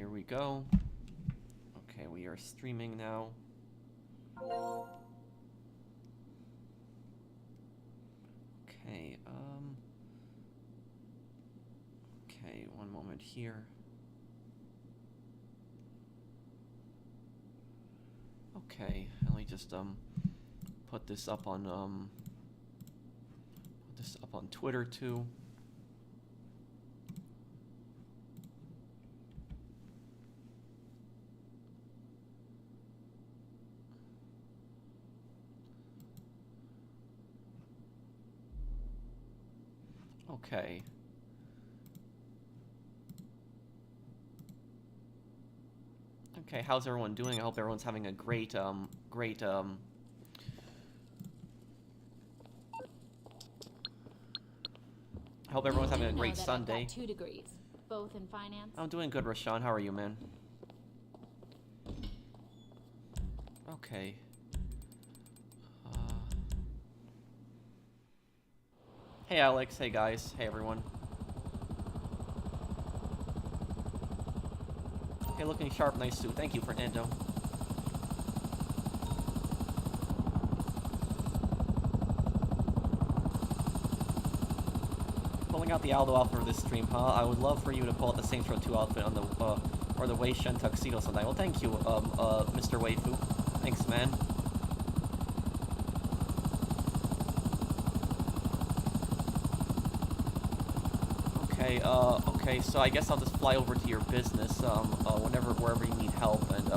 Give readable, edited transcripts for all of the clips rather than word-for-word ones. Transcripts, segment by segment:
here we go. Okay, we are streaming now. Okay, okay, one moment here. Okay, let me just put this up on Twitter too. Okay. Okay, how's everyone doing? I hope everyone's having a great I hope everyone's having a great Sunday. I've got 2 degrees, both in finance. I'm doing good, Rashawn. How are you, man? Okay. Hey, Alex. Hey, guys. Hey, everyone. Hey, looking sharp. Nice suit. Thank you, Fernando. Pulling out the Aldo outfit for this stream, huh? I would love for you to pull out the Saints Row 2 outfit on the, or the Wei Shen tuxedo someday. Well, thank you, Mr. Waifu. Thanks, man. Okay, okay, so I guess I'll just fly over to your business, wherever you need help, and,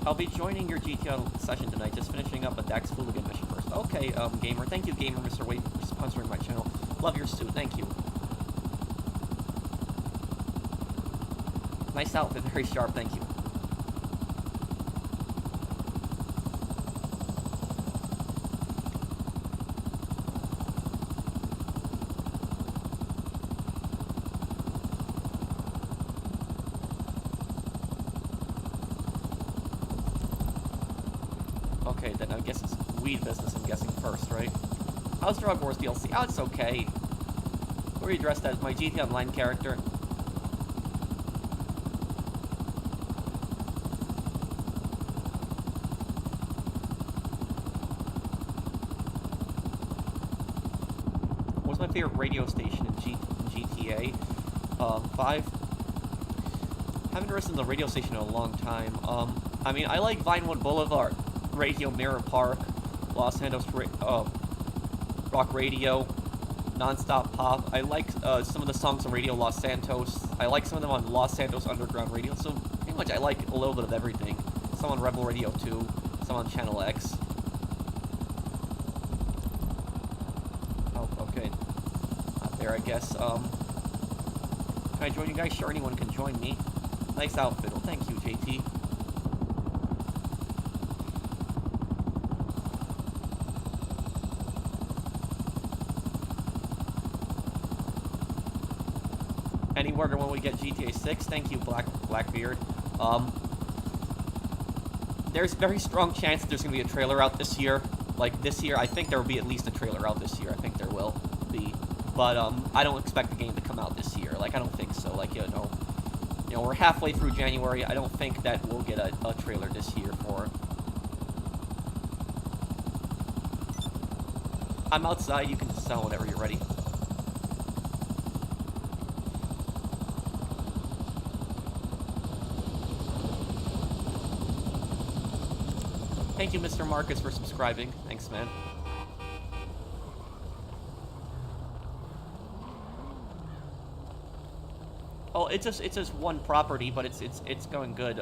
I'll be joining your GTO session tonight, just finishing up a Dax Fooligan mission first. Okay, Gamer. Thank you, Gamer, Mr. Wade, for sponsoring my channel. Love your suit. Thank you. Nice outfit. Very sharp. Thank you. Okay, then I guess it's weed business, I'm guessing, first, right? How's Drug Wars DLC? Oh, it's okay. Who are you dressed as? My GT Online character. What's my favorite radio station in GTA? 5? Haven't listened to the radio station in a long time. I mean, I like Vinewood Boulevard, Radio Mirror Park, Los Santos Rock Radio, Nonstop Pop. I like some of the songs on Radio Los Santos. I like some of them on Los Santos Underground Radio. So pretty much I like a little bit of everything. Some on Rebel Radio 2, some on Channel X. Oh, okay. Not there, I guess. Can I join you guys? Sure, anyone can join me. Nice outfit. Well, thank you, JT. Any word on when we get GTA 6? Thank you, Blackbeard. There's very strong chance there's going to be a trailer out this year. Like, this year, I think there will be at least a trailer out this year. I think there will be. But, I don't expect the game to come out this year. Like, I don't think so. Like, you know, we're halfway through January. I don't think that we'll get a trailer this year for... I'm outside. You can just sell whenever you're ready. Thank you, Mr. Marcus, for subscribing. Thanks, man. Oh, it's just one property, but it's going good.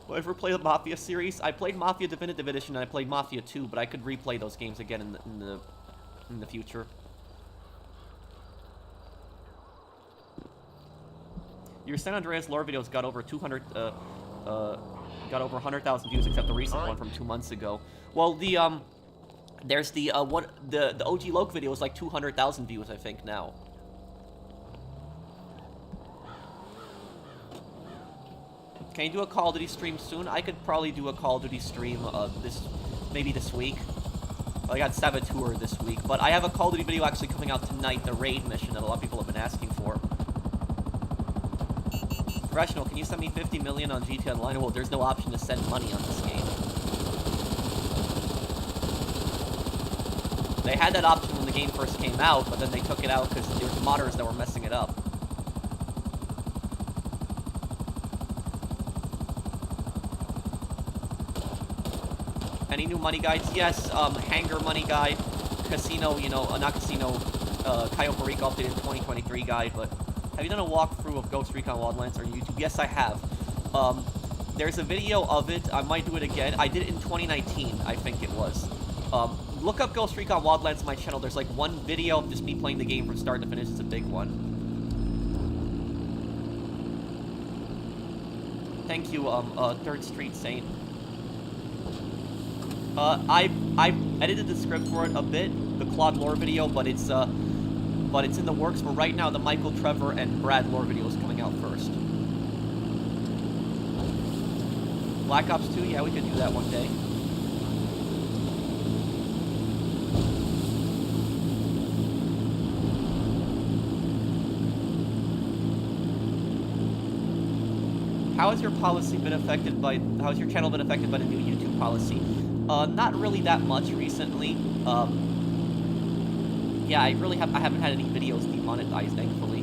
Will I ever play the Mafia series? I played Mafia Definitive Edition and I played Mafia 2, but I could replay those games again in the future. Your San Andreas lore videos got over 100,000 views, except the recent one from 2 months ago. Well, there's the OG Loke video is like 200,000 views, I think, now. Can you do a Call of Duty stream soon? I could probably do a Call of Duty stream maybe this week. I got Saboteur this week, but I have a Call of Duty video actually coming out tonight, the raid mission that a lot of people have been asking for. Professional, can you send me 50 million on GTA Online? Well, there's no option to send money on this game. They had that option when the game first came out, but then they took it out because there was modders that were messing it up. Any new money guides? Yes, Hangar Money Guide, Casino, not Casino, Cayo Perico updated 2023 guide, but have you done a walkthrough of Ghost Recon Wildlands on YouTube? Yes, I have. There's a video of it. I might do it again. I did it in 2019, I think it was. Look up Ghost Recon Wildlands on my channel. There's like one video of just me playing the game from start to finish. It's a big one. Thank you, 3rd Street Saint. I've edited the script for it a bit, the Claude lore video, but it's in the works. But right now, the Michael, Trevor, and Brad lore video is coming out first. Black Ops 2, yeah, we could do that one day. How has your policy been affected by? How has your channel been affected by the new YouTube policy? Not really that much recently. Yeah, I haven't had any videos demonetized, thankfully.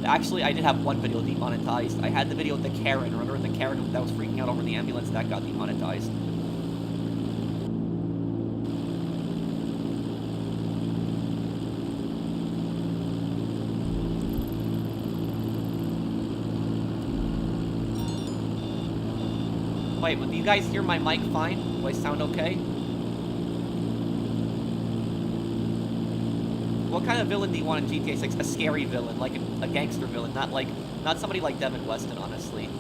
Actually, I did have one video demonetized. I had the video of the Karen. Remember the Karen that was freaking out over the ambulance? That got demonetized. Wait, do you guys hear my mic fine? Do I sound okay? What kind of villain do you want in GTA 6? A scary villain, like a gangster villain, not somebody like Devin Weston, honestly.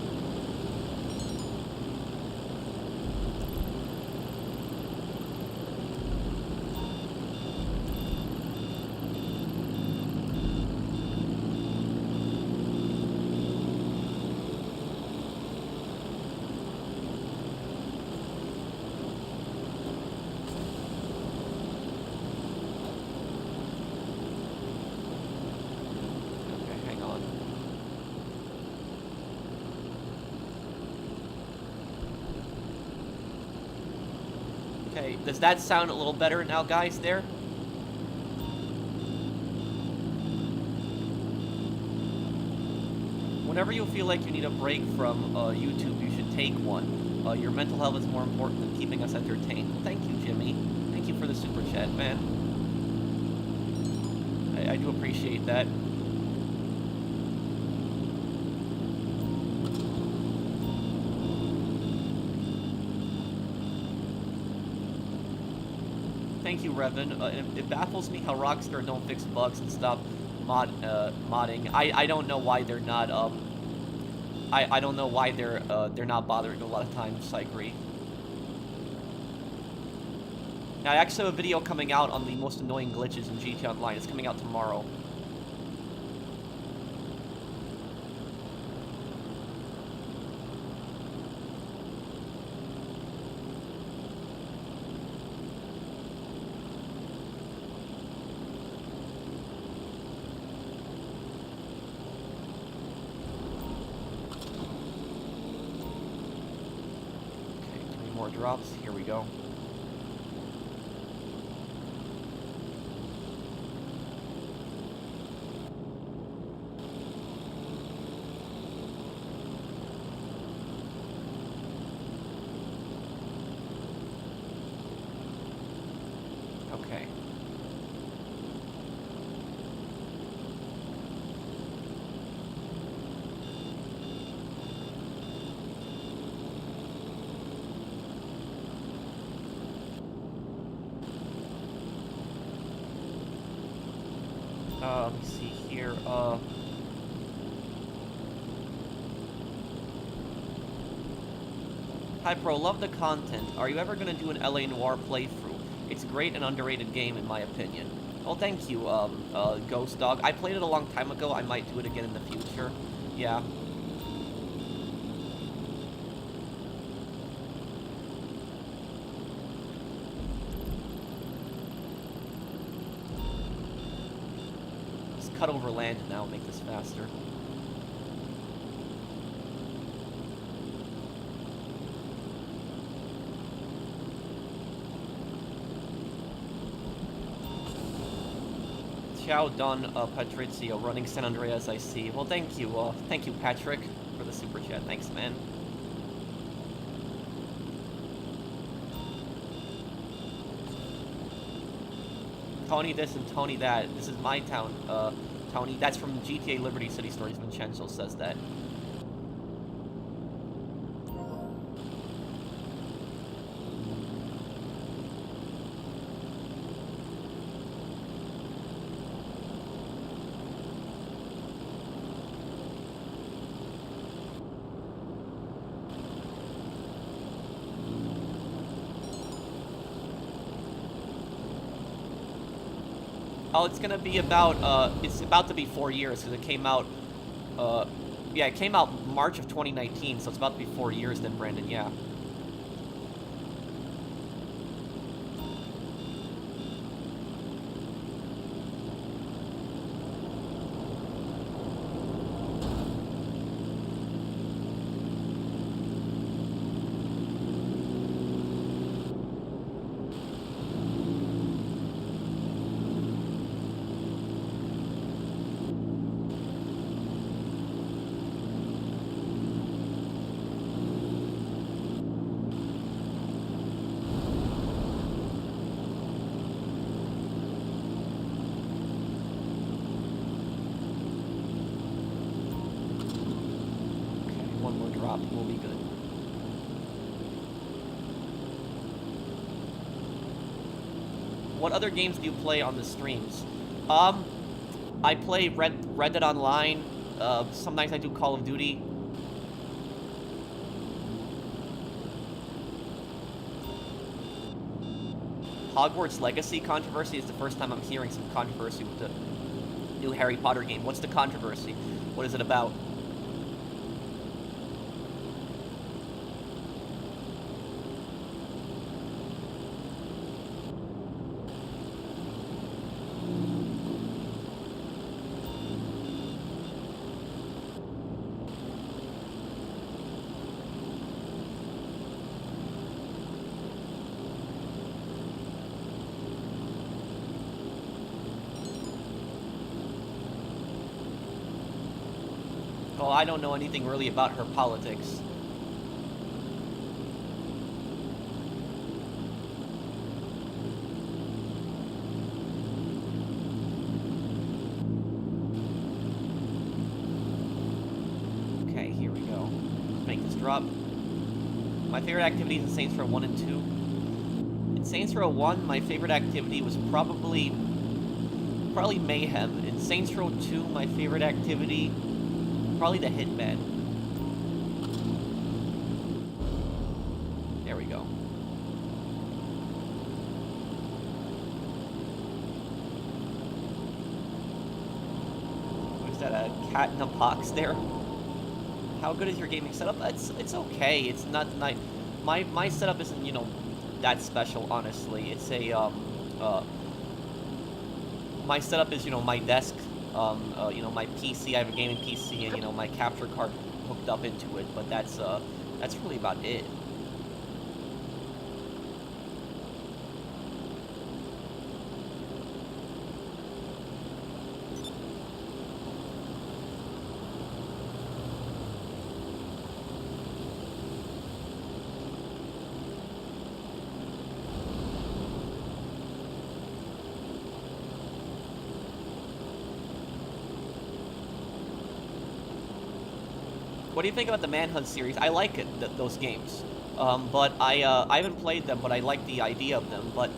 Okay, does that sound a little better now, guys, there? Whenever you feel like you need a break from YouTube, you should take one. Your mental health is more important than keeping us entertained. Well, thank you, Jimmy. Thank you for the super chat, man. I do appreciate that. Thank you, Revan. It baffles me how Rockstar don't fix bugs and stop modding. I don't know why they're not I don't know why they're not bothering a lot of times. I agree. Now, I actually have a video coming out on the most annoying glitches in GTA Online. It's coming out tomorrow. Drops. Here we go. Okay. Let me see here. Hi Pro, love the content. Are you ever gonna do an LA Noire playthrough? It's a great and underrated game in my opinion. Well, thank you, Ghost Dog. I played it a long time ago. I might do it again in the future. Yeah. Let's cut over land now, make this faster. Ciao, Don Patrizio, running San Andreas, I see. Well, thank you, Patrick, for the super chat. Thanks, man. Tony this and Tony that. This is my town, Tony. That's from GTA Liberty City Stories. Vincenzo says that. Oh, it's gonna be about, it's about to be 4 years, because it came out, yeah, it came out March of 2019, so it's about to be 4 years then, Brandon, yeah. We'll be good. What other games do you play on the streams? I play Red Dead Online. Sometimes I do Call of Duty. Hogwarts Legacy controversy is the first time I'm hearing some controversy with the new Harry Potter game. What's the controversy? What is it about? Well, I don't know anything really about her politics. Okay, here we go. Let's make this drop. My favorite activities in Saints Row 1 and 2. In Saints Row 1, my favorite activity was probably Mayhem. In Saints Row 2, my favorite activity... probably the Hitman. There we go. What is that, a cat in a box there? How good is your gaming setup? It's okay. It's not my setup isn't, you know, that special, honestly. It's a my setup is, you know, my desk, you know, my PC. I have a gaming PC, and you know, my capture card hooked up into it. But that's really about it. What do you think about the Manhunt series? I like it, those games, but I haven't played them, but I like the idea of them. But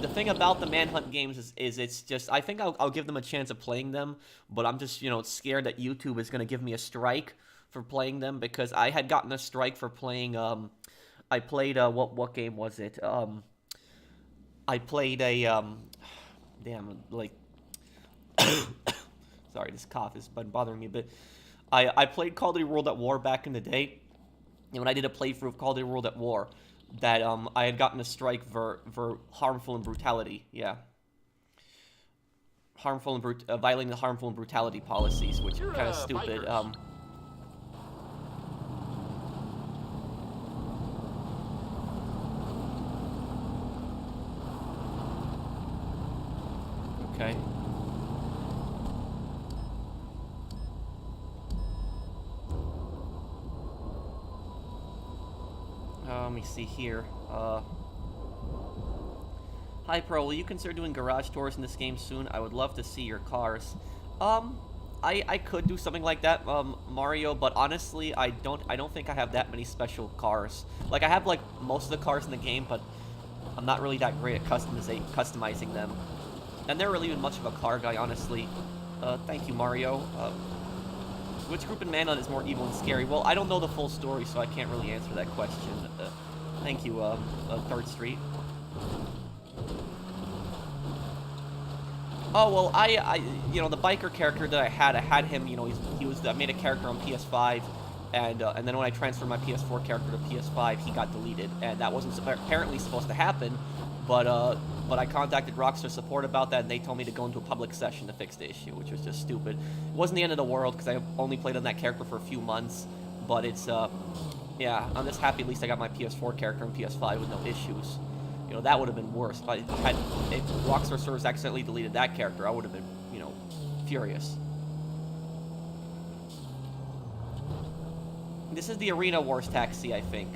the thing about the Manhunt games is it's just, I think I'll give them a chance of playing them, but I'm just, you know, scared that YouTube is gonna give me a strike for playing them, because I had gotten a strike for playing I played what game was it? I played a damn, like sorry, this cough has been bothering me a bit. I played Call of Duty World at War back in the day, and when I did a playthrough of Call of Duty World at War, that I had gotten a strike for harmful and brutality. Yeah, harmful and violating the harmful and brutality policies, which are kind of stupid. Okay. Let me see here. Hi, Pro. Will you consider doing garage tours in this game soon? I would love to see your cars. I could do something like that, Mario, but honestly, I don't think I have that many special cars. Like, I have, like, most of the cars in the game, but I'm not really that great at customizing them. And they're really even much of a car guy, honestly. Thank you, Mario. Which group in Manhunt is more evil and scary? Well, I don't know the full story, so I can't really answer that question. Thank you, 3rd Street. Oh, well, you know, the biker character that I had him, you know, I made a character on PS5, and then when I transferred my PS4 character to PS5, he got deleted, and that wasn't apparently supposed to happen, but I contacted Rockstar support about that, and they told me to go into a public session to fix the issue, which was just stupid. It wasn't the end of the world, because I only played on that character for a few months, but it's, yeah, I'm just happy at least I got my PS4 character on PS5 with no issues. You know, that would have been worse. If Rockstar servers accidentally deleted that character, I would have been, you know, furious. This is the Arena Wars taxi, I think.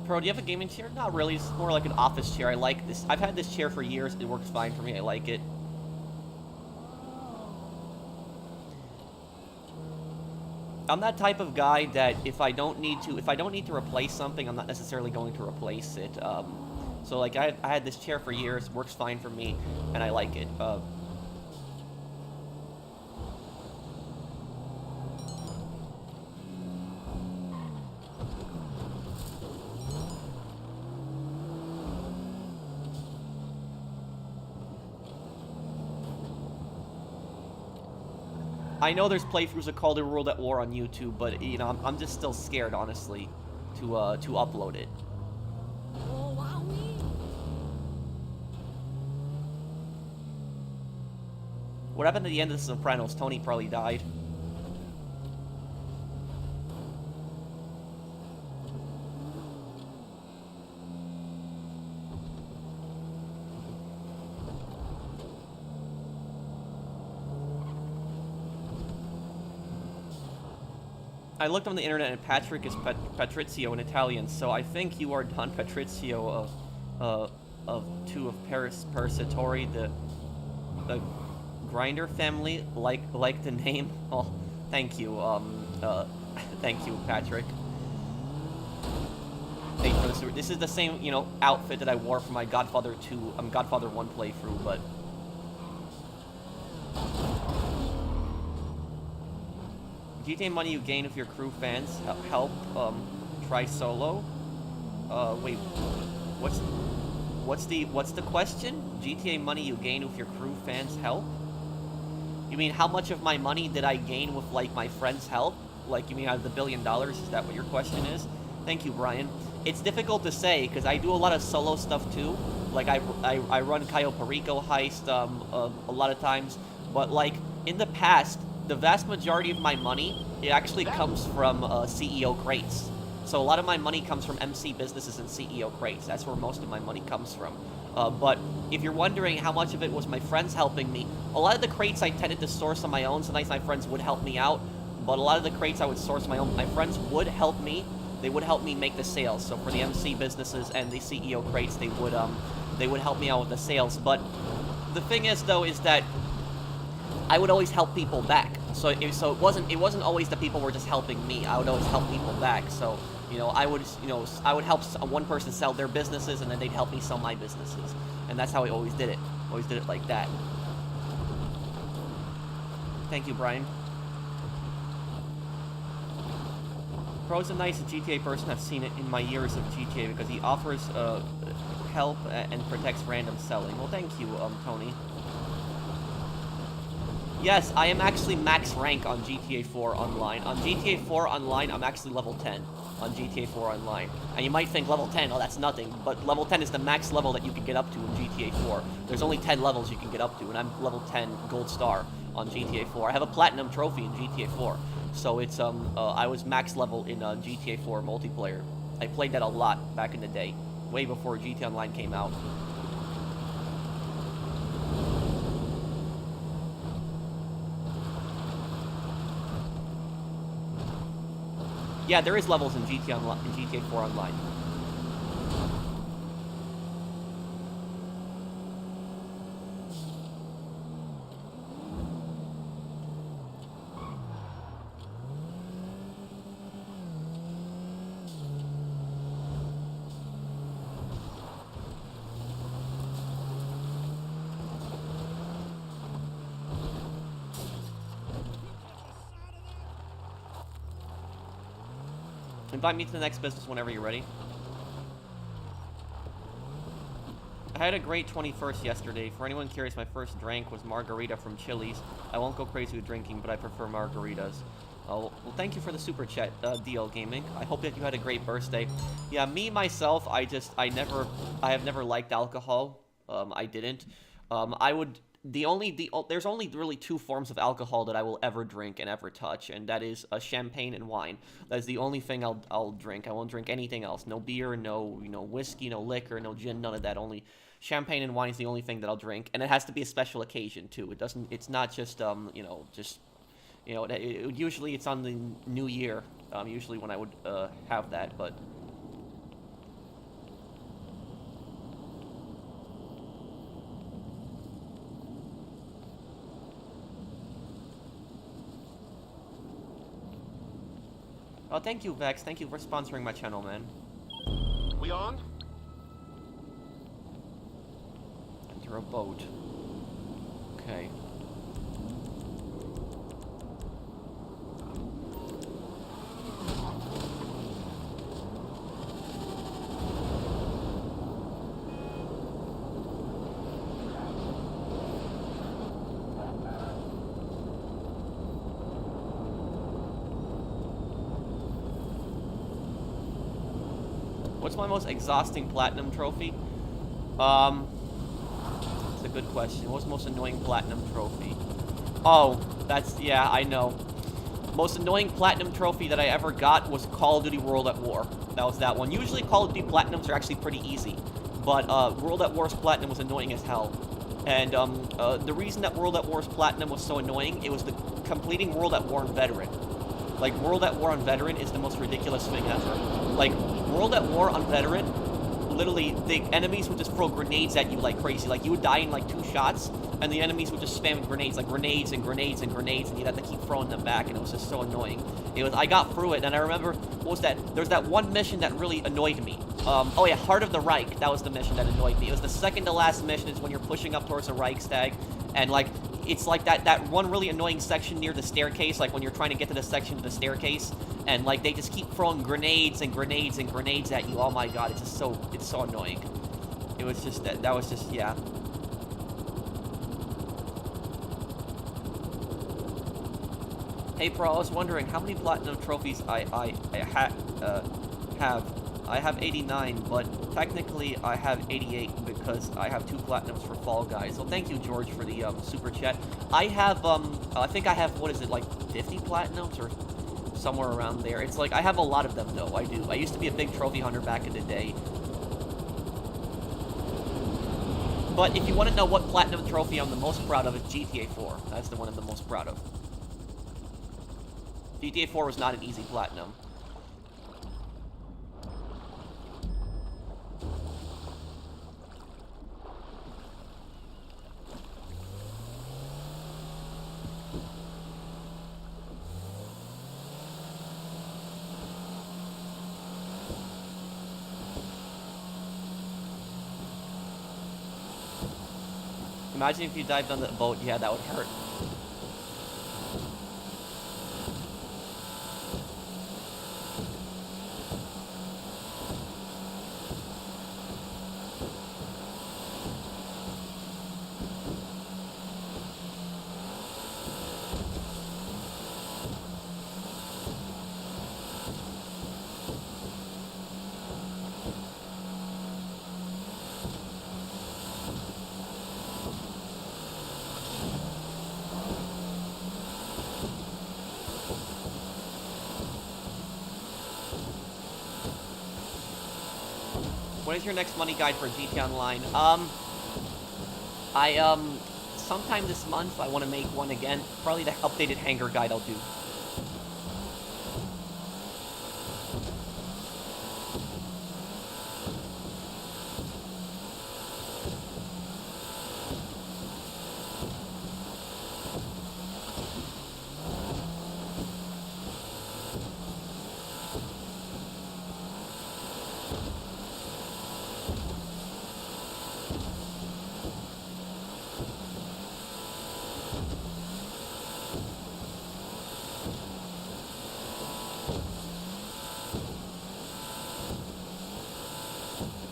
Pro, do you have a gaming chair? Not really. It's more like an office chair. I like this. I've had this chair for years. It works fine for me. I like it. I'm that type of guy that if I don't need to replace something, I'm not necessarily going to replace it. So like I had this chair for years. It works fine for me, and I like it. I know there's playthroughs of Call of Duty World at War on YouTube, but you know I'm just still scared, honestly, to upload it. What happened at the end of The Sopranos? Tony probably died. I looked on the internet and Patrick is Patrizio in Italian, so I think you are Don Patrizio of Persitori, the Grinder family, like the name. Oh, thank you, thank you, Patrick. Thank you for this. This is the same, you know, outfit that I wore for my Godfather 2, Godfather 1 playthrough, but. GTA money you gain if your crew fans help try solo. Wait, what's the question? GTA money you gain if your crew fans help? You mean how much of my money did I gain with like my friends' help? Like you mean out of the $1 billion? Is that what your question is? Thank you, Brian. It's difficult to say because I do a lot of solo stuff too. Like I run Cayo Perico heist a lot of times, but like in the past. The vast majority of my money, it actually comes from CEO crates. So a lot of my money comes from MC businesses and CEO crates. That's where most of my money comes from. But if you're wondering how much of it was my friends helping me, a lot of the crates I tended to source on my own. Sometimes my friends would help me out. But a lot of the crates I would source my own. My friends would help me. They would help me make the sales. So for the MC businesses and the CEO crates, they would help me out with the sales. But the thing is, though, is that I would always help people back. So it wasn't always that people were just helping me. I would always help people back. So, you know, I would help one person sell their businesses, and then they'd help me sell my businesses. And that's how I always did it. Always did it like that. Thank you, Brian. Pro is a nice GTA person. I've seen it in my years of GTA because he offers help and protects random selling. Well, thank you, Tony. Yes, I am actually max rank on GTA 4 Online. On GTA 4 Online, I'm actually level 10 on GTA 4 Online. And you might think level 10, oh, that's nothing. But level 10 is the max level that you can get up to in GTA 4. There's only 10 levels you can get up to, and I'm level 10 Gold Star on GTA 4. I have a Platinum Trophy in GTA 4. So it's, I was max level in GTA 4 multiplayer. I played that a lot back in the day, way before GTA Online came out. Yeah, there is levels in GTA 4 Online. Invite me to the next business whenever you're ready. I had a great 21st yesterday. For anyone curious, my first drink was margarita from Chili's. I won't go crazy with drinking, but I prefer margaritas. Well, thank you for the super chat, DL Gaming. I hope that you had a great birthday. Yeah, me, myself, I have never liked alcohol. I didn't. There's only really two forms of alcohol that I will ever drink and ever touch, and that is champagne and wine. That is the only thing I'll drink. I won't drink anything else. No beer, no whiskey, no liquor, no gin, none of that. Only champagne and wine is the only thing that I'll drink, and it has to be a special occasion too. It's not just usually it's on the New Year. Usually when I would have that, but. Oh, thank you, Vex. Thank you for sponsoring my channel, man. We on? Enter a boat. Okay. What's my most exhausting platinum trophy? It's a good question. What's the most annoying platinum trophy? Oh, yeah, I know. Most annoying platinum trophy that I ever got was Call of Duty World at War. That was that one. Usually Call of Duty Platinums are actually pretty easy, but World at War's Platinum was annoying as hell. And the reason that World at War's Platinum was so annoying, it was the completing World at War on Veteran. Like, World at War on Veteran is the most ridiculous thing ever. Like, World at War on Veteran, literally, the enemies would just throw grenades at you like crazy. Like, you would die in, like, 2 shots, and the enemies would just spam grenades, like, grenades and grenades and grenades, and you'd have to keep throwing them back, and it was just so annoying. I got through it, and I remember, what was that? There was that one mission that really annoyed me. Oh yeah, Heart of the Reich, that was the mission that annoyed me. It was the second to last mission, is when you're pushing up towards the Reichstag, and, like, it's like that one really annoying section near the staircase, like when you're trying to get to the section of the staircase, and like they just keep throwing grenades and grenades and grenades at you. Oh my god, it's so annoying. It was just that was just, yeah. Hey Pro, I was wondering how many platinum trophies I have. I have 89, but technically I have 88 because I have 2 platinums for Fall Guys. So thank you, George, for the super chat. I have, I think I have, what is it, like 50 platinums or somewhere around there. It's like, I have a lot of them, though. I do. I used to be a big trophy hunter back in the day. But if you want to know what platinum trophy I'm the most proud of, it's GTA 4. That's the one I'm the most proud of. GTA 4 was not an easy platinum. Imagine if you dived on the boat. Yeah, that would hurt. When is your next money guide for GTA Online? Sometime this month, I want to make one again. Probably the updated hangar guide I'll do.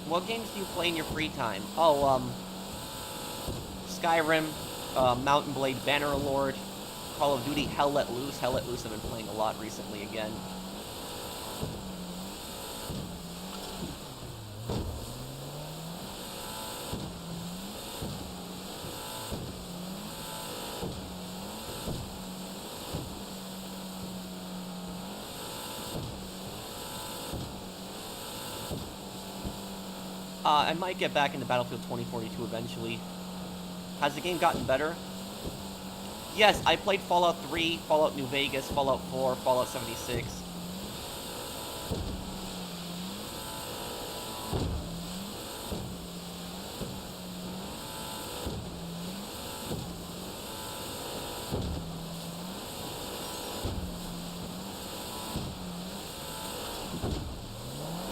What games do you play in your free time? Oh, Skyrim, Mountain Blade, Bannerlord, Call of Duty, Hell Let Loose. Hell Let Loose I've been playing a lot recently again. I might get back into Battlefield 2042 eventually. Has the game gotten better? Yes, I played Fallout 3, Fallout New Vegas, Fallout 4, Fallout 76.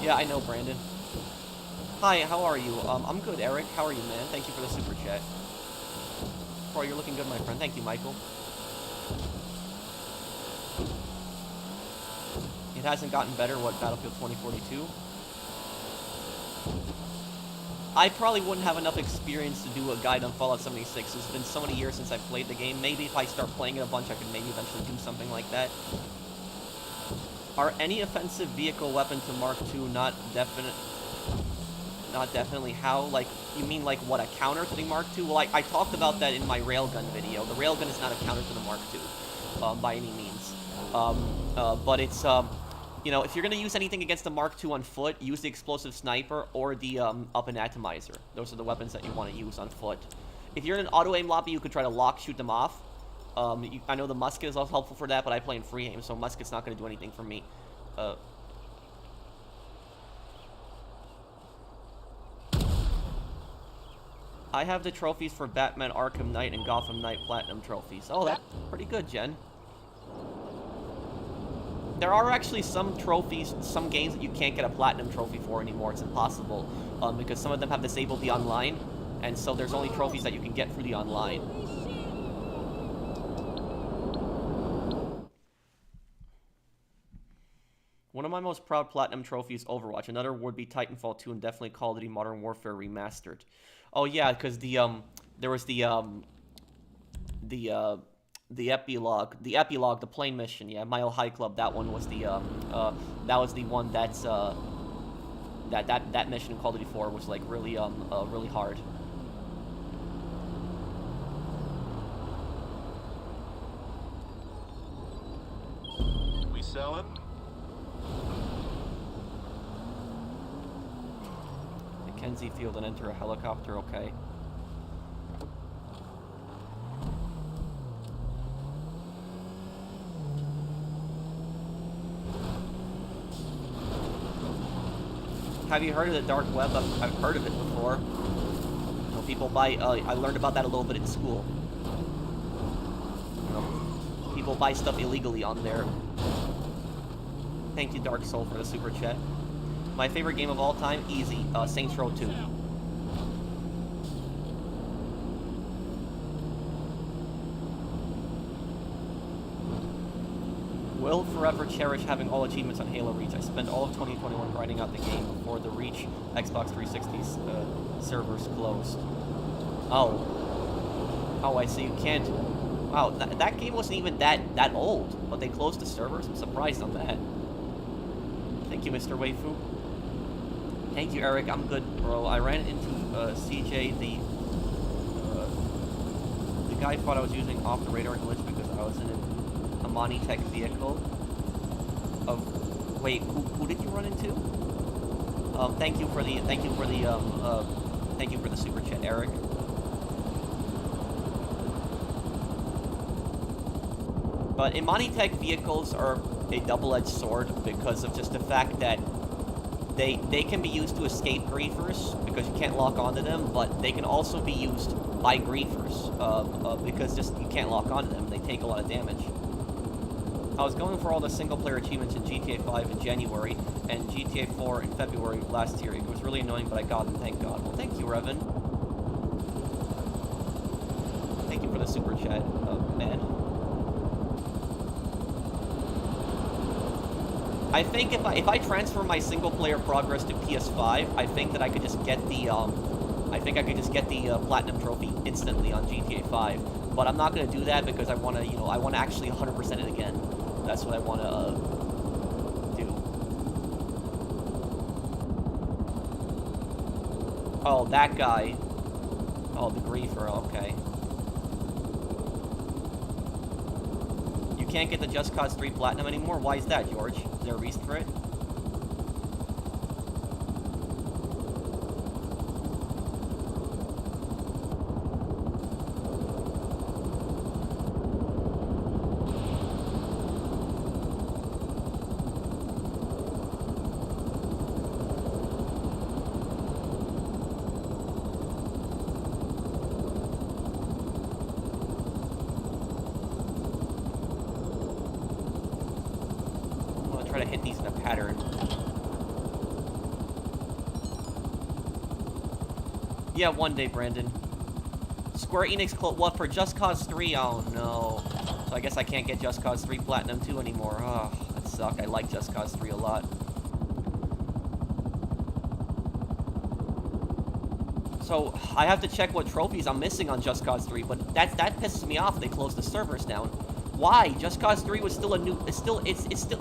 Yeah, I know, Brandon. Hi, how are you? I'm good, Eric. How are you, man? Thank you for the super chat. Bro, you're looking good, my friend. Thank you, Michael. It hasn't gotten better, what, Battlefield 2042? I probably wouldn't have enough experience to do a guide on Fallout 76. It's been so many years since I played the game. Maybe if I start playing it a bunch, I could maybe eventually do something like that. Are any offensive vehicle weapon to Mark II not definite? Not definitely. How? Like, you mean like what, a counter to the Mark II? Well, I talked about that in my railgun video. The railgun is not a counter to the Mark II, by any means. But it's, you know, if you're gonna use anything against the Mark II on foot, use the explosive sniper or the up and atomizer. Those are the weapons that you want to use on foot. If you're in an auto aim lobby, you could try to lock shoot them off. I know the musket is also helpful for that, but I play in free aim, so musket's not gonna do anything for me. I have the trophies for Batman Arkham Knight and Gotham Knight Platinum trophies. Oh, that's pretty good, Jen. There are actually some trophies, some games that you can't get a Platinum trophy for anymore. It's impossible, because some of them have disabled the online, and so there's only trophies that you can get through the online. One of my most proud Platinum trophies, Overwatch. Another would be Titanfall 2 and definitely Call of Duty Modern Warfare Remastered. Oh yeah, because there was the epilogue, the plane mission. Yeah, Mile High Club. That one was the one that's that mission in Call of Duty 4 was like really really hard. We selling? Mackenzie Field and enter a helicopter, okay. Have you heard of the dark web? I've heard of it before. You know, people buy, I learned about that a little bit in school. You know, people buy stuff illegally on there. Thank you, Dark Soul, for the super chat. My favorite game of all time, easy, Saints Row 2. Will forever cherish having all achievements on Halo Reach. I spent all of 2021 grinding out the game before the Reach Xbox 360's servers closed. Oh, I see. You can't. Wow, that game wasn't even that old, but they closed the servers. I'm surprised on that. Thank you, Mr. Waifu. Thank you, Eric. I'm good, bro. I ran into CJ, the guy thought I was using off the radar glitch because I was in a Monitech vehicle. Wait, who did you run into? Thank you for the super chat, Eric. But Imani-Tech vehicles are a double-edged sword because of just the fact that they can be used to escape griefers because you can't lock onto them, but they can also be used by griefers because just you can't lock onto them. They take a lot of damage. I was going for all the single-player achievements in GTA 5 in January and GTA 4 in February of last year. It was really annoying, but I got them, thank God. Well, thank you, Revan. Thank you for the super chat, man. I think if I transfer my single-player progress to PS5, I think that I could just get the platinum trophy instantly on GTA 5. But I'm not gonna do that because I wanna, I wanna actually 100% it again. That's what I wanna do. Oh, that guy. Oh, the griefer. Okay. You can't get the Just Cause 3 Platinum anymore? Why is that, George? Is there a reason for it? Yeah, one day, Brandon. Square Enix what, for Just Cause 3? Oh, no. So I guess I can't get Just Cause 3 Platinum 2 anymore. Oh, that sucks. I like Just Cause 3 a lot. So, I have to check what trophies I'm missing on Just Cause 3, but that pisses me off. They closed the servers down. Why? Just Cause 3 was still a new... It's still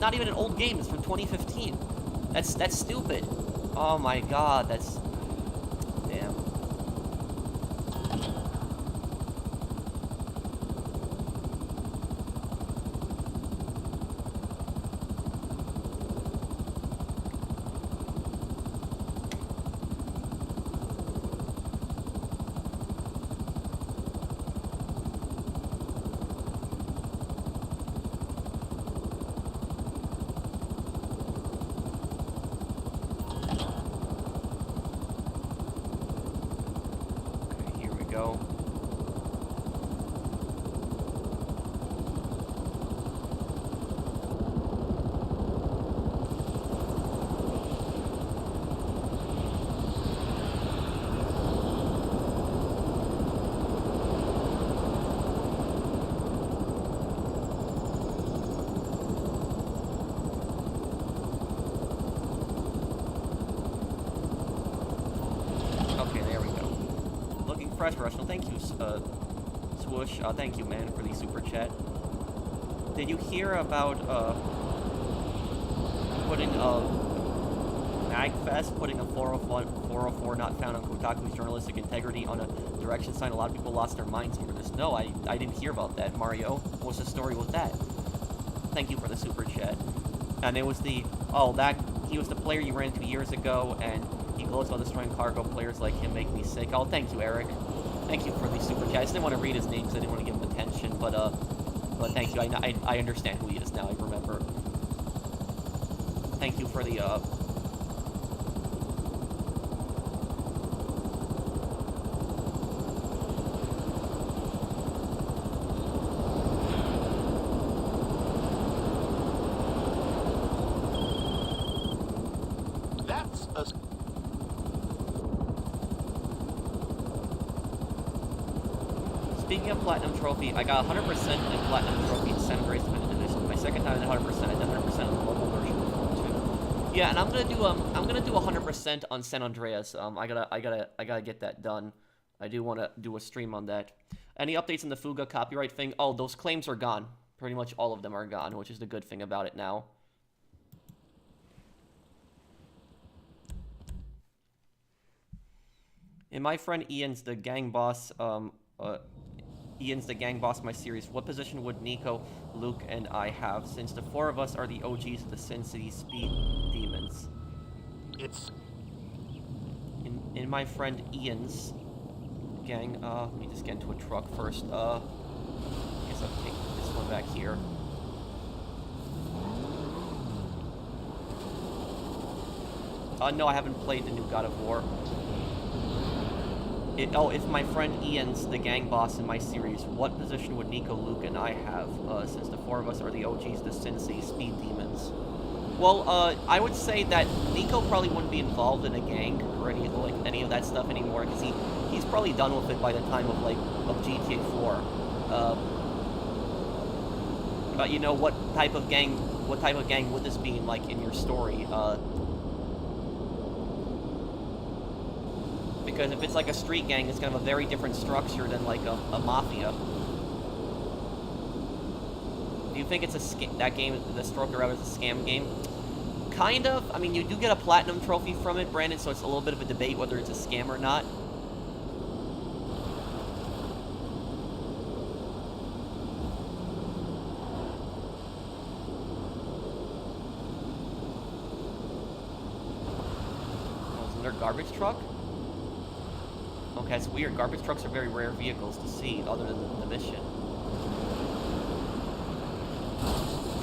not even an old game. It's from 2015. That's stupid. Oh my god, that's... Damn. Professional, thank you, Swoosh. Thank you, man, for the super chat. Did you hear about, putting, MagFest, putting a 404 not found on Kotaku's journalistic integrity on a direction sign? A lot of people lost their minds over this. No, I didn't hear about that, Mario. What's the story with that? Thank you for the super chat. And it was he was the player you ran into years ago, and he gloats about destroying cargo. Players like him make me sick. Oh, thank you, Eric. Thank you for the super chat. I just didn't want to read his name because I didn't want to give him attention, but thank you. I understand who he is now. I remember. Thank you for the Speaking of Platinum Trophy, I got 100% in Platinum Trophy in San Andreas Limited Edition. My second time I did 100%. I did 100% on the mobile version before too. Yeah, and I'm gonna do 100% on San Andreas. I gotta get that done. I do want to do a stream on that. Any updates on the Fuga copyright thing? Oh, those claims are gone. Pretty much all of them are gone, which is the good thing about it now. And my friend Ian's the gang boss. Ian's the gang boss. My series. What position would Nico, Luke, and I have? Since the four of us are the OGs of the Sin City Speed Demons. It's in my friend Ian's gang. Let me just get into a truck first. I guess I'll take this one back here. No, I haven't played the new God of War. If my friend Ian's the gang boss in my series, what position would Nico, Luke, and I have, since the four of us are the OGs, the Cincy speed demons? Well, I would say that Nico probably wouldn't be involved in a gang or any of that stuff anymore, because he's probably done with it by the time of GTA 4. But you know, what type of gang would this be in, in your story? Because if it's like a street gang, it's kind of a very different structure than like a mafia. Do you think it's that game, the Stroker Route, is a scam game? Kind of. I mean, you do get a platinum trophy from it, Brandon, so it's a little bit of a debate whether it's a scam or not. Oh, is there a garbage truck? Okay, it's weird. Garbage trucks are very rare vehicles to see, other than the mission.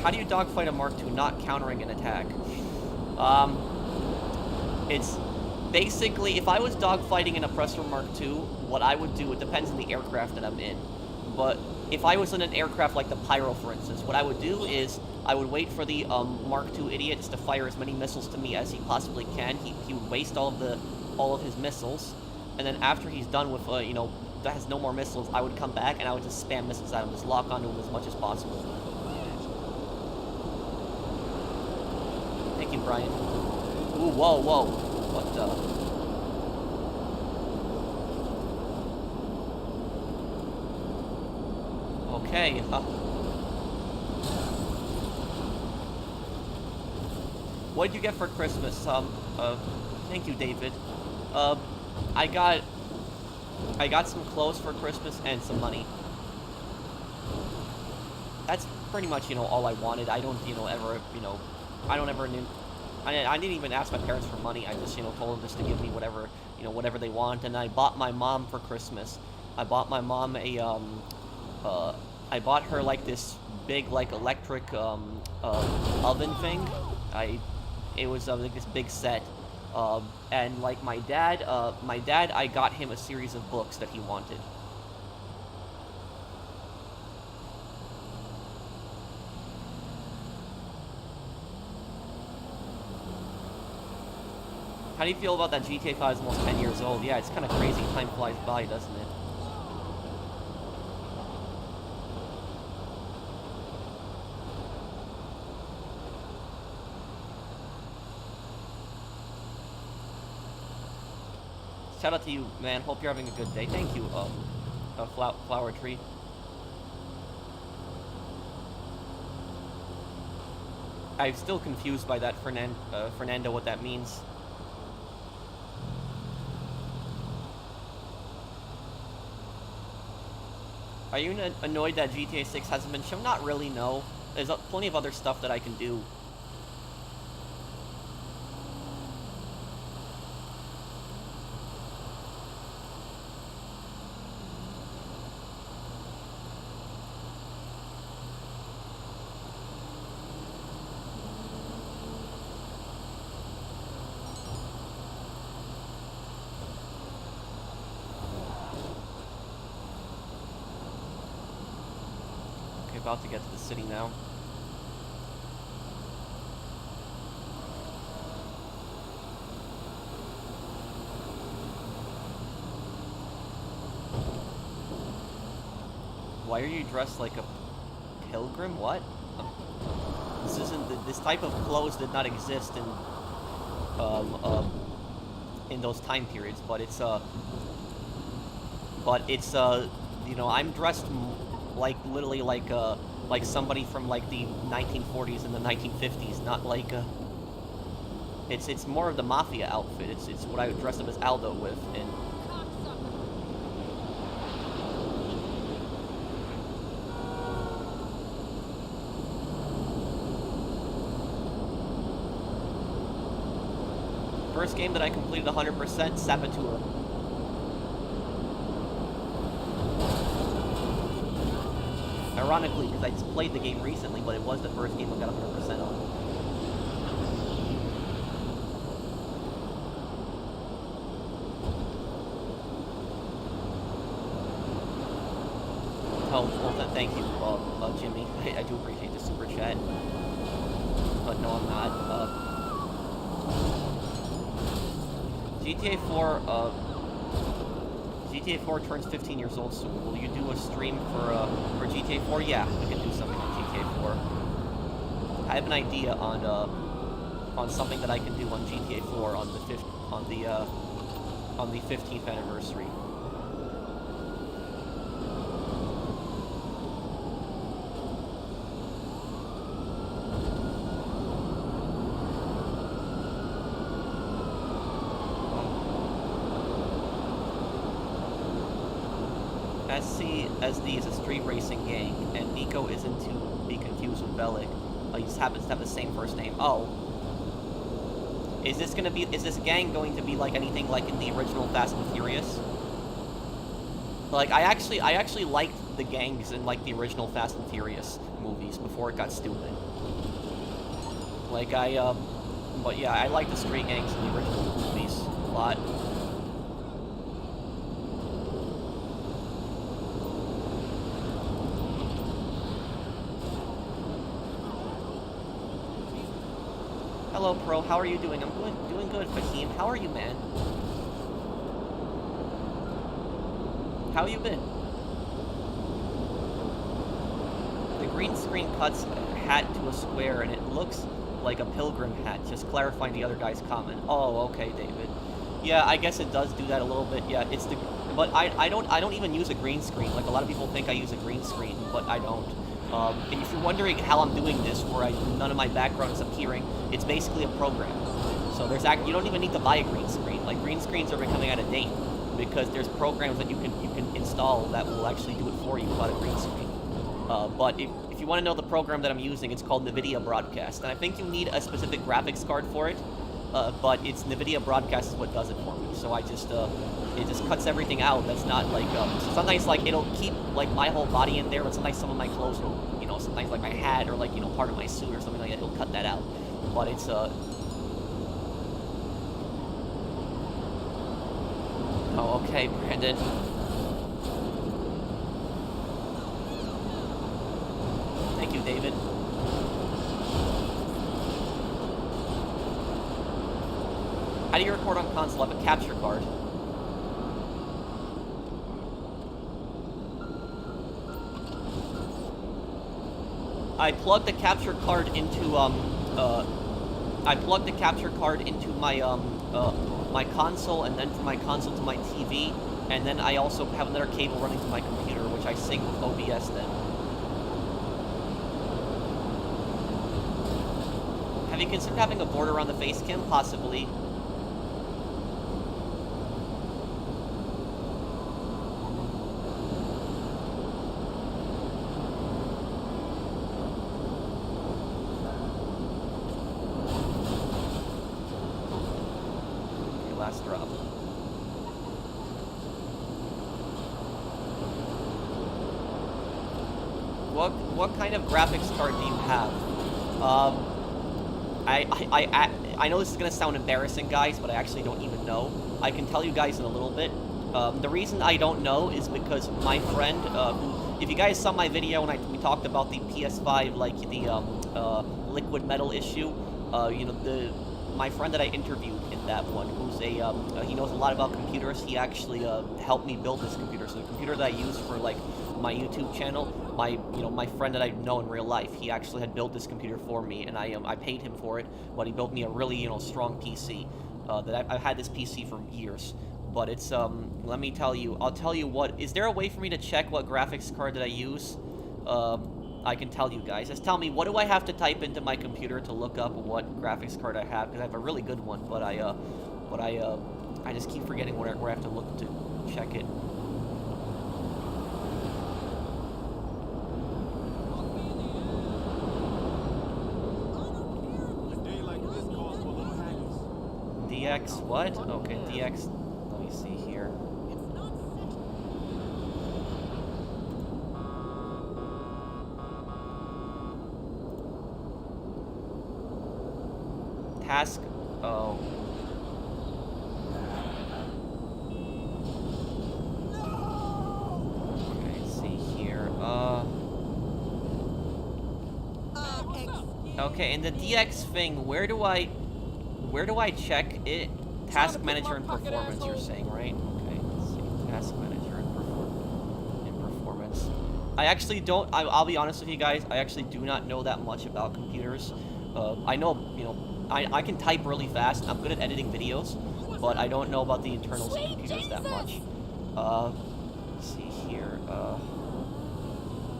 How do you dogfight a Mark II not countering an attack? It's basically, if I was dogfighting an Oppressor Mark II, what I would do, it depends on the aircraft that I'm in. But if I was in an aircraft like the Pyro, for instance, what I would do is I would wait for the Mark II idiots to fire as many missiles to me as he possibly can. He would waste all of his missiles. And then after he's done with, that has no more missiles, I would come back and I would just spam missiles at him, just lock onto him as much as possible. Thank you, Brian. Ooh, whoa. What the? Okay, what did you get for Christmas? Thank you, David. I got some clothes for Christmas and some money. That's pretty much, all I wanted. I don't, I didn't even ask my parents for money. I just, told them just to give me whatever, whatever they want. And I bought my mom for Christmas. I bought my mom I bought her, this big, electric, oven thing. It was, this big set. And my dad, I got him a series of books that he wanted. How do you feel about that GTA 5 is almost 10 years old? Yeah, it's kind of crazy. Time flies by, doesn't it? Shout out to you, man. Hope you're having a good day. Thank you, Flower Tree. I'm still confused by that, Fernando, what that means. Are you annoyed that GTA 6 hasn't been shown? Not really, no. There's plenty of other stuff that I can do. About to get to the city now. Why are you dressed like a pilgrim? What? This type of clothes did not exist in those time periods, but I'm dressed literally like somebody from the 1940s and the 1950s, not it's more of the mafia outfit. It's what I would dress up as Aldo with. And first game that I completed 100%, Saboteur. Ironically, because I just played the game recently, but it was the first game I got 100% on. Oh, well, thank you, Jimmy. I do appreciate the super chat. But no, I'm not. GTA 4, GTA 4 turns 15 years old soon. Will you do a stream for GTA 4? Yeah, we can do something on GTA 4. I have an idea on something that I can do on GTA 4 on the 15th anniversary. SD is a street racing gang, and Nico isn't to be confused with Bellic. He just happens to have the same first name. Oh. Is this gang going to be like anything like in the original Fast and Furious? Like, I actually liked the gangs in, like, the original Fast and Furious movies before it got stupid. Like, but yeah, I like the street gangs in the original movies a lot. Hello, Pro. How are you doing? I'm doing good, Fahim. How are you, man? How you been? The green screen cuts a hat to a square, and it looks like a pilgrim hat. Just clarifying the other guy's comment. Oh, okay, David. Yeah, I guess it does do that a little bit. Yeah, it's the. But I don't even use a green screen. Like a lot of people think I use a green screen, but I don't. And if you're wondering how I'm doing this, where none of my background is appearing, it's basically a program. So you don't even need to buy a green screen. Like green screens are becoming out of date because there's programs that you can install that will actually do it for you without a green screen. But if you want to know the program that I'm using, it's called NVIDIA Broadcast, and I think you need a specific graphics card for it. But it's NVIDIA Broadcast is what does it for me. So I just it just cuts everything out. That's not like so sometimes like it'll keep like my whole body in there, but sometimes some of my clothes will, you know, sometimes like my hat or like, you know, part of my suit or something like that, it'll cut that out. But it's oh, okay, Brandon. Thank you, David. How do you record on console? I have a capture card. I plugged the capture card into my my console, and then from my console to my TV, and then I also have another cable running to my computer, which I sync with OBS then. Have you considered having a border around the face cam? Possibly. Last drop. What kind of graphics card do you have? I know this is gonna sound embarrassing, guys, but I actually don't even know. I can tell you guys in a little bit. The reason I don't know is because my friend, who, if you guys saw my video when we talked about the PS5, like the liquid metal issue, you know, my friend that I interviewed in that one, who's he knows a lot about computers. He actually helped me build this computer. So the computer that I use for like my YouTube channel, my friend that I know in real life, he actually had built this computer for me, and I paid him for it. But he built me a really, you know, strong PC. That I've had this PC for years. But it's let me tell you. I'll tell you what. Is there a way for me to check what graphics card did I use? I can tell you guys. Just tell me, what do I have to type into my computer to look up what graphics card I have? Because I have a really good one, but I just keep forgetting where I have to look to check it. DX, what? Okay, DX, let me see here. Task, oh. Okay, let's see here, okay, in the DX thing, where do I check it? Task manager and performance, you're saying, right? Okay, let's see. Task manager and performance. I actually don't. I'll be honest with you guys. I actually do not know that much about computers. I know, you know, I can type really fast. I'm good at editing videos, but I don't know about the internals of computers that much. Let's see here.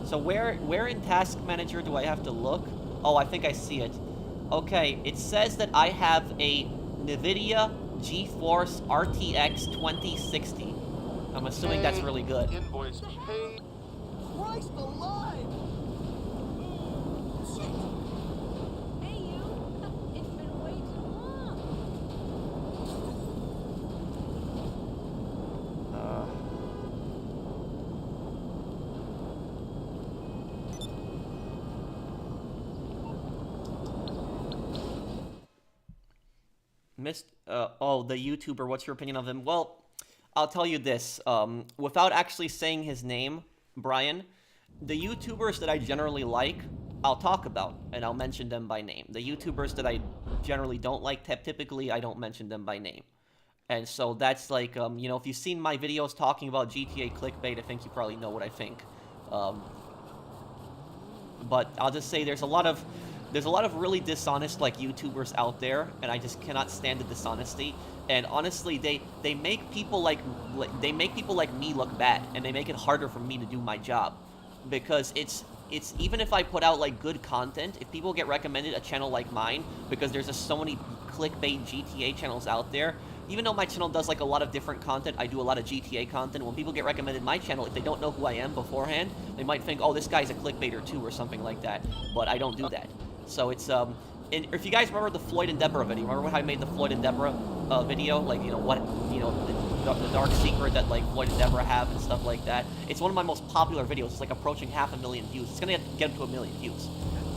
So where in Task Manager do I have to look? Oh, I think I see it. Okay, it says that I have a NVIDIA GeForce RTX 2060. I'm assuming that's really good. Invoice paid. Christ alive! Hey, you. It's been way too long. Oh, the YouTuber, what's your opinion of him? Well, I'll tell you this, without actually saying his name, Brian, the YouTubers that I generally like, I'll talk about, and I'll mention them by name. The YouTubers that I generally don't like, typically I don't mention them by name. And so that's like, you know, if you've seen my videos talking about GTA clickbait, I think you probably know what I think. But I'll just say there's a lot of really dishonest like YouTubers out there, and I just cannot stand the dishonesty. And honestly, they make people like me look bad, and they make it harder for me to do my job, because it's even if I put out like good content, if people get recommended a channel like mine, because there's just so many clickbait GTA channels out there. Even though my channel does like a lot of different content, I do a lot of GTA content. When people get recommended my channel, if they don't know who I am beforehand, they might think, oh, this guy's a clickbaiter too, or something like that. But I don't do that. So it's and if you guys remember the Floyd and Deborah video, remember when I made the Floyd and Deborah video, like, you know, what, you know, the dark secret that like Floyd and Deborah have and stuff like that. It's one of my most popular videos. It's like approaching 500,000 views. It's gonna get to 1 million views.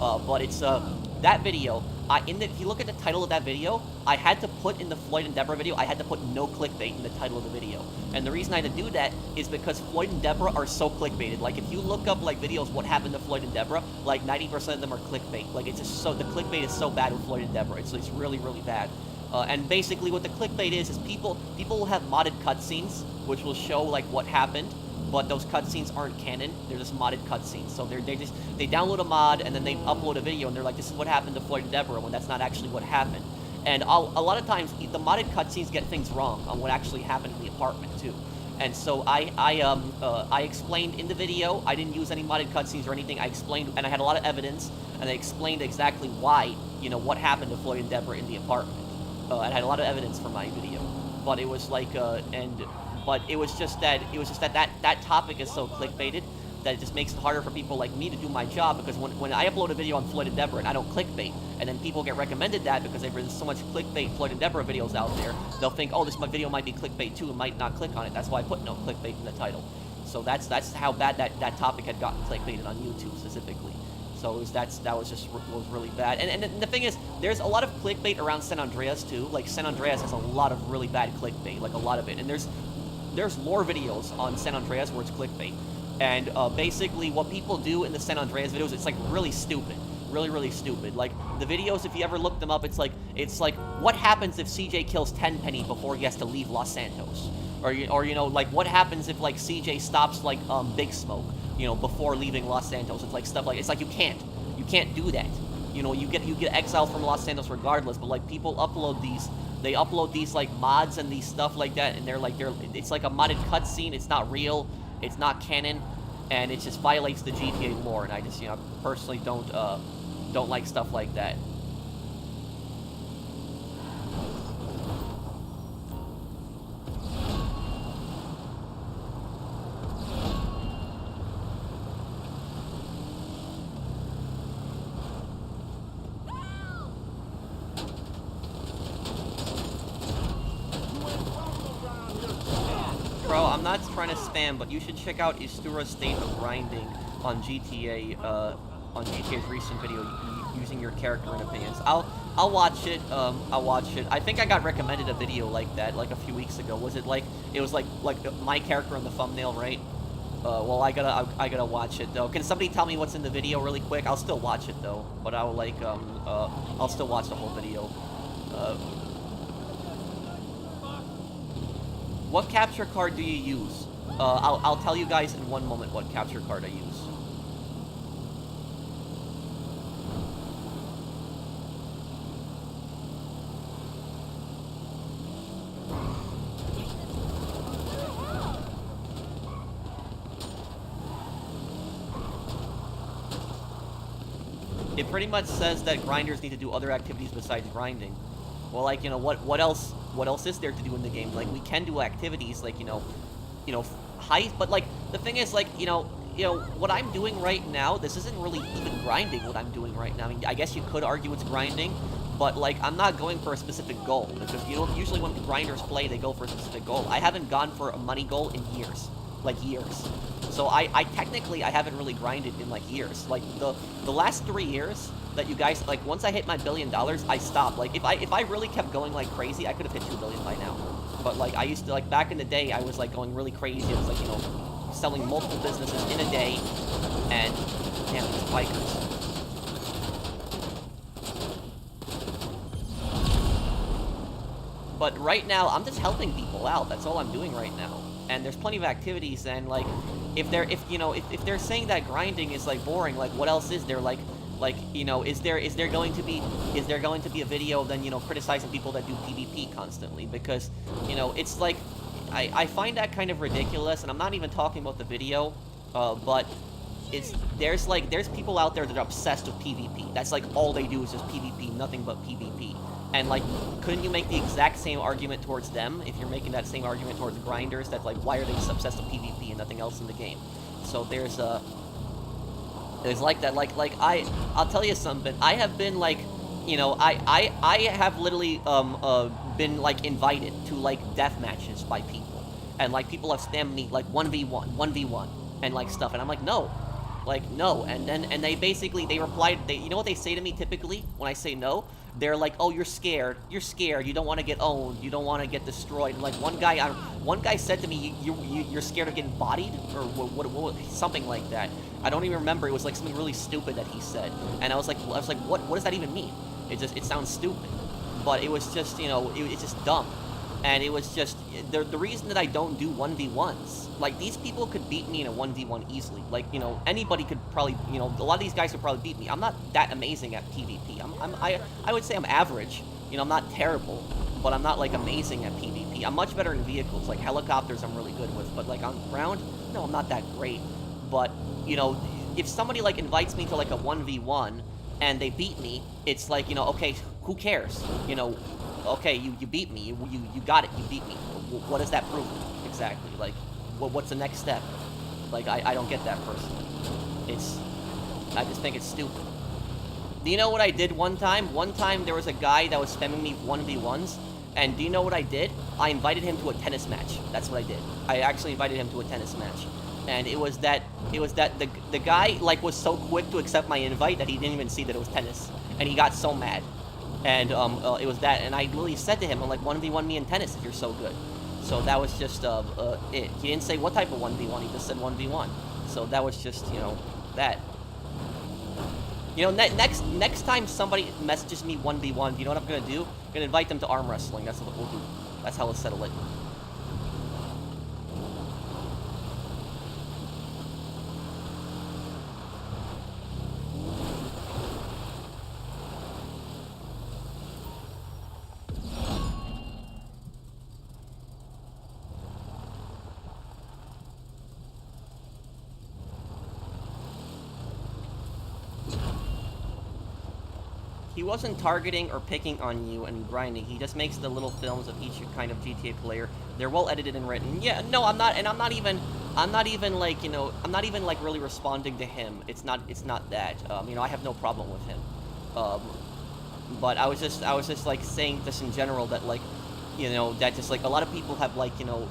But it's that video. If you look at the title of that video, I had to put in the Floyd and Deborah video, I had to put no clickbait in the title of the video. And the reason I had to do that is because Floyd and Deborah are so clickbaited. Like, if you look up, like, videos what happened to Floyd and Deborah, like, 90% of them are clickbait. Like, it's just so, the clickbait is so bad with Floyd and Deborah. It's really, really bad. And basically what the clickbait is people will have modded cutscenes, which will show, like, what happened. But those cutscenes aren't canon. They're just modded cutscenes. So they download a mod and then they upload a video and they're like, this is what happened to Floyd and Deborah, when that's not actually what happened. And a lot of times the modded cutscenes get things wrong on what actually happened in the apartment too. And so I explained in the video. I didn't use any modded cutscenes or anything. I explained, and I had a lot of evidence, and I explained exactly why, you know, what happened to Floyd and Deborah in the apartment. And I had a lot of evidence for my video. But it was like But it was just that topic is so clickbaited that it just makes it harder for people like me to do my job, because when I upload a video on Floyd and Deborah and I don't clickbait, and then people get recommended that because there's so much clickbait Floyd and Deborah videos out there, they'll think, oh, this video might be clickbait too, and might not click on it. That's why I put no clickbait in the title. So that's how bad that topic had gotten clickbaited on YouTube specifically. So that was really bad. And the thing is, there's a lot of clickbait around San Andreas too. Like, San Andreas has a lot of really bad clickbait, like a lot of it. And there's lore videos on San Andreas where it's clickbait. And basically what people do in the San Andreas videos, it's like really stupid. Really, really stupid. Like, the videos, if you ever look them up, it's like, what happens if CJ kills Tenpenny before he has to leave Los Santos? Or you know, like, what happens if, like, CJ stops, like, Big Smoke, you know, before leaving Los Santos? It's like stuff like, it's like you can't do that. You know, you get exiled from Los Santos regardless, but, like, people upload these, they upload these, like, mods and these stuff like that, and it's like a modded cutscene. It's not real, it's not canon, and it just violates the GTA lore, and I just, you know, personally don't like stuff like that. not trying to spam, but you should check out Istura's State of Grinding on GTA, on GTA's recent video using your character and opinions. I'll watch it. I'll watch it. I think I got recommended a video like that like a few weeks ago. Was it like it was like my character on the thumbnail, right? Well, I gotta watch it though. Can somebody tell me what's in the video really quick? I'll still watch it though, but I'll like I'll still watch the whole video. What capture card do you use? I'll tell you guys in one moment what capture card I use. It pretty much says that grinders need to do other activities besides grinding. Well, like, you know, what else is there to do in the game? Like, we can do activities like, you know, but like the thing is, like, you know, what I'm doing right now, this isn't really even grinding what I'm doing right now. I mean, I guess you could argue it's grinding, but like I'm not going for a specific goal, because you know, usually when grinders play, they go for a specific goal. I haven't gone for a money goal in years. Like years. So I technically haven't really grinded in like years. Like the last 3 years that you guys, like, once I hit my $1 billion, I stopped. Like if I really kept going like crazy, I could have hit 2 billion by now. But like I used to, like back in the day, I was like going really crazy. I was like, you know, selling multiple businesses in a day, and damn, these bikers. But right now, I'm just helping people out. That's all I'm doing right now. And there's plenty of activities, and like, if they're saying that grinding is like boring, like what else is there? Like, you know, is there going to be a video of then, you know, criticizing people that do PvP constantly? Because, you know, it's like, I find that kind of ridiculous, and I'm not even talking about the video, but there's people out there that are obsessed with PvP. That's like all they do is just PvP, nothing but PvP. And like, couldn't you make the exact same argument towards them if you're making that same argument towards grinders? That's like, why are they obsessed with PvP and nothing else in the game? So there's like that. Like I'll tell you something. I have been like, you know, I have literally been like invited to like death matches by people, and like people have spammed me like 1v1 and like stuff, and I'm like, no. Like, no. And they basically, they replied, you know what they say to me typically when I say no? They're like, oh, you're scared, you don't want to get owned, you don't want to get destroyed. And like one guy said to me, you're scared of getting bodied, or what, something like that. I don't even remember. It was like something really stupid that he said, and I was like, what does that even mean? It sounds stupid, but it was just, you know, it's just dumb. And it was just, the reason that I don't do 1v1s, like, these people could beat me in a 1v1 easily. Like, you know, anybody could probably, you know, a lot of these guys could probably beat me. I'm not that amazing at PvP. I would say I'm average. You know, I'm not terrible, but I'm not, like, amazing at PvP. I'm much better in vehicles. Like, helicopters I'm really good with, but, like, on ground, no, I'm not that great. But, you know, if somebody, like, invites me to, like, a 1v1, and they beat me, it's like, you know, okay, who cares? You know, okay, you beat me, you got it, you beat me. What does that prove? Exactly, like, what's the next step? Like, I don't get that personally. I just think it's stupid. Do you know what I did one time? One time there was a guy that was spamming me 1v1s, and do you know what I did? I invited him to a tennis match. That's what I did. I actually invited him to a tennis match. And it was that the guy, like, was so quick to accept my invite that he didn't even see that it was tennis. And he got so mad. And it was that, and I literally said to him, I'm like, 1v1 me in tennis if you're so good. So that was just it. He didn't say what type of 1v1, he just said 1v1. So that was just, you know, that. You know, next time somebody messages me 1v1, you know what I'm gonna do? I'm gonna invite them to arm wrestling. That's what we'll do. That's how we'll settle it. He wasn't targeting or picking on you and grinding. He just makes the little films of each kind of GTA player. They're well edited and written. Yeah, no, I'm not, and I'm not even like, you know, I'm not even like really responding to him. It's not that. You know, I have no problem with him. But I was just like saying this in general, that like, you know, that just like a lot of people have like, you know,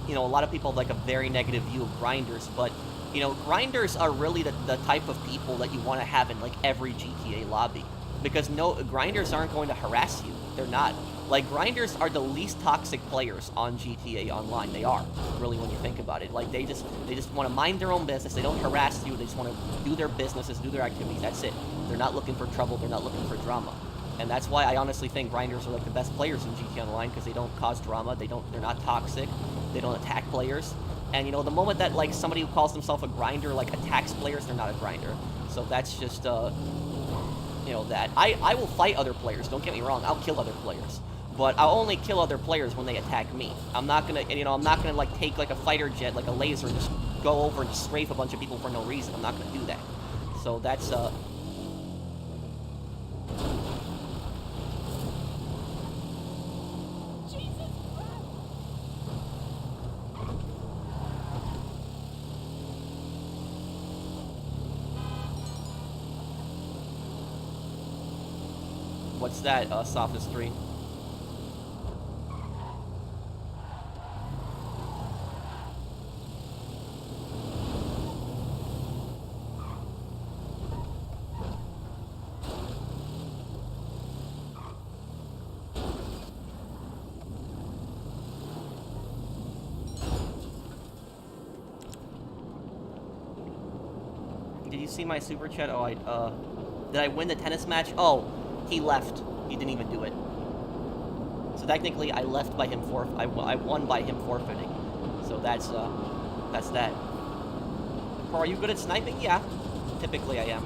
you know, a lot of people have like a very negative view of grinders, but you know, grinders are really the type of people that you want to have in like every GTA lobby, because no, grinders aren't going to harass you. They're not. Like, grinders are the least toxic players on GTA Online. They are, really, when you think about it. Like, they just want to mind their own business. They don't harass you. They just want to do their businesses, do their activities. That's it. They're not looking for trouble. They're not looking for drama. And that's why I honestly think grinders are like the best players in GTA Online, because they don't cause drama. They're not toxic. They don't attack players. And, you know, the moment that, like, somebody who calls themselves a grinder, like, attacks players, they're not a grinder. So that's just, you know, that. I will fight other players. Don't get me wrong. I'll kill other players. But I'll only kill other players when they attack me. I'm not gonna, you know, I'm not gonna, like, take, like, a fighter jet, like a laser, and just go over and strafe a bunch of people for no reason. I'm not gonna do that. So that's, Jesus Christ! what's that, sophistry? Did you see my super chat? Oh, did I win the tennis match? Oh, he left. He didn't even do it. So technically, I left by him I won by him forfeiting. So that's that. Bro, are you good at sniping? Yeah. Typically, I am.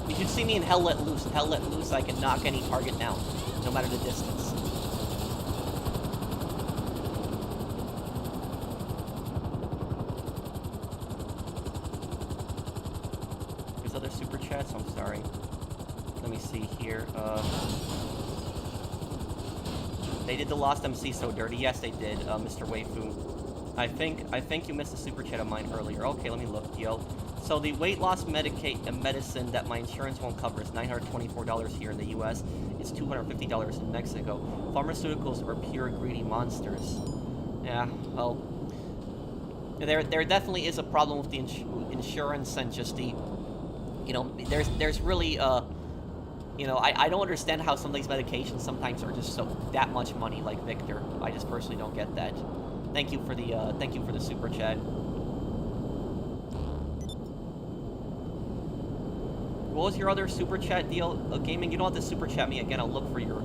You should see me in Hell Let Loose. In Hell Let Loose, I can knock any target down, no matter the distance. There's other super chats? I'm sorry. Let me see here. They did the Lost MC so dirty. Yes, they did, Mr. Waifu. I think you missed a super chat of mine earlier. Okay, let me look, yo. So the weight loss medicine that my insurance won't cover is $924 here in the U.S. It's $250 in Mexico. Pharmaceuticals are pure greedy monsters. Yeah, well, there definitely is a problem with the insurance and just the, you know, there's really you know, I don't understand how some of these medications sometimes are just that much money, like Victor. I just personally don't get that. Thank you for the super chat. What was your other super chat deal, gaming? You don't have to super chat me again. I'll look for your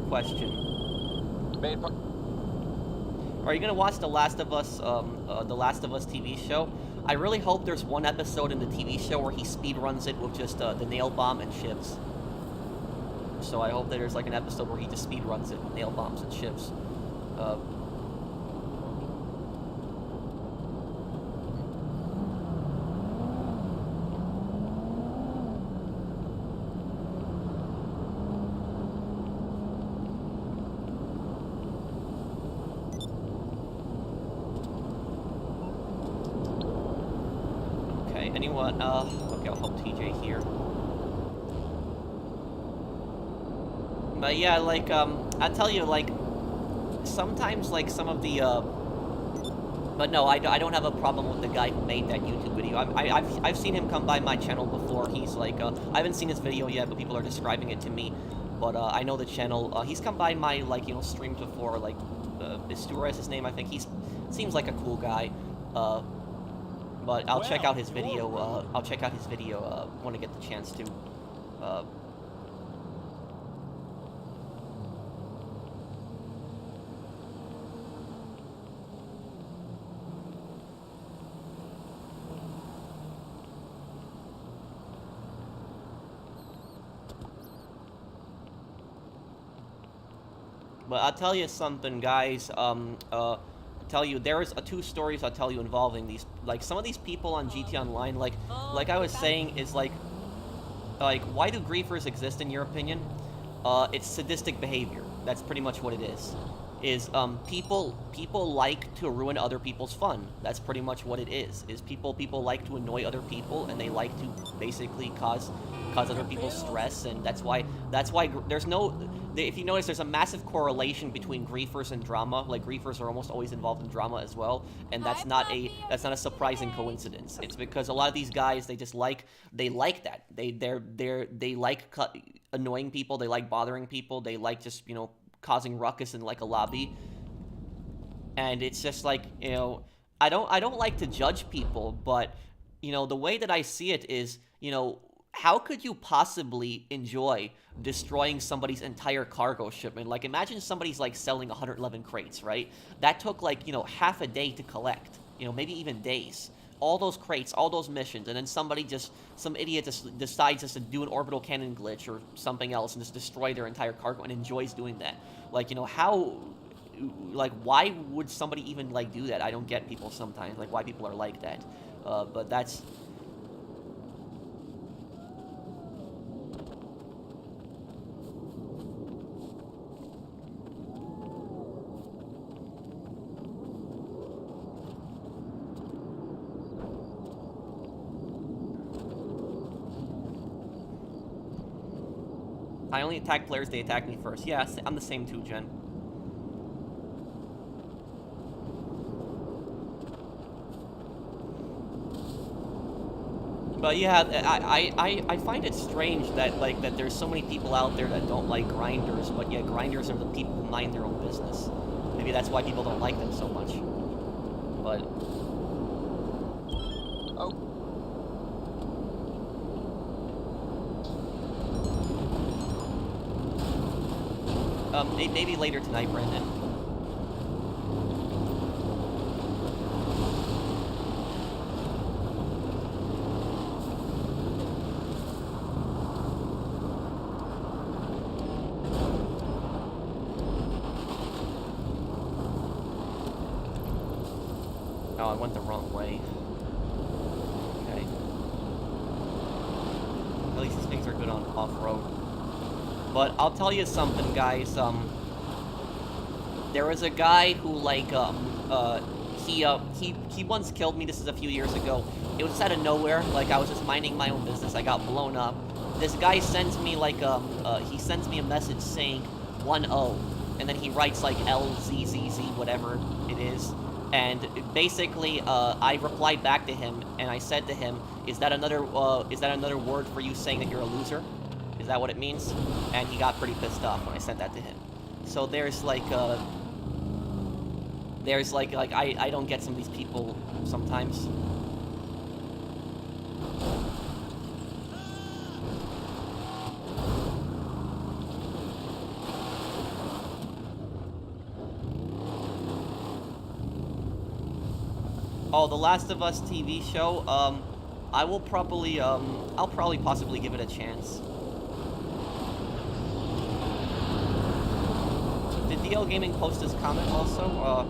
question. Are you gonna watch The Last of Us TV show? I really hope there's one episode in the TV show where he speed runs it with just the nail bomb and shivs. So I hope that there's like an episode where he just speed runs it with nail bombs and shivs. Okay, anyone? Okay, I'll help TJ here. But yeah, like, I tell you, like, sometimes, like, some of the, but no, I don't have a problem with the guy who made that YouTube video. I've seen him come by my channel before. He's like, I haven't seen his video yet, but people are describing it to me. But, I know the channel. He's come by my, like, you know, streams before, like, Istura is his name, I think. Seems like a cool guy. But I'll check out his video, when I get the chance to. But I'll tell you something, guys. Tell you there's two stories I'll tell you involving these. Like some of these people on GT Online, like I was saying, is like why do griefers exist in your opinion? It's sadistic behavior. That's pretty much what it is. People like to ruin other people's fun. That's pretty much what it is. People like to annoy other people, and they like to basically cause other people stress, and that's why That's why there's no... If you notice, there's a massive correlation between griefers and drama. Like, griefers are almost always involved in drama as well, and that's not a surprising coincidence. It's because a lot of these guys, they like that. They like annoying people. They like bothering people. They like just, you know, causing ruckus in like a lobby. And it's just like, you know, I don't like to judge people, but, you know, the way that I see it is, you know, how could you possibly enjoy destroying somebody's entire cargo shipment? Like, imagine somebody's, like, selling 111 crates, right? That took, like, you know, half a day to collect. You know, maybe even days. All those crates, all those missions, and then some idiot just decides just to do an orbital cannon glitch or something else and just destroy their entire cargo and enjoys doing that. Like, you know, how... Like, why would somebody even, like, do that? I don't get people sometimes. Like, why people are like that. But that's... I only attack players, they attack me first. Yeah, I'm the same too, Jen. But yeah, I find it strange that, like, that there's so many people out there that don't like grinders, but yeah, grinders are the people who mind their own business. Maybe that's why people don't like them so much. But... Oh. Maybe later tonight, Brandon. Oh, I went the wrong way. Okay. At least these things are good on off-road. But I'll tell you something, guys. There was a guy who, like, he once killed me. This is a few years ago. It was out of nowhere. Like, I was just minding my own business. I got blown up. This guy sends me, like, he sends me a message saying 1-0. And then he writes, like, LZZZ, whatever it is. And basically, I replied back to him, and I said to him, is that another word for you saying that you're a loser? Is that what it means? And he got pretty pissed off when I sent that to him. So there's like, I don't get some of these people sometimes. Oh, The Last of Us TV show, I will probably, I'll probably possibly give it a chance. Did DL Gaming post his comment also?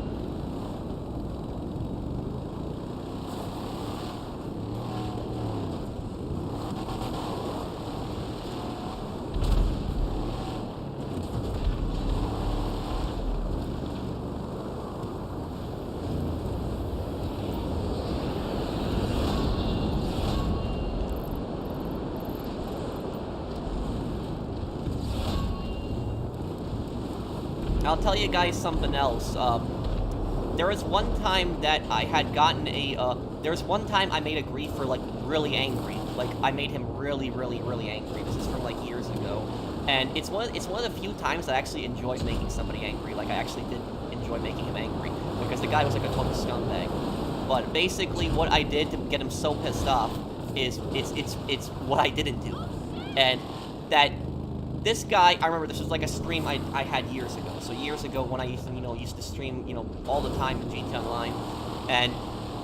I'll tell you guys something else. There was one time that I had gotten there was one time I made a griefer, like, really angry. Like, I made him really, really, really angry. This is from, like, years ago. And it's one of the few times I actually enjoyed making somebody angry. Like, I actually did enjoy making him angry. Because the guy was, like, a total scumbag. But basically what I did to get him so pissed off is, it's what I didn't do. And that... This guy, I remember this was like a stream I had years ago. So years ago when I used to stream, all the time in GT Online. And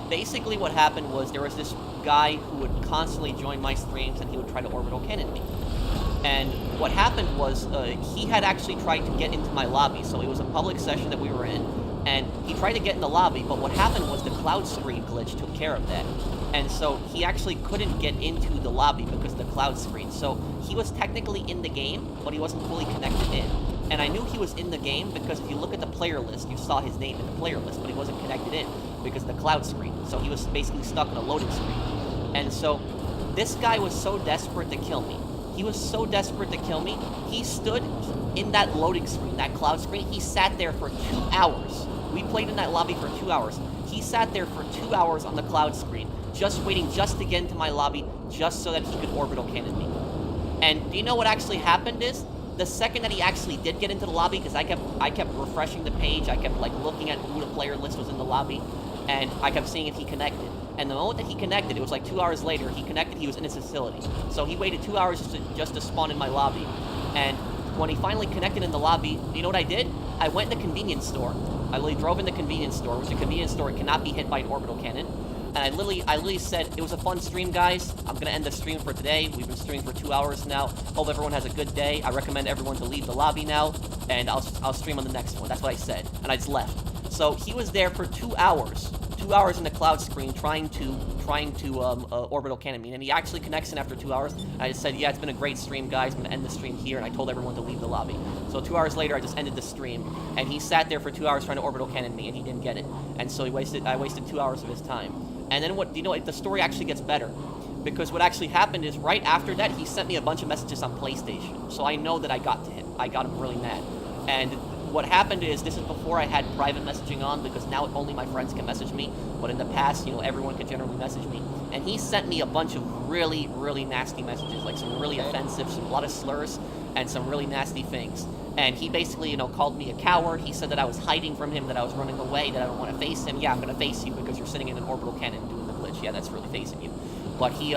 basically what happened was there was this guy who would constantly join my streams and he would try to orbital cannon me. And what happened was he had actually tried to get into my lobby. So it was a public session that we were in. And he tried to get in the lobby, but what happened was the cloud screen glitch took care of that. And so he actually couldn't get into the lobby because of the cloud screen. So he was technically in the game, but he wasn't fully connected in. And I knew he was in the game because if you look at the player list, you saw his name in the player list, but he wasn't connected in because of the cloud screen. So he was basically stuck in a loading screen. And so this guy was so desperate to kill me He was so desperate to kill me. He stood in that loading screen, that cloud screen. He sat there for 2 hours. We played in that lobby for 2 hours. He sat there for 2 hours on the cloud screen, just waiting just to get into my lobby, just so that he could orbital cannon me. And do you know what actually happened is, the second that he actually did get into the lobby, because I kept refreshing the page, I kept like looking at who the player list was in the lobby, and I kept seeing if he connected. And the moment that he connected, it was like 2 hours later, he connected, he was in his facility. So he waited 2 hours just to spawn in my lobby. And when he finally connected in the lobby, you know what I did? I went in the convenience store. I literally drove in the convenience store, which a convenience store cannot be hit by an orbital cannon. And I literally said, it was a fun stream, guys. I'm gonna end the stream for today. We've been streaming for 2 hours now. Hope everyone has a good day. I recommend everyone to leave the lobby now, and I'll stream on the next one. That's what I said, and I just left. So he was there for 2 hours. 2 hours in the cloud screen trying to orbital cannon me, and he actually connects in after 2 hours. And I just said, yeah, it's been a great stream, guys. I'm gonna end the stream here, and I told everyone to leave the lobby. So 2 hours later, I just ended the stream, and he sat there for 2 hours trying to orbital cannon me, and he didn't get it. And so I wasted 2 hours of his time. And then the story actually gets better, because what actually happened is right after that, he sent me a bunch of messages on PlayStation. So I know that I got to him. I got him really mad. And what happened is, this is before I had private messaging on, because now only my friends can message me. But in the past, everyone could generally message me. And he sent me a bunch of really, really nasty messages, like some really offensive, a lot of slurs, and some really nasty things. And he basically, called me a coward. He said that I was hiding from him, that I was running away, that I don't want to face him. Yeah, I'm going to face you because you're sitting in an orbital cannon doing the glitch. Yeah, that's really facing you. But he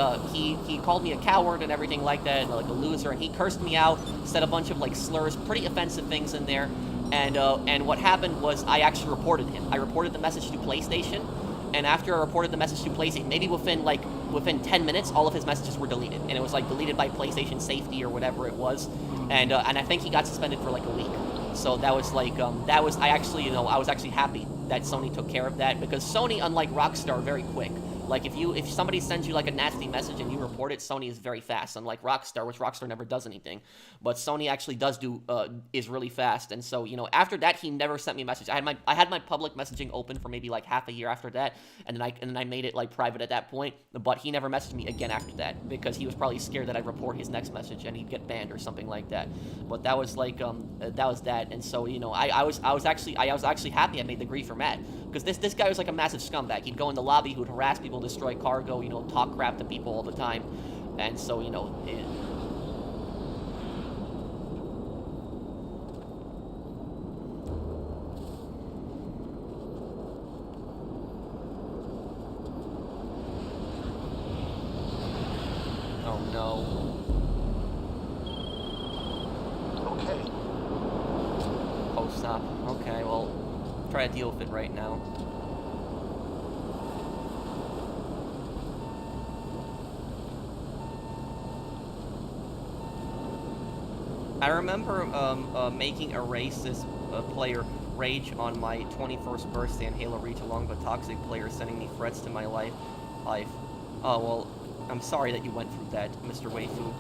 called me a coward and everything like that, and like a loser, and he cursed me out, said a bunch of like slurs, pretty offensive things in there. And what happened was I actually reported him. I reported the message to PlayStation, and after I reported the message to PlayStation, maybe within 10 minutes, all of his messages were deleted, and it was like deleted by PlayStation safety or whatever it was, and I think he got suspended for like a week. So that was like I was actually happy that Sony took care of that, because Sony, unlike Rockstar, are very quick. Like, if somebody sends you, like, a nasty message and you report it, Sony is very fast, unlike Rockstar, which Rockstar never does anything. But Sony actually is really fast, and so, after that, he never sent me a message. I had my public messaging open for maybe, like, half a year after that, and then I made it, like, private at that point, but he never messaged me again after that, because he was probably scared that I'd report his next message and he'd get banned or something like that. But that was, like, that was that, and so, I was actually happy I made the griefer mad, because this guy was, like, a massive scumbag. He'd go in the lobby, he would harass people, destroy cargo, talk crap to people all the time. And so, oh no. Okay. Post stop. Okay, well, try to deal with it right now. I remember making a racist player rage on my 21st birthday in Halo Reach, along with a toxic player sending me threats to my life. Oh, well, I'm sorry that you went through that, Mr. Waifu.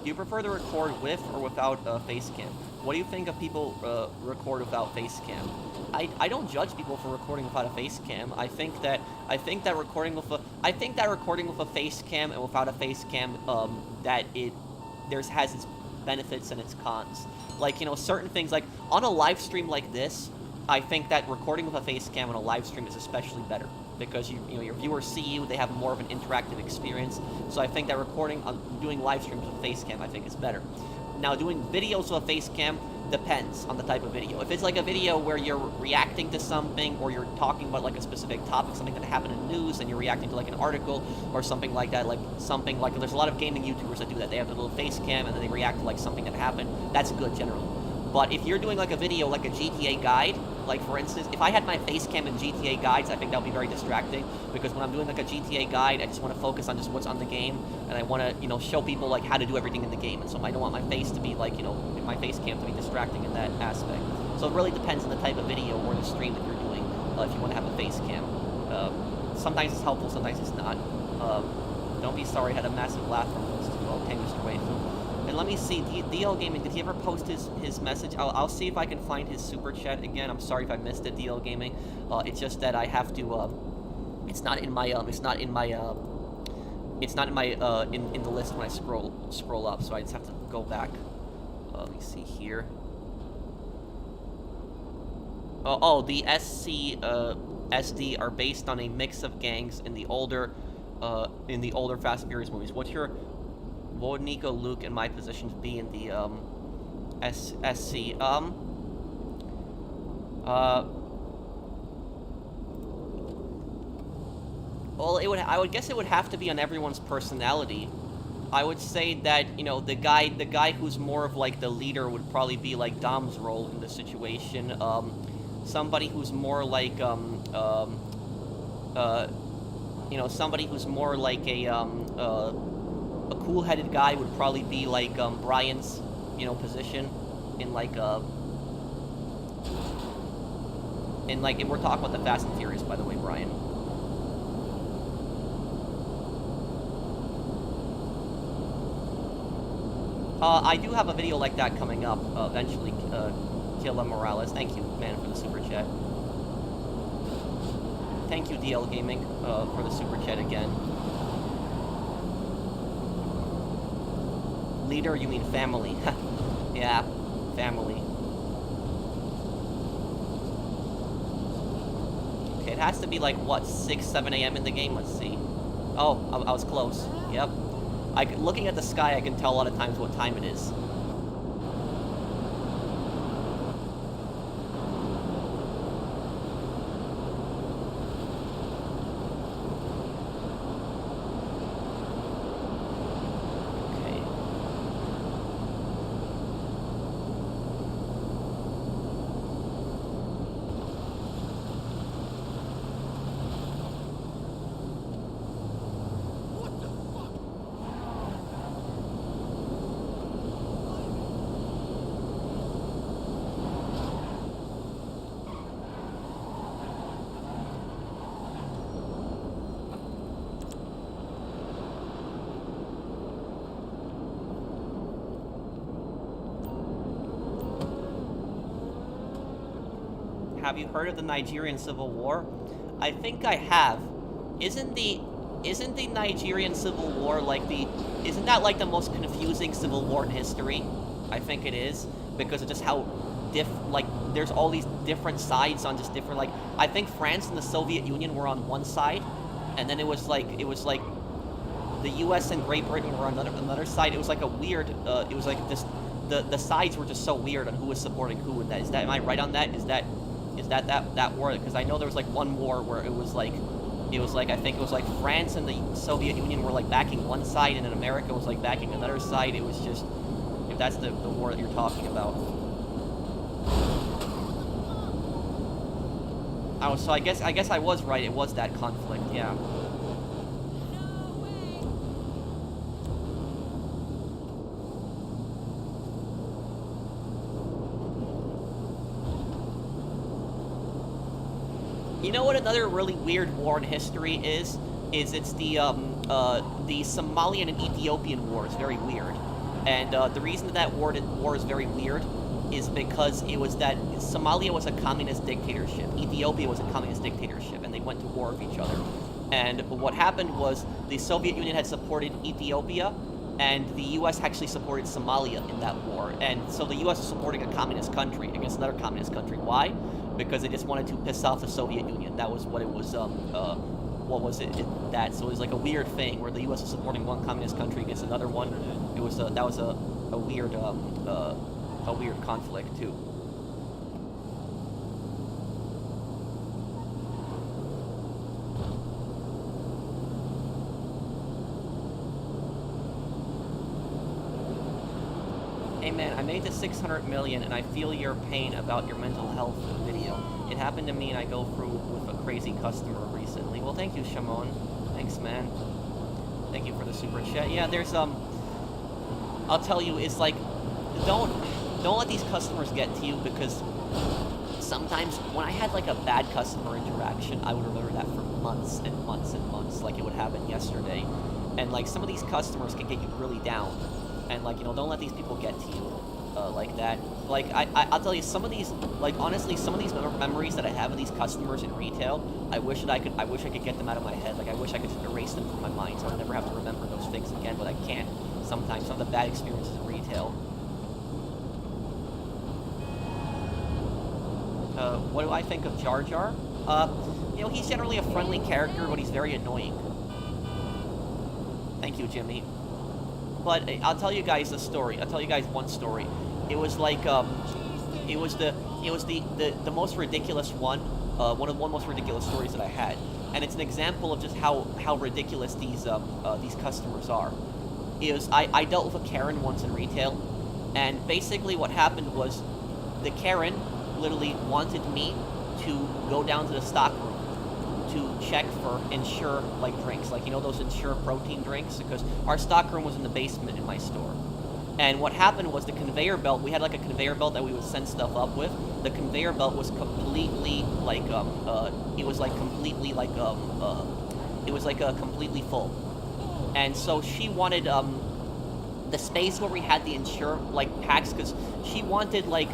Do you prefer to record with or without a face cam? What do you think of people record without face cam? I don't judge people for recording without a face cam. I think that recording with a face cam and without a face cam, has its benefits and its cons. Like, certain things, like on a live stream like this, I think that recording with a face cam on a live stream is especially better, because your viewers see you, they have more of an interactive experience. So I think that doing live streams with face cam, I think is better. Now, doing videos with a face cam depends on the type of video. If it's like a video where you're reacting to something, or you're talking about like a specific topic, something that happened in news, and you're reacting to like an article or something like that, there's a lot of gaming YouTubers that do that. They have a little face cam and then they react to like something that happened. That's good generally. But if you're doing like a video like a GTA guide, like for instance, if I had my face cam in GTA guides, I think that would be very distracting, because when I'm doing like a GTA guide, I just want to focus on just what's on the game, and I want to, show people like how to do everything in the game, and so I don't want my face to be like, my face cam to be distracting in that aspect. So it really depends on the type of video or the stream that you're doing, if you want to have a face cam. Sometimes it's helpful, sometimes it's not. Don't be sorry, I had a massive laugh from this too. Okay, Mr. Waifu. And let me see, DL Gaming, did he ever post his message? I'll see if I can find his super chat again. I'm sorry if I missed it, DL Gaming. It's just that I have to, It's not in my it's not in my in the list when I scroll up, so I just have to go back. Let me see here. Oh, the SC SD are based on a mix of gangs in the older Fast and Furious movies. What would Nico, Luke, and my positions be in the SC? Well, I would guess it would have to be on everyone's personality. I would say that, you know, the guy who's more of like the leader would probably be like Dom's role in the situation. Somebody who's more like you know, somebody who's more like a cool-headed guy would probably be like Brian's, you know, position in like and we're talking about the Fast and Furious, by the way, Brian. I do have a video like that coming up eventually. Killa Morales, thank you, man, for the super chat. Thank you, DL Gaming, for the super chat again. Leader, you mean family? Yeah, family. Okay, it has to be like what, 6, 7 a.m. in the game. Let's see. Oh, I was close. Yep. Looking at the sky, I can tell a lot of times what time it is. Have you heard of the Nigerian Civil War? I think I have. Isn't the Nigerian Civil War like isn't that like the most confusing civil war in history? I think it is, because of just how there's all these different sides on just different, like, I think France and the Soviet Union were on one side, and then it was like the US and Great Britain were on another side. It was like a weird it was like this the sides were just so weird on who was supporting who, and that am I right on that? Is that war? Because I know there was like one war where it was like I think it was like France and the Soviet Union were like backing one side, and then America was like backing another side. It was just, if that's the war that you're talking about. Oh, so I guess I was right. It was that conflict, yeah. You know what another really weird war in history is? It's the Somalian and Ethiopian war. It's very weird. And the reason that war is very weird is because it was that Somalia was a communist dictatorship. Ethiopia was a communist dictatorship, and they went to war with each other. And what happened was the Soviet Union had supported Ethiopia, and the U.S. actually supported Somalia in that war. And so the U.S. was supporting a communist country against another communist country. Why? Because they just wanted to piss off the Soviet Union. That was what it was, what was it? So it was like a weird thing where the U.S. was supporting one communist country against another one. It was, that was a weird conflict, too. Hey man, I made the 600 million and I feel your pain about your mental health video. It happened to me and I go through with a crazy customer recently. Well, thank you, Shimon. Thanks, man. Thank you for the super chat. Yeah, there's, I'll tell you, it's like, don't let these customers get to you, because sometimes when I had like a bad customer interaction, I would remember that for months and months and months, like it would happen yesterday. And like some of these customers can get you really down. And like, you know, don't let these people get to you. like that. Like, I'll tell you, some of these, like, honestly, some of these memories that I have of these customers in retail, I wish I could get them out of my head. Like, I wish I could just erase them from my mind so I'd never have to remember those things again, but I can't sometimes. Some of the bad experiences in retail. What do I think of Jar Jar? You know, he's generally a friendly character, but he's very annoying. Thank you, Jimmy. But I'll tell you guys a story. I'll tell you guys one story. It was like, it was the most ridiculous one. One of the most ridiculous stories that I had, and it's an example of just how ridiculous these customers are. I dealt with a Karen once in retail, and basically what happened was, the Karen literally wanted me to go down to the stock room to check for Ensure, like, drinks, like, you know, those Ensure protein drinks, because our stock room was in the basement in my store. And what happened was the conveyor belt, we had like a conveyor belt that we would send stuff up with. The conveyor belt was completely like, it was like completely like, it was like completely full. And so she wanted the space where we had the Ensure like packs, because she wanted like,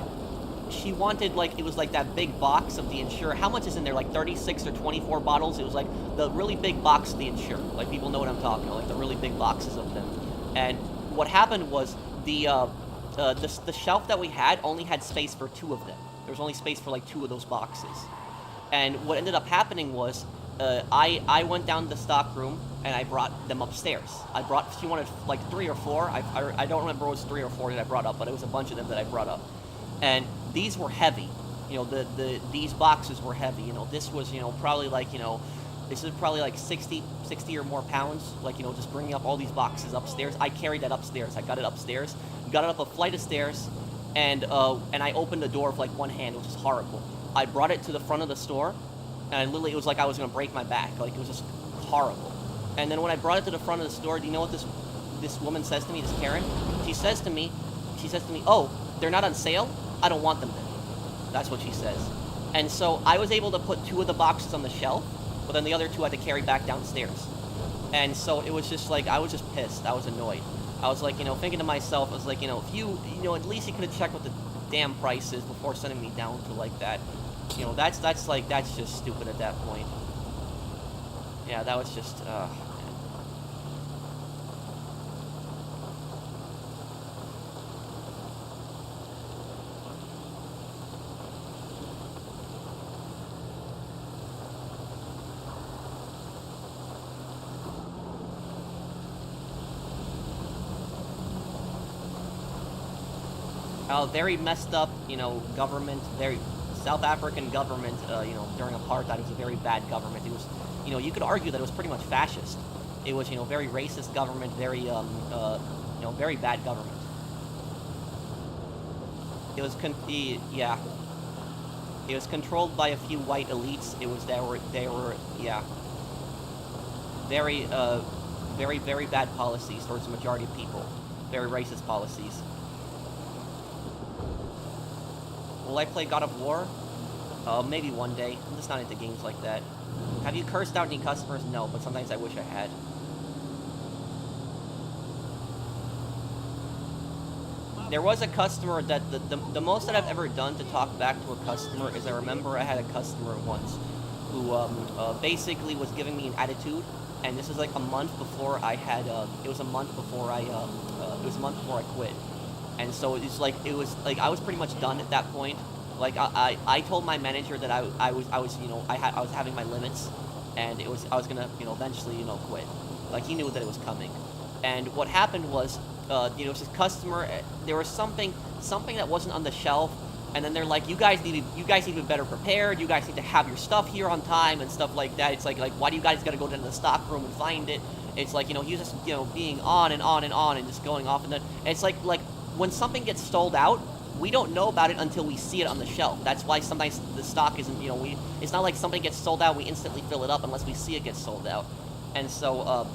it was like that big box of the Ensure. How much is in there? Like 36 or 24 bottles? It was like the really big box of the Ensure. Like, people know what I'm talking about, like the really big boxes of them. And what happened was, the shelf that we had only had space for 2 of them. There was only space for like 2 of those boxes. And what ended up happening was, I went down to the stock room and I brought them upstairs. She wanted like 3 or 4. I don't remember what was 3 or 4 that I brought up, but it was a bunch of them that I brought up. And these were heavy. You know, these boxes were heavy. You know, this was, you know, probably like, you know, this is probably like 60 or more pounds, like, you know, just bringing up all these boxes upstairs. I carried that upstairs. I got it upstairs, got it up a flight of stairs, and I opened the door with like one hand, which is horrible. I brought it to the front of the store, and literally it was like I was gonna break my back. Like, it was just horrible. And then when I brought it to the front of the store, do you know what this woman says to me, this Karen? She says to me, "Oh, they're not on sale? I don't want them then." That's what she says. And so I was able to put 2 of the boxes on the shelf, but then the other 2 I had to carry back downstairs. And so it was just like, I was just pissed. I was annoyed. I was like, you know, thinking to myself, I was like, you know, if you know, at least you could have checked what the damn price is before sending me down to like that. You know, that's just stupid at that point. Yeah, that was just, man. Very messed up, you know, government, very South African government, you know, during apartheid. It was a very bad government. It was, you know, you could argue that it was pretty much fascist. It was, you know, very racist government, very, you know, very bad government. It was, yeah. It was controlled by a few white elites. It was, they were, yeah. Very, very bad policies towards the majority of people. Very racist policies. Will I play God of War? Maybe one day. I'm just not into games like that. Have you cursed out any customers? No, but sometimes I wish I had. There was a customer that, the most that I've ever done to talk back to a customer is, I remember I had a customer once who basically was giving me an attitude, and this is like a month before I had, it was a month before I quit. And so it was like I was pretty much done at that point. Like, I told my manager that I was you know, I was having my limits, and I was gonna, you know, eventually, you know, quit. Like, he knew that it was coming. And what happened was, you know, this customer, there was something that wasn't on the shelf, and then they're like, you guys need to be better prepared. You guys need to have your stuff here on time and stuff like that. It's like why do you guys got to go down to the stock room and find it? It's like, you know, he was just, you know, being on and on and on and just going off, and then it's like when something gets sold out, we don't know about it until we see it on the shelf. That's why sometimes the stock isn't, you know, it's not like something gets sold out, we instantly fill it up unless we see it get sold out. And so,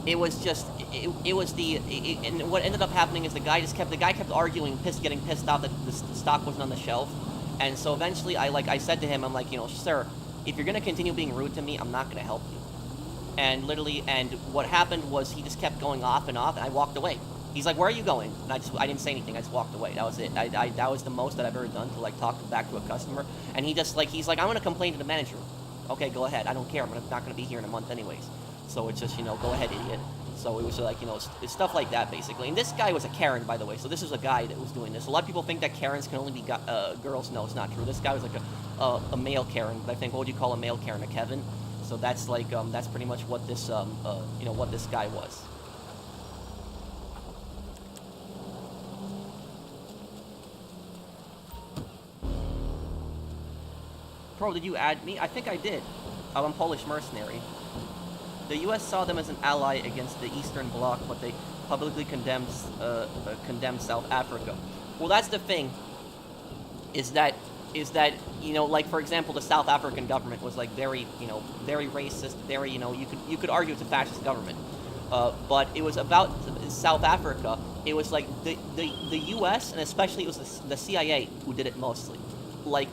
it was just, and what ended up happening is the guy kept arguing, getting pissed off that the stock wasn't on the shelf. And so eventually I said to him, I'm like, you know, sir, if you're gonna continue being rude to me, I'm not gonna help you. And literally, and what happened was he just kept going off, and I walked away. He's like, where are you going? And I didn't say anything. I just walked away. That was it. That was the most that I've ever done to like talk back to a customer. And he's like, I'm gonna complain to the manager. Okay, go ahead. I don't care. I'm not gonna be here in a month anyways. So it's just, go ahead, idiot. So it was like, it's stuff like that basically. And this guy was a Karen, by the way. So this is a guy that was doing this. A lot of people think that Karens can only be girls. No, it's not true. This guy was like a male Karen. I think, what would you call a male Karen? A Kevin? So that's like, that's pretty much what this, what this guy was. Bro, did you add me? I think I did. I'm Polish mercenary. The U.S. saw them as an ally against the Eastern Bloc, but they publicly condemned South Africa. Well, that's the thing. Is that like, for example, the South African government was like very racist, very you could argue it's a fascist government. But it was about South Africa. It was like the U.S. and especially it was the CIA who did it mostly. Like,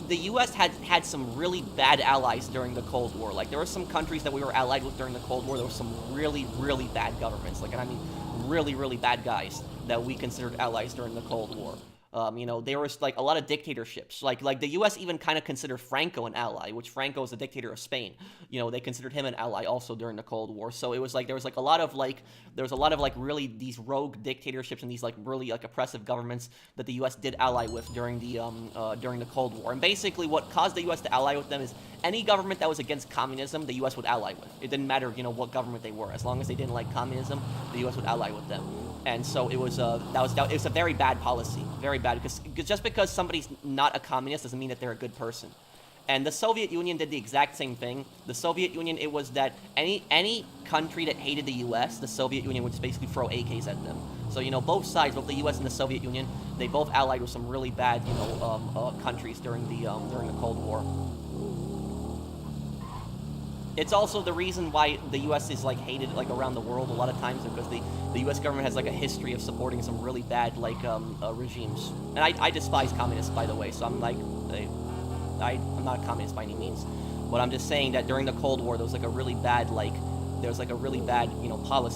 the U.S. had some really bad allies during the Cold War. Like, there were some countries that we were allied with during the Cold War. There were some really, really bad governments. Like, and I mean really, really bad guys that we considered allies during the Cold War. There was like a lot of dictatorships. Like the U.S. even kind of considered Franco an ally, which Franco is the dictator of Spain. They considered him an ally also during the Cold War. So it was like there was a lot of really these rogue dictatorships and these like really like oppressive governments that the U.S. did ally with during the Cold War. And basically, what caused the U.S. to ally with them is any government that was against communism, the U.S. would ally with. It didn't matter what government they were, as long as they didn't like communism, the U.S. would ally with them. And so it was it was a very bad policy, very bad, because just because somebody's not a communist doesn't mean that they're a good person. And the Soviet Union did the exact same thing. The Soviet Union, it was that any country that hated the U.S., the Soviet Union would just basically throw AKs at them. So both sides, both the U.S. and the Soviet Union, they both allied with some really bad countries during the Cold War. It's also the reason why the U.S. is like hated like around the world a lot of times, because the U.S. government has like a history of supporting some really bad regimes. And I despise communists, by the way, so I'm like I'm not a communist by any means, but I'm just saying that during the Cold War there was like a really bad policy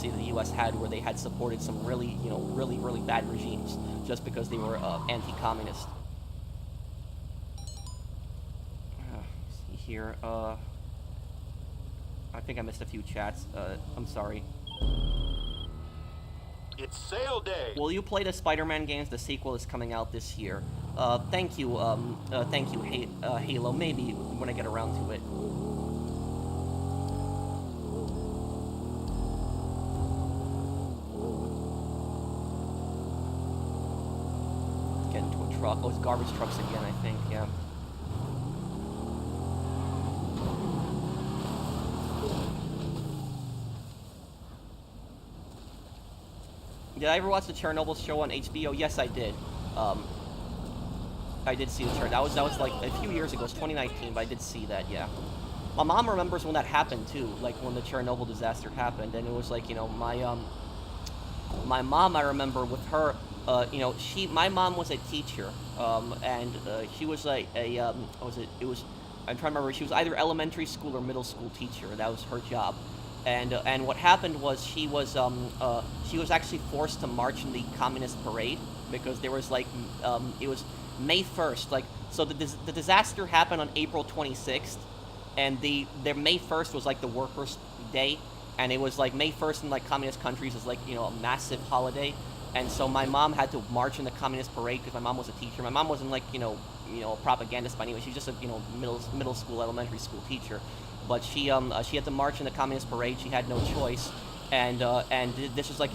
that the U.S. had, where they had supported some really really bad regimes just because they were anti-communist. See here. I think I missed a few chats. I'm sorry. It's sale day. Will you play the Spider-Man games? The sequel is coming out this year. Thank you, Halo. Maybe when I get around to it. Get into a truck. Oh, it's garbage trucks again, I think, yeah. Did I ever watch the Chernobyl show on HBO? Yes, I did. I did see the Chernobyl. That was like a few years ago. It was 2019, but I did see that, yeah. My mom remembers when that happened too, like when the Chernobyl disaster happened, and it was like, my mom, I remember with her, my mom was a teacher, and she was like I'm trying to remember, she was either elementary school or middle school teacher. That was her job. And what happened was she was actually forced to march in the communist parade, because there was like it was May 1st, like, so the disaster happened on April 26th, and their May 1st was like the workers' day, and it was like May 1st in like communist countries is like a massive holiday. And so my mom had to march in the communist parade because my mom was a teacher. My mom wasn't like a propagandist by any way. She was just a middle school, elementary school teacher. But she had to march in the communist parade. She had no choice, and this was like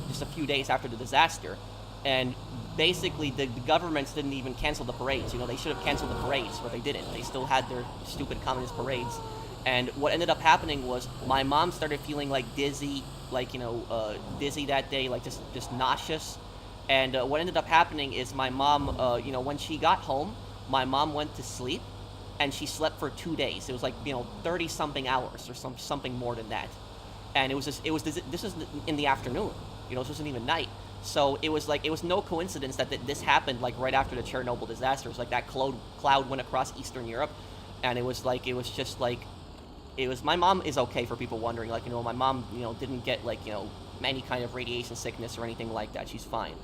just a few days after the disaster, and basically the governments didn't even cancel the parades. They should have canceled the parades, but they didn't. They still had their stupid communist parades. And what ended up happening was my mom started feeling like dizzy, dizzy that day, like just nauseous. And what ended up happening is my mom, when she got home, my mom went to sleep. And she slept for 2 days. It was like 30 something hours or something more than that, and this was in the afternoon. This wasn't even night. So it was no coincidence that this happened like right after the Chernobyl disaster. It was like that cloud went across Eastern Europe, and it was my mom is okay, for people wondering, my mom didn't get any kind of radiation sickness or anything like that. She's fine.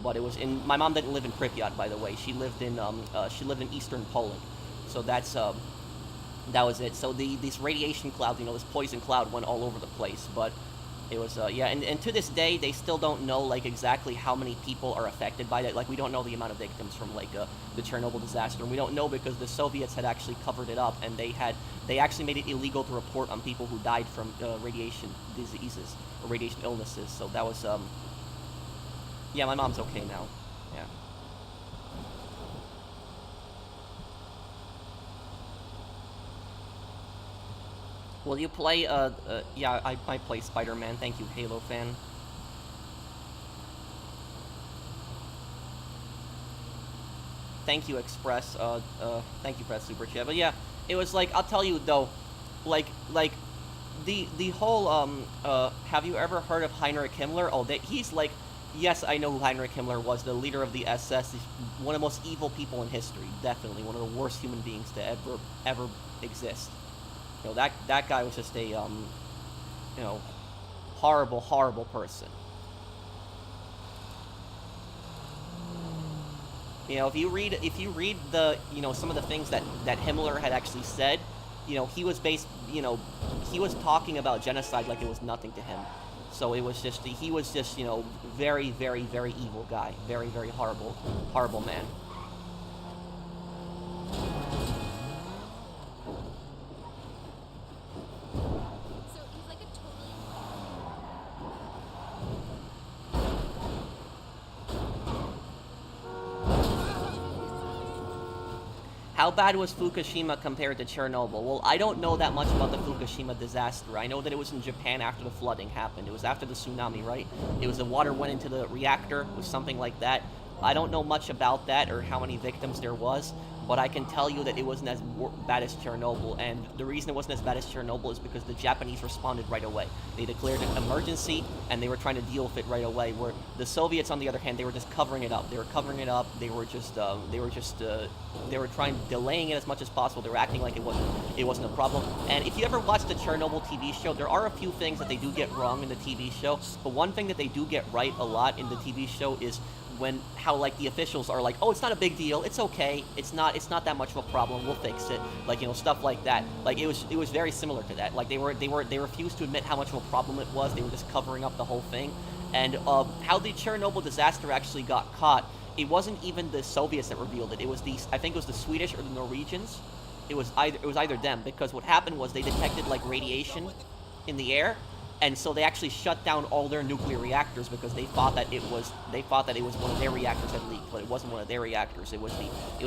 But it was in. My mom didn't live in Pripyat, by the way. She lived in eastern Poland. So that was it. So these radiation clouds, this poison cloud went all over the place. But it was yeah, and to this day they still don't know like exactly how many people are affected by that. Like we don't know the amount of victims from like the Chernobyl disaster, and we don't know because the Soviets had actually covered it up, and they actually made it illegal to report on people who died from radiation diseases or radiation illnesses. So that was yeah, my mom's okay now. Yeah. Will you play, yeah, I play Spider-Man. Thank you, Halo fan. Thank you, Express. Thank you for that super chat. But yeah, it was like, I'll tell you though, like, the whole, have you ever heard of Heinrich Himmler? Oh, he's like, yes, I know who Heinrich Himmler was, the leader of the SS. He's one of the most evil people in history, definitely. One of the worst human beings to ever exist. That guy was just a, horrible, horrible person. If you read the, some of the things that Himmler had actually said, he was he was talking about genocide like it was nothing to him. So he was just, very, very, very evil guy. Very, very horrible, horrible man. So he's like a totally. How bad was Fukushima compared to Chernobyl? Well, I don't know that much about the Fukushima disaster. I know that it was in Japan after the flooding happened. It was after the tsunami, right? It was the water went into the reactor, was something like that. I don't know much about that or how many victims there was, but I can tell you that it wasn't as bad as Chernobyl, and the reason it wasn't as bad as Chernobyl is because the Japanese responded right away. They declared an emergency, and they were trying to deal with it right away, where the Soviets, on the other hand, they were just covering it up. They were covering it up, they were delaying it as much as possible. They were acting like it wasn't a problem. And if you ever watch the Chernobyl TV show, there are a few things that they do get wrong in the TV show, but one thing that they do get right a lot in the TV show is how like the officials are like, oh, it's not a big deal, it's okay, it's not that much of a problem, we'll fix it, like, stuff like that. Like it was very similar to that. Like they refused to admit how much of a problem it was. They were just covering up the whole thing. And how the Chernobyl disaster actually got caught, it wasn't even the Soviets that revealed it. It was I think it was the Swedish or the Norwegians. It was either them, because what happened was they detected like radiation in the air. And so they actually shut down all their nuclear reactors because they thought that it was one of their reactors that leaked, but it wasn't one of their reactors. It was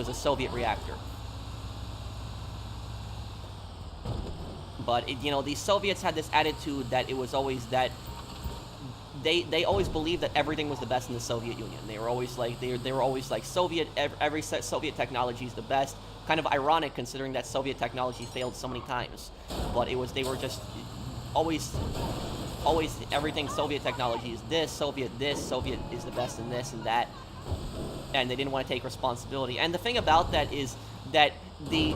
a Soviet reactor. But the Soviets had this attitude that it was always that they always believed that everything was the best in the Soviet Union. They were always like every Soviet technology is the best. Kind of ironic considering that Soviet technology failed so many times. But they were just always everything Soviet technology is Soviet is the best in this and that, and they didn't want to take responsibility. And the thing about that is that the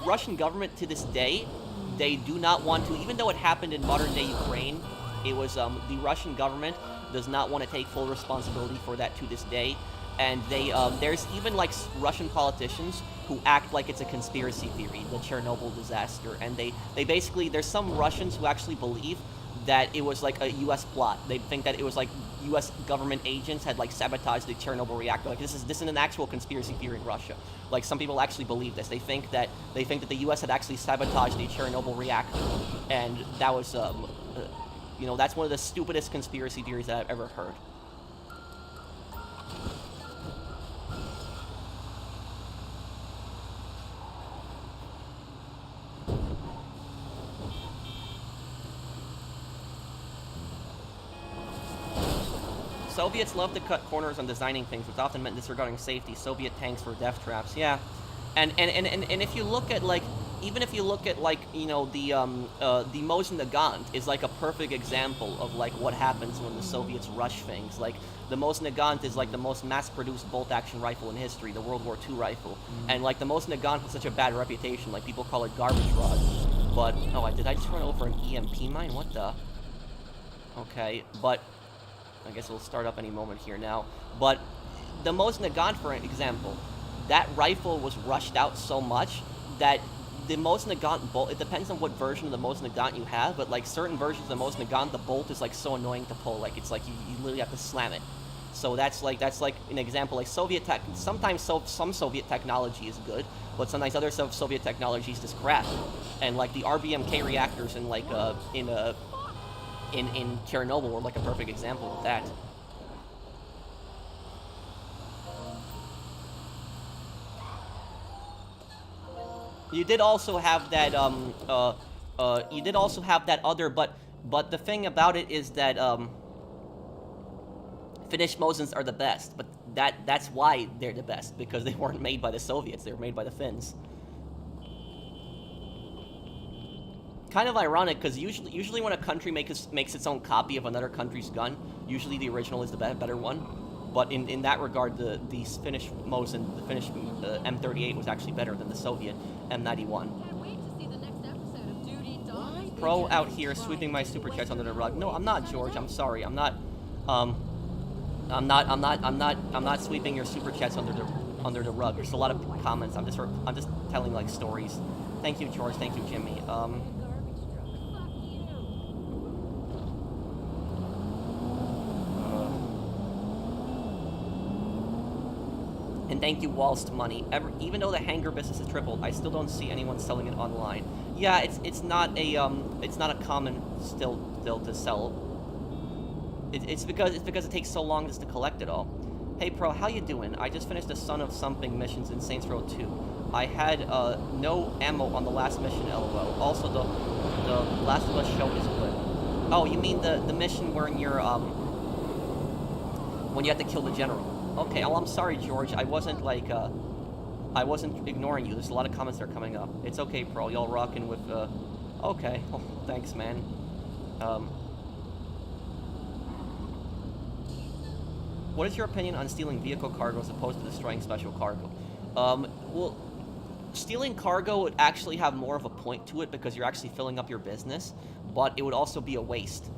Russian government to this day, they do not want to, even though it happened in modern day Ukraine, it was the Russian government does not want to take full responsibility for that to this day. And there's even like Russian politicians who act like it's a conspiracy theory, the Chernobyl disaster, and they basically, there's some Russians who actually believe that it was like a U.S. plot. They think that it was like U.S. government agents had like sabotaged the Chernobyl reactor. Like this is an actual conspiracy theory in Russia. Like some people actually believe this. They think that the U.S. had actually sabotaged the Chernobyl reactor, and that was that's one of the stupidest conspiracy theories that I've ever heard. Soviets love to cut corners on designing things, which often meant disregarding safety. Soviet tanks were death traps. Yeah, and if you look at like, even if you look at like the Mosin Nagant is like a perfect example of like what happens when the Soviets rush things. Like the Mosin Nagant is like the most mass-produced bolt-action rifle in history, the World War II rifle, and like the Mosin Nagant has such a bad reputation. Like people call it garbage rod. But did I just run over an EMP mine? What the? Okay, but I guess we'll start up any moment here now. But the Mosin Nagant, for example, that rifle was rushed out so much that the Mosin Nagant bolt, it depends on what version of the Mosin Nagant you have, but like certain versions of the Mosin Nagant, the bolt is like so annoying to pull, like it's like you literally have to slam it. So that's like an example. Like Soviet tech, sometimes some Soviet technology is good, but sometimes other Soviet technology is just crap. And like the RBMK reactors in like in Chernobyl were like a perfect example of that. You did also have that you did also have that other, but the thing about it is that Finnish Mosins are the best, but that's why they're the best, because they weren't made by the Soviets, they were made by the Finns. Kind of ironic, because usually when a country makes its own copy of another country's gun, usually the original is the better one. But in that regard, the Finnish Mosin, the Finnish M38 was actually better than the Soviet M91. Can't wait to see the next episode of Duty Dog. Pro out here sweeping my super chats under the rug. No, I'm not, George. I'm sorry. I'm not sweeping your super chats under the rug. There's a lot of comments. I'm just telling like stories. Thank you, George. Thank you, Jimmy. Garbage truck. Fuck you. And thank you, Walst Money. Even though the hanger business has tripled, I still don't see anyone selling it online. Yeah, it's not a common still to sell. It's because it takes so long just to collect it all. Hey Pro, how you doing? I just finished the Son of Something missions in Saints Row 2. I had no ammo on the last mission, LOL. Also, the Last of Us show is good. Oh, you mean the mission where you're when you have to kill the general? Okay, well, I'm sorry, George. I wasn't ignoring you. There's a lot of comments that are coming up. It's okay, Pro. Y'all rocking with, okay. Oh, thanks, man. What is your opinion on stealing vehicle cargo as opposed to destroying special cargo? Well, stealing cargo would actually have more of a point to it because you're actually filling up your business, but it would also be a waste.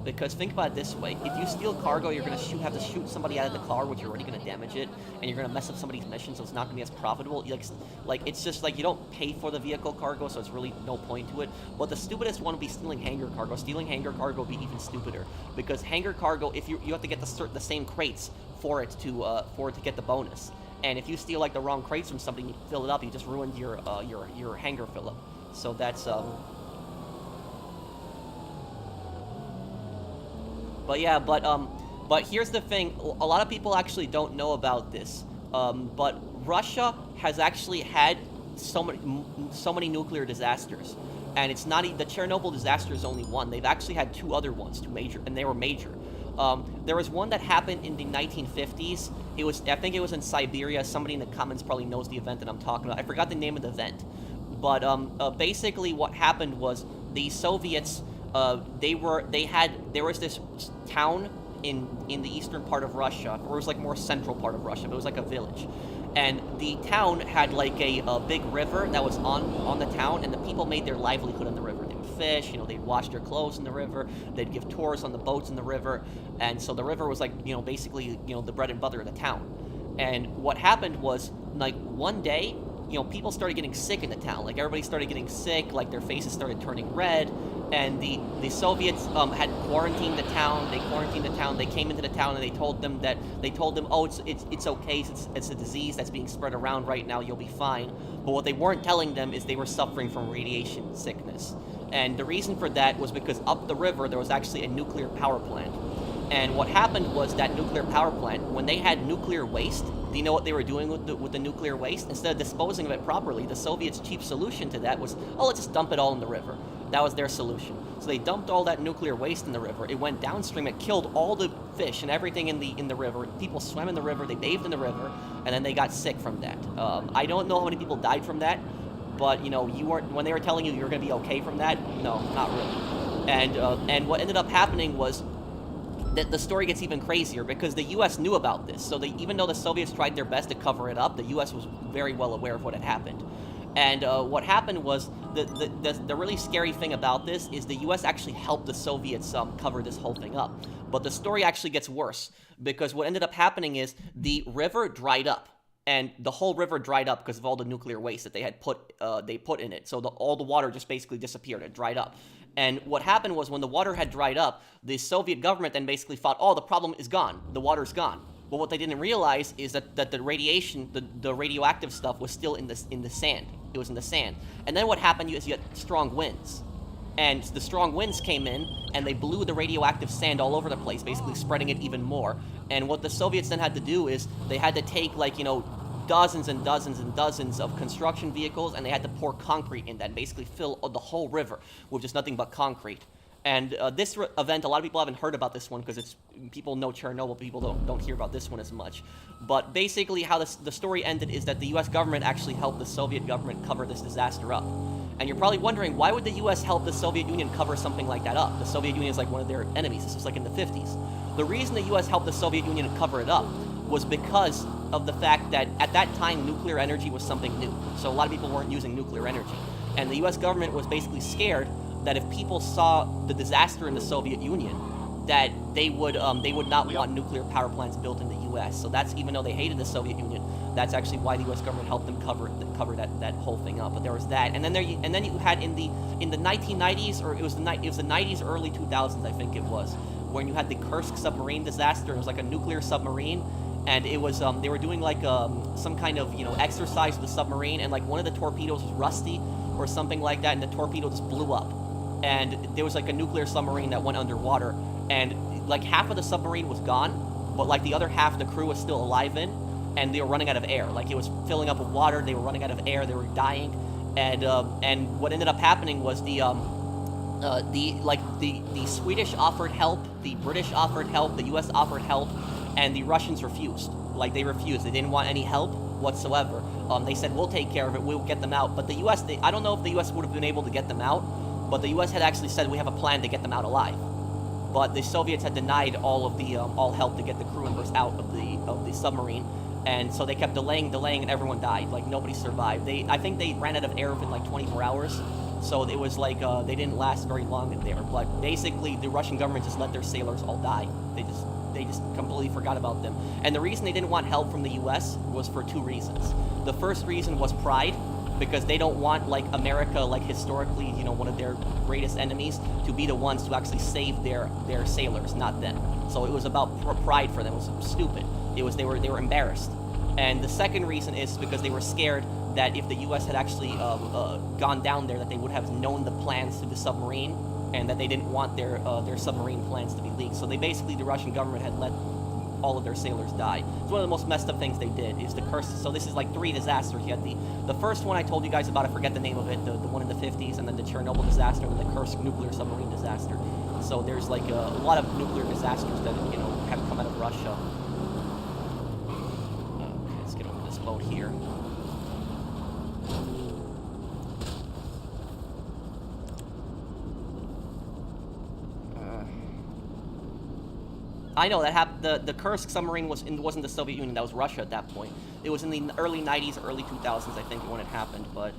Because think about it this way, if you steal cargo, you're going to have to shoot somebody out of the car, which you're already going to damage it, and you're going to mess up somebody's mission, so it's not going to be as profitable. Like, it's just like you don't pay for the vehicle cargo, so it's really no point to it. But the stupidest one would be stealing hangar cargo. Stealing hangar cargo would be even stupider, because hangar cargo, if you have to get the same crates for it to get the bonus. And if you steal like the wrong crates from somebody and you fill it up, you just ruined your hangar fill up. So that's But yeah, but here's the thing. A lot of people actually don't know about this. But Russia has actually had so many nuclear disasters, and it's not the Chernobyl disaster is only one. They've actually had two other ones, two major, and they were major. There was one that happened in the 1950s. I think it was in Siberia. Somebody in the comments probably knows the event that I'm talking about. I forgot the name of the event, but basically what happened was the Soviets. There was this town in the eastern part of Russia, or it was like more central part of Russia, but it was like a village. And the town had like a big river that was on the town, and the people made their livelihood on the river. They would fish, they'd wash their clothes in the river, they'd give tours on the boats in the river, and so the river was like, basically, the bread and butter of the town. And what happened was, like, one day, people started getting sick in the town. Like, everybody started getting sick, like, their faces started turning red, and the Soviets had quarantined the town. They quarantined the town. They came into the town and they told them, oh, it's okay. It's a disease that's being spread around right now. You'll be fine. But what they weren't telling them is they were suffering from radiation sickness. And the reason for that was because up the river there was actually a nuclear power plant. And what happened was that nuclear power plant, when they had nuclear waste, do you know what they were doing with the nuclear waste? Instead of disposing of it properly, the Soviets' cheap solution to that was, oh, let's just dump it all in the river. That was their solution. So they dumped all that nuclear waste in the river. It went downstream. It killed all the fish and everything in the river. People swam in the river. They bathed in the river, and then they got sick from that. I don't know how many people died from that, but you weren't, when they were telling you you're going to be okay from that. No, not really. And what ended up happening was that the story gets even crazier because the U.S. knew about this. So even though the Soviets tried their best to cover it up, the U.S. was very well aware of what had happened. And what happened was, the really scary thing about this is the US actually helped the Soviets cover this whole thing up. But the story actually gets worse, because what ended up happening is the river dried up. And the whole river dried up because of all the nuclear waste that they had put in it. So all the water just basically disappeared. It dried up. And what happened was, when the water had dried up, the Soviet government then basically thought, oh, the problem is gone. The water's gone. But what they didn't realize is that the radiation, the radioactive stuff, was still in the sand. It was in the sand. And then what happened is you had strong winds. And the strong winds came in, and they blew the radioactive sand all over the place, basically spreading it even more. And what the Soviets then had to do is, they had to take, like, you know, dozens and dozens and dozens of construction vehicles, and they had to pour concrete in that, and basically fill the whole river with just nothing but concrete. And this event, a lot of people haven't heard about this one because people know Chernobyl, people don't hear about this one as much. But basically how the story ended is that the US government actually helped the Soviet government cover this disaster up. And you're probably wondering, why would the US help the Soviet Union cover something like that up? The Soviet Union is like one of their enemies. This was like in the 50s. The reason the US helped the Soviet Union cover it up was because of the fact that at that time nuclear energy was something new. So a lot of people weren't using nuclear energy. And the US government was basically scared that if people saw the disaster in the Soviet Union, that they would not want nuclear power plants built in the U.S. So that's, even though they hated the Soviet Union, that's actually why the U.S. government helped them cover that whole thing up. But there was that, and then you had in the 1990s, or it was the 90s, early 2000s, I think it was, when you had the Kursk submarine disaster. It was like a nuclear submarine, and it was they were doing like some kind of exercise with the submarine, and like one of the torpedoes was rusty or something like that, and the torpedo just blew up. And there was like a nuclear submarine that went underwater, and like half of the submarine was gone, but like the other half the crew was still alive in, and they were running out of air. Like, it was filling up with water, they were running out of air, they were dying. And what ended up happening was the Swedish offered help, the British offered help, the US offered help, and the Russians refused. Like, they refused. They didn't want any help whatsoever. They said, we'll take care of it, we'll get them out. But the US, I don't know if the US would have been able to get them out, but the U.S. had actually said, we have a plan to get them out alive. But the Soviets had denied all help to get the crew members out of the submarine, and so they kept delaying, and everyone died. Like, nobody survived. I think they ran out of air within like 24 hours, so it was like they didn't last very long in there. But basically, the Russian government just let their sailors all die. They just completely forgot about them. And the reason they didn't want help from the U.S. was for two reasons. The first reason was pride, because they don't want, like, America, like, historically, one of their greatest enemies, to be the ones to actually save their sailors, not them. So it was about pride for them. It was stupid. They were embarrassed. And the second reason is because they were scared that if the U.S. had actually gone down there, that they would have known the plans to the submarine, and that they didn't want their submarine plans to be leaked. So the Russian government had let all of their sailors die. It's one of the most messed up things they did, is the curse. So this is like 3 disasters. You had the first one I told you guys about, I forget the name of it, the one in the 50s, and then the Chernobyl disaster, and then the Kursk nuclear submarine disaster. So there's like a lot of nuclear disasters that have come out of Russia. Okay, let's get over this boat here. I know that happened. The Kursk submarine wasn't the Soviet Union. That was Russia at that point. It was in the early 90s, early 2000s, I think, when it happened. But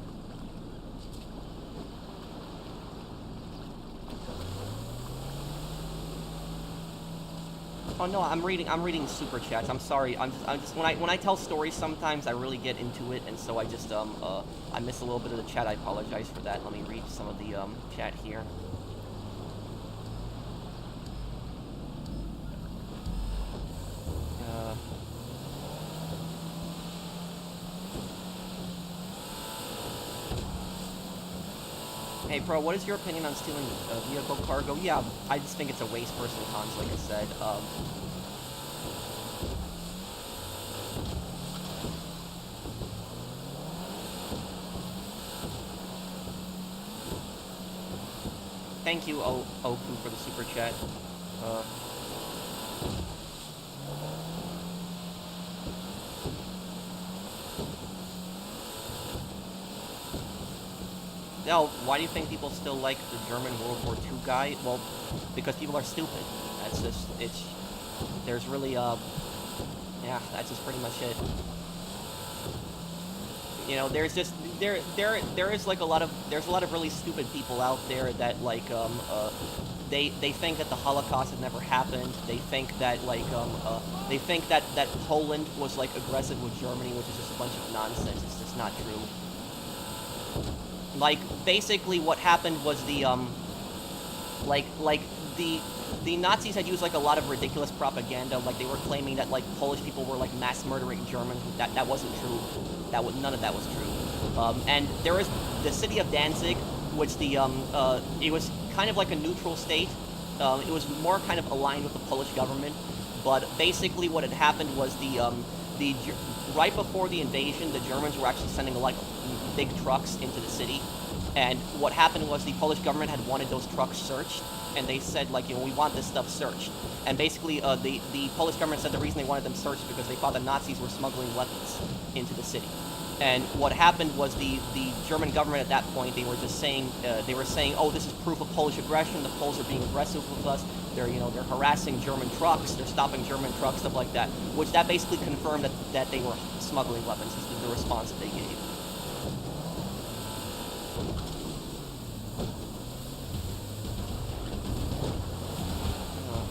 oh no, I'm reading super chats. I'm sorry. I'm just when I tell stories, sometimes I really get into it, and so I just I miss a little bit of the chat. I apologize for that. Let me read some of the chat here. Hey, bro, what is your opinion on stealing vehicle cargo? Yeah, I just think it's a waste, pros and cons, like I said. Thank you, Oku, for the super chat. Now, why do you think people still like the German World War II guy? Well, because people are stupid. That's just, there's really, yeah, that's just pretty much it. You know, there's just there is like a lot of really stupid people out there that like they think that the Holocaust had never happened. They think that like they think that Poland was like aggressive with Germany, which is just a bunch of nonsense. It's just not true. Like basically what happened was the the Nazis had used like a lot of ridiculous propaganda. Like they were claiming that like Polish people were like mass murdering Germans. That wasn't true. None of that was true. And there was the city of Danzig, which it was kind of like a neutral state. It was more kind of aligned with the Polish government. But basically, what had happened was right before the invasion, the Germans were actually sending like big trucks into the city. And what happened was the Polish government had wanted those trucks searched, and they said, like, you know, we want this stuff searched. And basically, the Polish government said the reason they wanted them searched is because they thought the Nazis were smuggling weapons into the city. And what happened was the German government at that point, they were just saying, oh, this is proof of Polish aggression. The Poles are being aggressive with us. They're harassing German trucks. They're stopping German trucks, stuff like that. Which that basically confirmed that they were smuggling weapons. This is the response that they gave.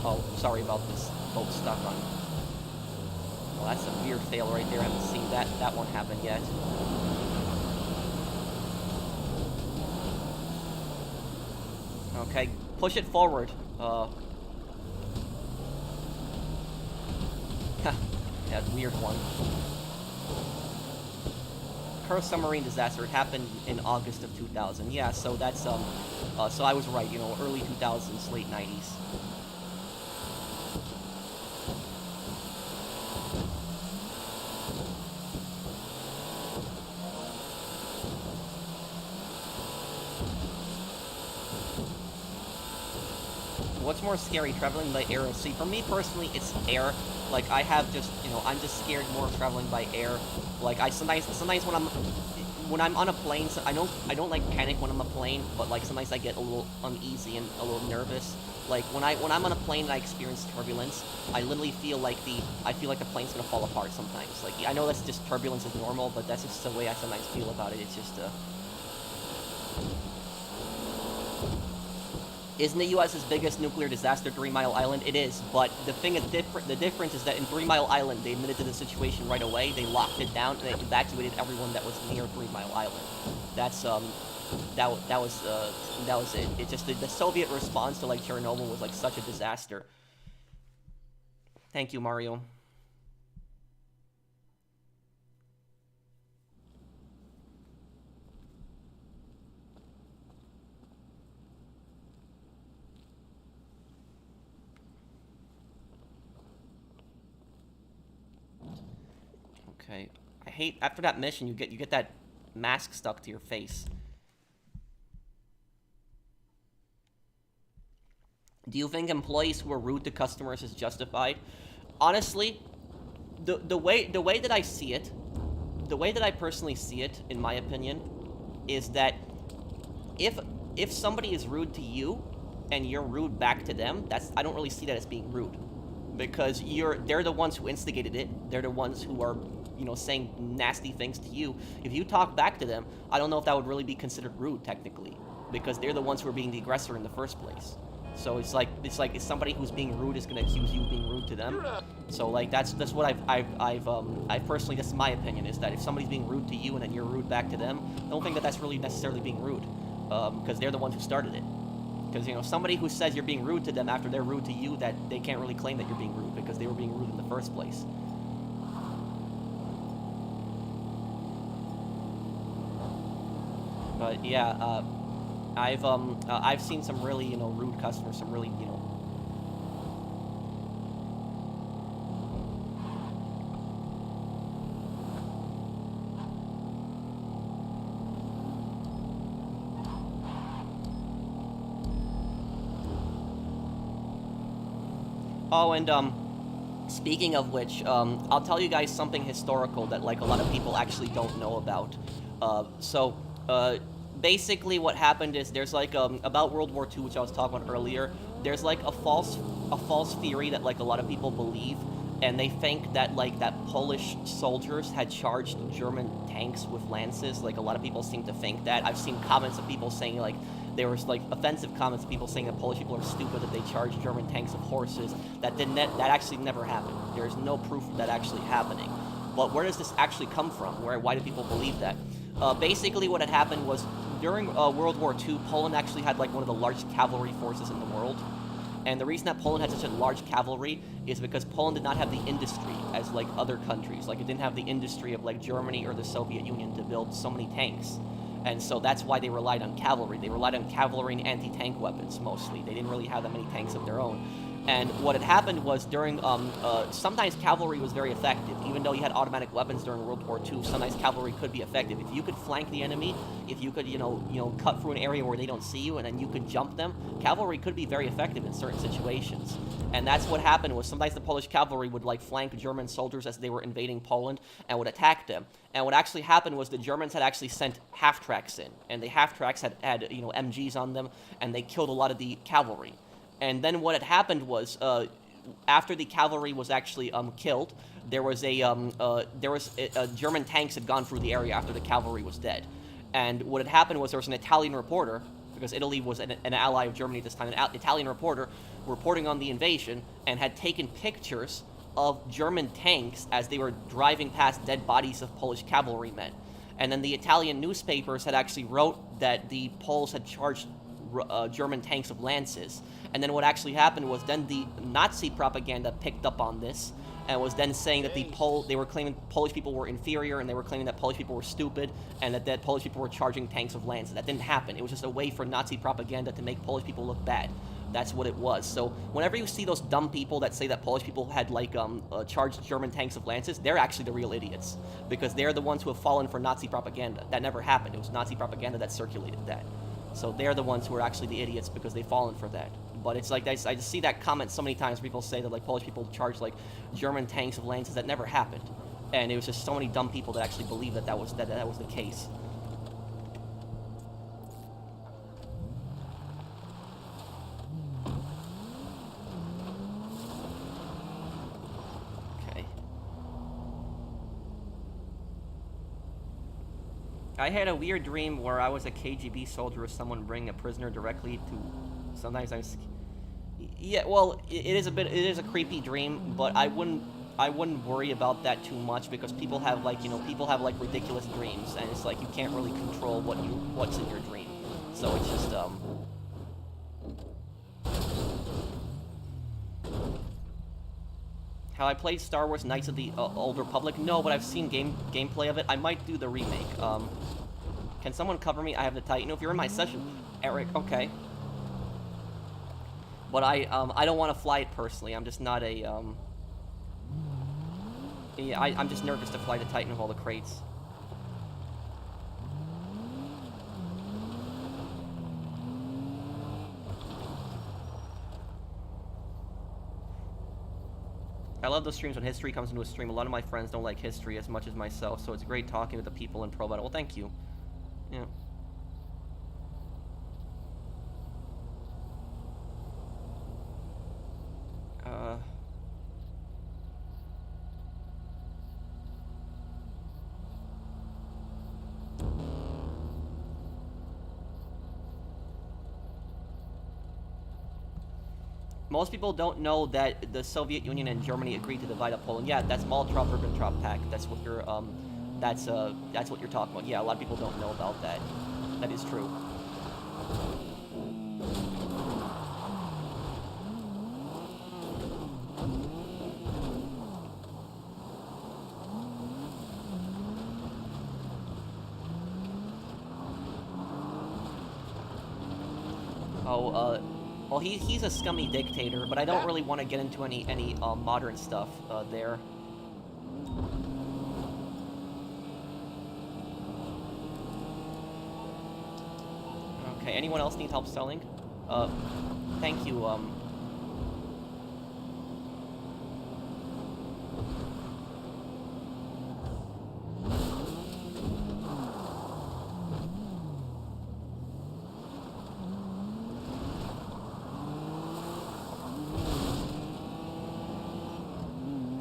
Oh, sorry about this boat stuck on. Well, that's a weird fail right there. I haven't seen that one happen yet. Okay, push it forward. That weird one. Cursed submarine disaster. It happened in August of 2000. Yeah, so that's so I was right. You know, early 2000s, late 90s. What's more scary, traveling by air or sea? For me personally, it's air. Like I have just, you know, I'm just scared more of traveling by air. Like sometimes when I'm on a plane, so I don't like panic when I'm on a plane, but like sometimes I get a little uneasy and a little nervous. Like when I'm on a plane and I experience turbulence, I literally feel like the plane's gonna fall apart sometimes. Like I know that's just turbulence is normal, but that's just the way I sometimes feel about it. It's just Isn't the U.S.'s biggest nuclear disaster 3 Mile Island? It is, but the thing is different. The difference is that in 3 Mile Island, they admitted to the situation right away. They locked it down and they evacuated everyone that was near 3 Mile Island. That's that was it. It's just the Soviet response to like Chernobyl was like such a disaster. Thank you, Mario. Okay. I hate after that mission you get that mask stuck to your face. Do you think employees who are rude to customers is justified? Honestly, the way that I see it, the way that I personally see it, in my opinion, is that if somebody is rude to you and you're rude back to them, I don't really see that as being rude. Because they're the ones who instigated it. They're the ones who are, you know, saying nasty things to you. If you talk back to them, I don't know if that would really be considered rude technically, because they're the ones who are being the aggressor in the first place. So it's like if somebody who's being rude is gonna accuse you of being rude to them. So like that's what I've personally, that's my opinion, is that if somebody's being rude to you and then you're rude back to them, I don't think that that's really necessarily being rude, because they're the ones who started it. Because, you know, somebody who says you're being rude to them after they're rude to you, that they can't really claim that you're being rude because they were being rude in the first place. But yeah, I've seen some really, you know, rude customers, some really, you know. Oh, and speaking of which, I'll tell you guys something historical that like a lot of people actually don't know about. Basically what happened is there's like about World War II, which I was talking about earlier. There's like a false theory that like a lot of people believe and they think that like that Polish soldiers had charged German tanks with lances. Like a lot of people seem to think that. I've seen comments of people saying like there was like offensive comments of people saying that Polish people are stupid, that they charged German tanks with horses. That actually never happened. There's no proof of that actually happening. But where does this actually come from? Why do people believe that? Basically, what had happened was during World War II, Poland actually had like one of the largest cavalry forces in the world. And the reason that Poland had such a large cavalry is because Poland did not have the industry as like other countries. Like it didn't have the industry of like Germany or the Soviet Union to build so many tanks. And so that's why they relied on cavalry. They relied on cavalry and anti-tank weapons mostly. They didn't really have that many tanks of their own. And what had happened was during, sometimes cavalry was very effective. Even though you had automatic weapons during World War II, sometimes cavalry could be effective. If you could flank the enemy, if you could, cut through an area where they don't see you and then you could jump them, cavalry could be very effective in certain situations. And that's what happened was sometimes the Polish cavalry would like flank German soldiers as they were invading Poland and would attack them. And what actually happened was the Germans had actually sent half-tracks in, and the half-tracks had MGs on them, and they killed a lot of the cavalry. And then what had happened was, after the cavalry was actually killed, German tanks had gone through the area after the cavalry was dead. And what had happened was there was an Italian reporter, because Italy was an ally of Germany at this time, an Italian reporter reporting on the invasion and had taken pictures of German tanks as they were driving past dead bodies of Polish cavalrymen. And then the Italian newspapers had actually wrote that the Poles had charged German tanks of lances. And then what actually happened was then the Nazi propaganda picked up on this and was then saying that they were claiming Polish people were inferior, and they were claiming that Polish people were stupid, and that Polish people were charging tanks of lances. That didn't happen. It was just a way for Nazi propaganda to make Polish people look bad. That's what it was. So whenever you see those dumb people that say that Polish people had charged German tanks of lances, they're actually the real idiots, because they're the ones who have fallen for Nazi propaganda. That never happened. It was Nazi propaganda that circulated that. So they're the ones who are actually the idiots because they've fallen for that. But it's like I just see that comment so many times. People say that like Polish people charge like German tanks of lances. That never happened, and it was just so many dumb people that actually believe that was the case. Okay. I had a weird dream where I was a KGB soldier with someone bringing a prisoner directly to. Sometimes yeah, well, it is a creepy dream, but I wouldn't worry about that too much, because people have ridiculous dreams, and it's like you can't really control what's in your dream. So it's just Have I played Star Wars Knights of the Old Republic? No, but I've seen gameplay of it. I might do the remake. Can someone cover me? I have the Titan. If you're in my session, Eric, okay. But I don't want to fly it personally. I'm just not a, yeah, I'm just nervous to fly the Titan with all the crates. I love those streams when history comes into a stream. A lot of my friends don't like history as much as myself, so it's great talking with the people in Pro Battle. Well, thank you. Yeah. Most people don't know that the Soviet Union and Germany agreed to divide up Poland. Yeah, that's Molotov-Ribbentrop Pact. That's what you're talking about. Yeah, a lot of people don't know about that. That is true. Well, he's a scummy dictator, but I don't really want to get into any modern stuff there. Okay, anyone else need help selling? Thank you,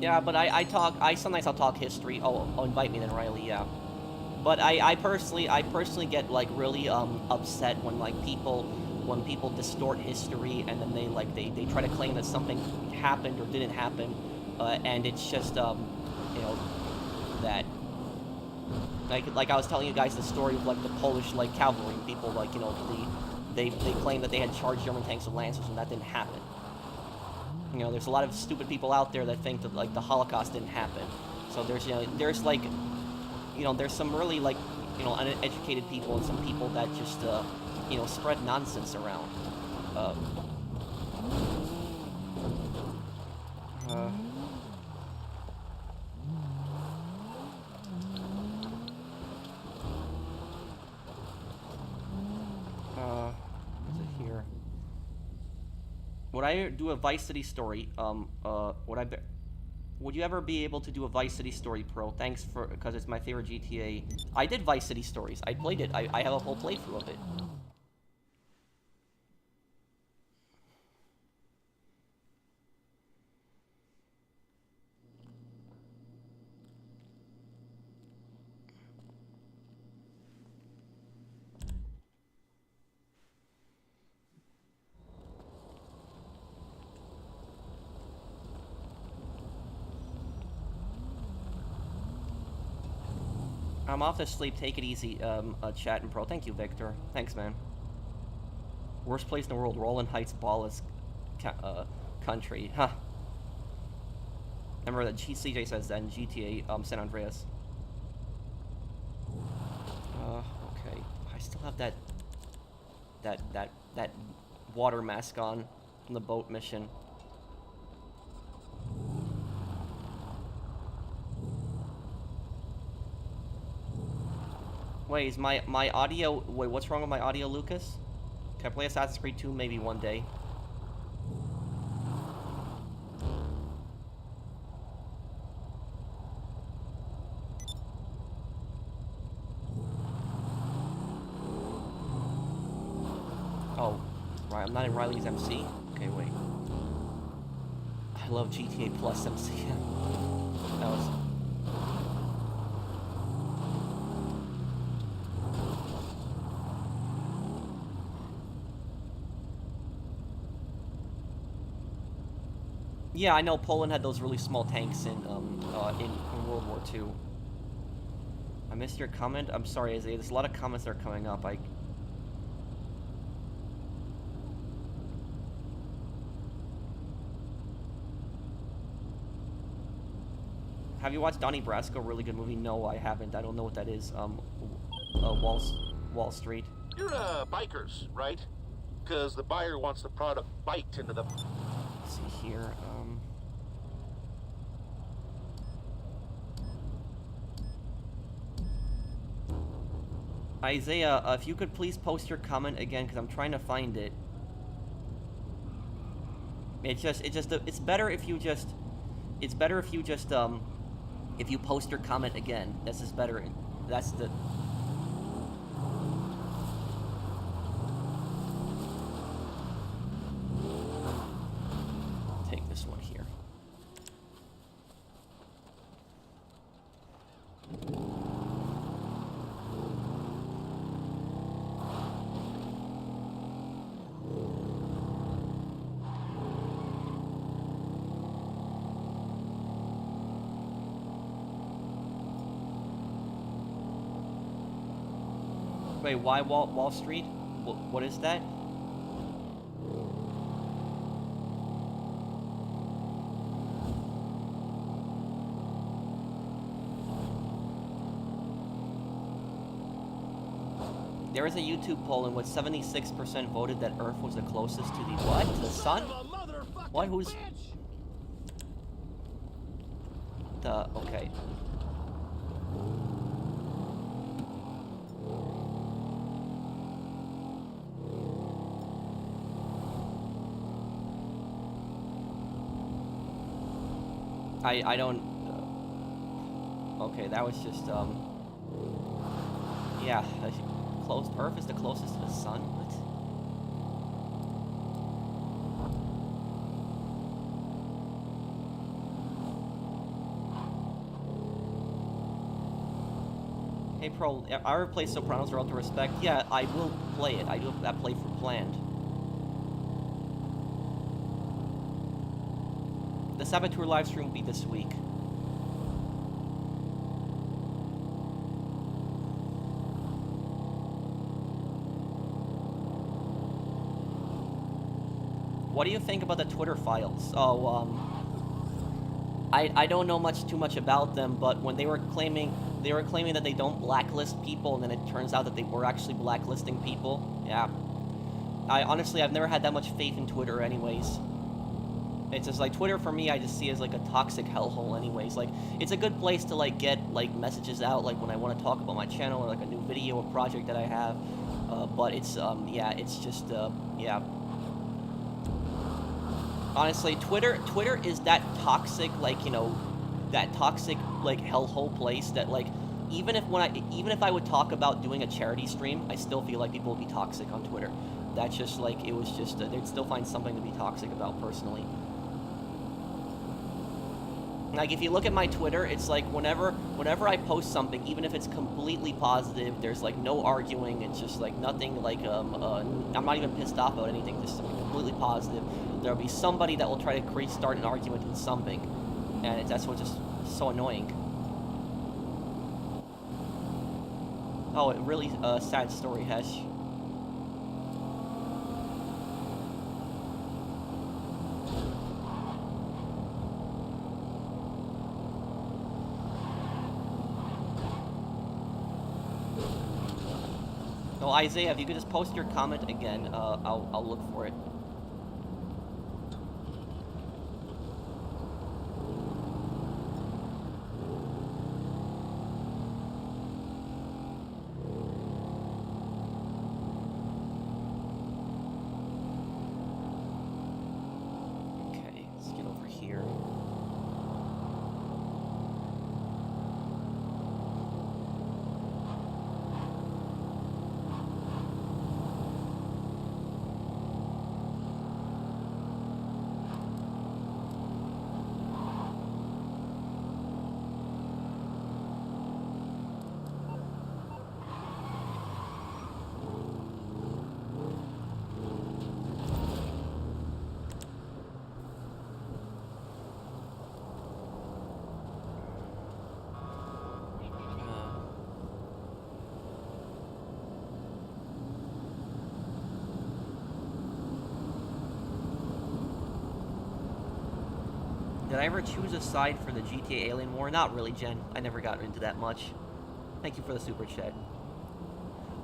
Yeah, but sometimes I'll talk history. Oh, invite me then, Riley, yeah. But I personally get, like, really, upset when, like, when people distort history and then they try to claim that something happened or didn't happen, and it's just, you know, that, like I was telling you guys the story of, like, the Polish, like, cavalry people, like, you know, they claim that they had charged German tanks with lancers and that didn't happen. You know, there's a lot of stupid people out there that think that, like, the Holocaust didn't happen. So there's, you know, there's, like, you know, there's some really, like, you know, uneducated people and some people that just, you know, spread nonsense around. Is it here? Would I do a Vice City story? Would you ever be able to do a Vice City story, Pro? Thanks because it's my favorite GTA. I did Vice City stories. I played it. I have a whole playthrough of it. I'm off to sleep. Take it easy, chat and Pro. Thank you, Victor. Thanks, man. Worst place in the world, Roland Heights, ballless country. Huh. Remember that CJ says that in GTA, San Andreas. Okay. I still have that water mask on from the boat mission. Wait, is my audio... Wait, what's wrong with my audio, Lucas? Can I play Assassin's Creed 2 maybe one day? Oh, right, I'm not in Riley's MC? Okay, wait. I love GTA Plus MC. That was... Yeah, I know Poland had those really small tanks in World War II. I missed your comment. I'm sorry, Isaiah. There's a lot of comments that are coming up. Have you watched Donnie Brasco? Really good movie. No, I haven't. I don't know what that is. Wall Street. You're bikers, right? Because the buyer wants the product biked into the... Let's see here. Isaiah, if you could please post your comment again, because I'm trying to find it. It's better if you just, if you post your comment again. This is better. That's the... Take this one here. Wait, why Wall Street? What is that? There is a YouTube poll in which 76% voted that Earth was the closest to the what? To the sun? What? Who's... Okay. I don't... okay, that was just, yeah, Earth is the closest to the sun? What? Hey Pro, I already played Sopranos or All Due Respect. Yeah, I will play it. I do have that playthrough planned. The Saboteur livestream will be this week. What do you think about the Twitter files? Oh, I don't know too much about them, but when they were claiming that they don't blacklist people, and then it turns out that they were actually blacklisting people. Yeah. I've never had that much faith in Twitter anyways. It's just like Twitter for me, I just see as like a toxic hellhole anyways. Like, it's a good place to like get like messages out, like when I want to talk about my channel or like a new video or project that I have. But it's yeah, it's just yeah. Honestly, Twitter is that toxic, like, you know, that toxic like hellhole place that like even if I would talk about doing a charity stream, I still feel like people will be toxic on Twitter. That's just like, it was just they'd still find something to be toxic about personally. Like, if you look at my Twitter, it's like whenever I post something, even if it's completely positive, there's like no arguing. It's just like nothing like I'm not even pissed off about anything. Just something completely positive. There'll be somebody that will try to start an argument in something, and that's what's just so annoying. Oh, a really sad story, Hesh. Oh, Isaiah, if you could just post your comment again, I'll look for it. Okay, let's get over here. Did I ever choose a side for the GTA Alien War? Not really, Jen. I never got into that much. Thank you for the super chat.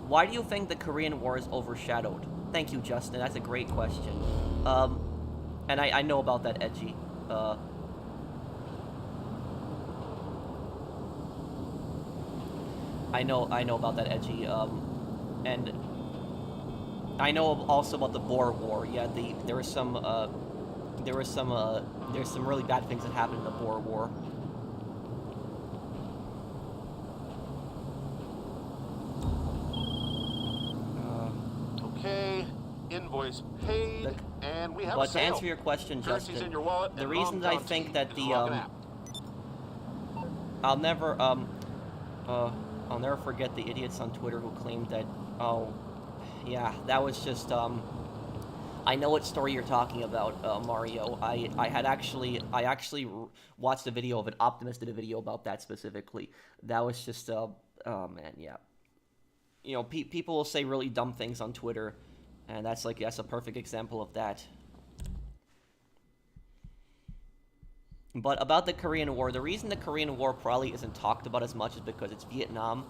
Why do you think the Korean War is overshadowed? Thank you, Justin. That's a great question. And I know about that, Edgy. I know about that, Edgy. And I know also about the Boer War. Yeah, there's some really bad things that happened in the Boer War. Okay, invoice paid, and we have a But to sale. answer your question, Currency's Justin, in your wallet, the and reason that I Rom think Tom that is the logging out. I'll never forget the idiots on Twitter who claimed that, oh, yeah, that was just, I know what story you're talking about, Mario. I actually watched a video of it. Optimus did a video about that specifically. That was just, oh man, yeah. You know, people will say really dumb things on Twitter, and that's a perfect example of that. But about the Korean War, the reason the Korean War probably isn't talked about as much is because it's Vietnam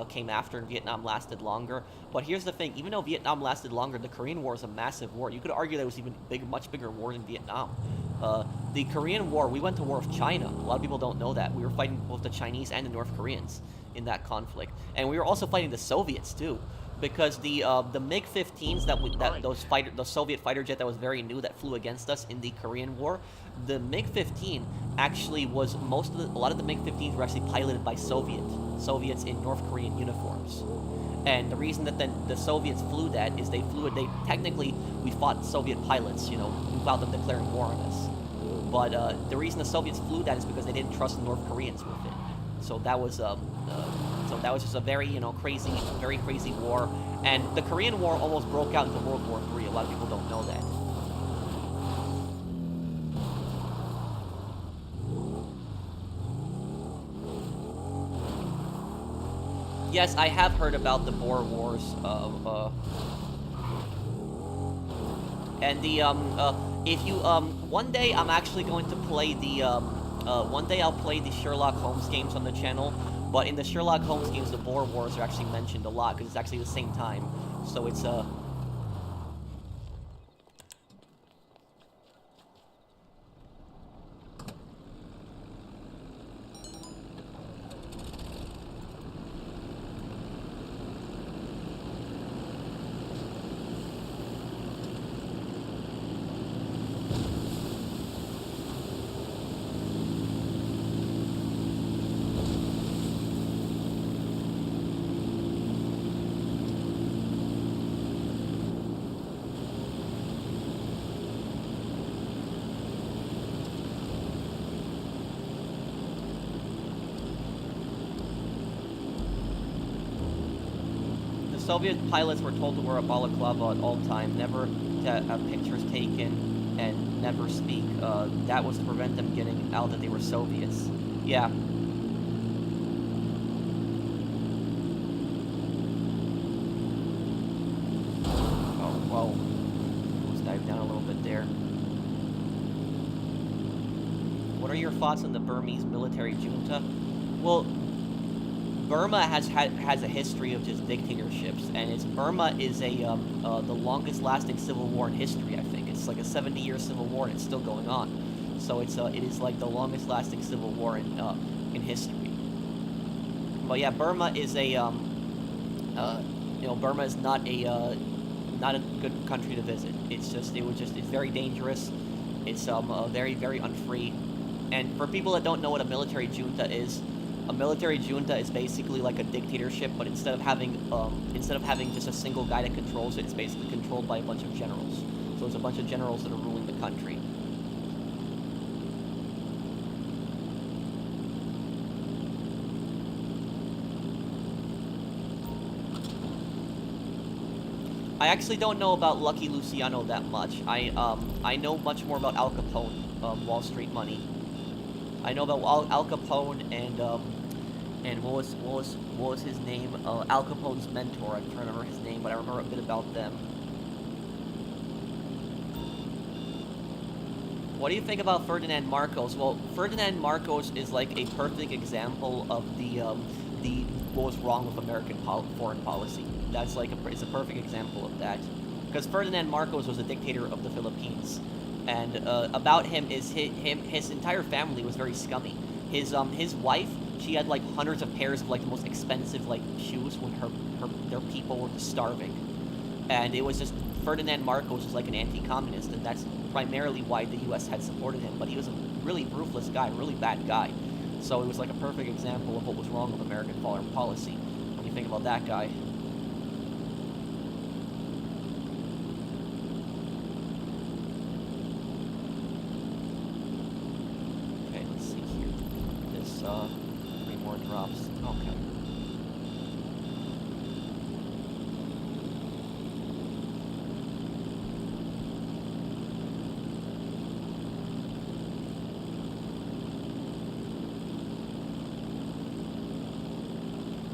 came after, and Vietnam lasted longer. But here's the thing, even though Vietnam lasted longer, the Korean War is a massive war. You could argue that it was even much bigger war than Vietnam. The Korean War, we went to war with China. A lot of people don't know that. We were fighting both the Chinese and the North Koreans in that conflict. And we were also fighting the Soviets too. Because the MiG-15s those Soviet fighter jet that was very new that flew against us in the Korean War, the MiG-15 actually was a lot of the MiG-15s were actually piloted by Soviets in North Korean uniforms. And the reason that the Soviets flew that is technically we fought Soviet pilots, you know, without them declaring war on us. But the reason the Soviets flew that is because they didn't trust the North Koreans with it. So that was So that was just a very, very crazy war. And the Korean War almost broke out into World War III. A lot of people don't know that. Yes, I have heard about the Boer Wars. And the if you one day I'm actually going to play the one day I'll play the Sherlock Holmes games on the channel. But in the Sherlock Holmes games, the Boer Wars are actually mentioned a lot because it's actually the same time. So it's Soviet pilots were told to wear a balaclava at all time, never to have pictures taken, and never speak. That was to prevent them getting out that they were Soviets. Yeah. Oh, whoa. Let's dive down a little bit there. What are your thoughts on the Burmese military junta? Well, Burma has a history of just dictatorships, and Burma is the longest-lasting civil war in history. I think it's like a 70-year civil war, and it's still going on. So it is like the longest-lasting civil war in history. But yeah, Burma is Burma is not a good country to visit. It's very dangerous. It's very, very unfree. And for people that don't know what a military junta is. A military junta is basically like a dictatorship, but instead of having just a single guy that controls it, it's basically controlled by a bunch of generals. So it's a bunch of generals that are ruling the country. I actually don't know about Lucky Luciano that much. I know much more about Al Capone, Wall Street Money. I know about Al Capone and what was his name? Al Capone's mentor. I'm trying to remember his name, but I remember a bit about them. What do you think about Ferdinand Marcos? Well, Ferdinand Marcos is like a perfect example of what was wrong with American foreign policy. That's like it's a perfect example of that, because Ferdinand Marcos was a dictator of the Philippines, and about him is his entire family was very scummy. His wife, she had like hundreds of pairs of like the most expensive like shoes when their people were just starving, and it was just Ferdinand Marcos was like an anti-communist, and that's primarily why the U.S. had supported him. But he was a really ruthless guy, really bad guy. So it was like a perfect example of what was wrong with American foreign policy when you think about that guy. Okay, let's see here. This 3 more drops. Okay.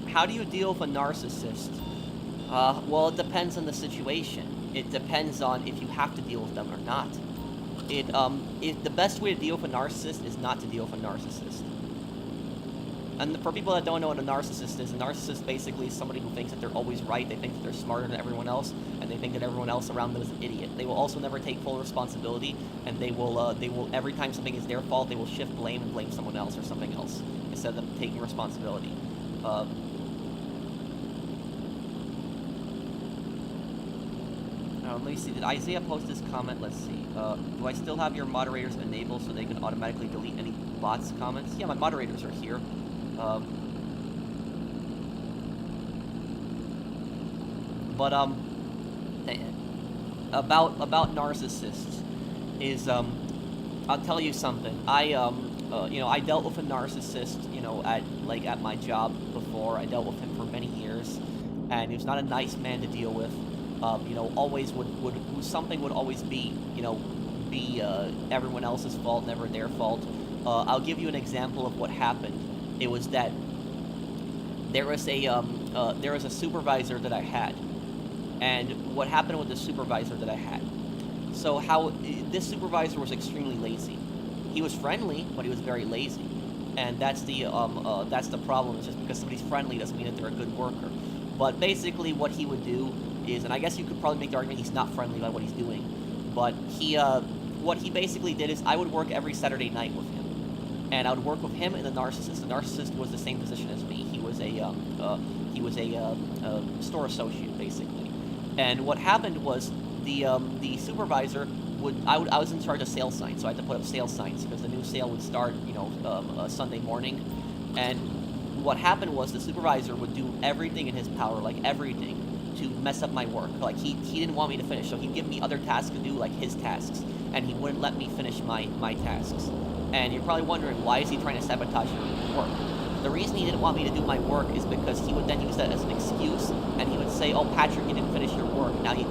How do you deal with a narcissist? Well, it depends on the situation. It depends on if you have to deal with them or not. The best way to deal with a narcissist is not to deal with a narcissist. And for people that don't know what a narcissist basically is somebody who thinks that they're always right, they think that they're smarter than everyone else, and they think that everyone else around them is an idiot. They will also never take full responsibility, and they will every time something is their fault, they will shift blame and blame someone else or something else, instead of them taking responsibility. Let me see, did Isaiah post this comment? Let's see. Do I still have your moderators enabled so they can automatically delete any bots comments? Yeah, my moderators are here. About narcissists is, I'll tell you something. I dealt with a narcissist, at my job before. I dealt with him for many years, and he was not a nice man to deal with. Always something would always be everyone else's fault, never their fault. I'll give you an example of what happened. It was that there was a supervisor that I had, and what happened with the supervisor that I had. So this supervisor was extremely lazy. He was friendly, but he was very lazy, and that's the problem. It's just because somebody's friendly doesn't mean that they're a good worker. But basically, what he would do is, and I guess you could probably make the argument he's not friendly by what he's doing, but what he basically did is I would work every Saturday night with him. And I would work with him and the narcissist. The narcissist was the same position as me. He was a store associate, basically. And what happened was the supervisor I was in charge of sales signs, so I had to put up sales signs because the new sale would start, Sunday morning. And what happened was the supervisor would do everything in his power, like everything, to mess up my work. Like he didn't want me to finish, so he'd give me other tasks to do, like his tasks, and he wouldn't let me finish my tasks. And you're probably wondering, why is he trying to sabotage your work? The reason he didn't want me to do my work is because he would then use that as an excuse, and he would say, "Oh, Patrick, you didn't finish your work. Now you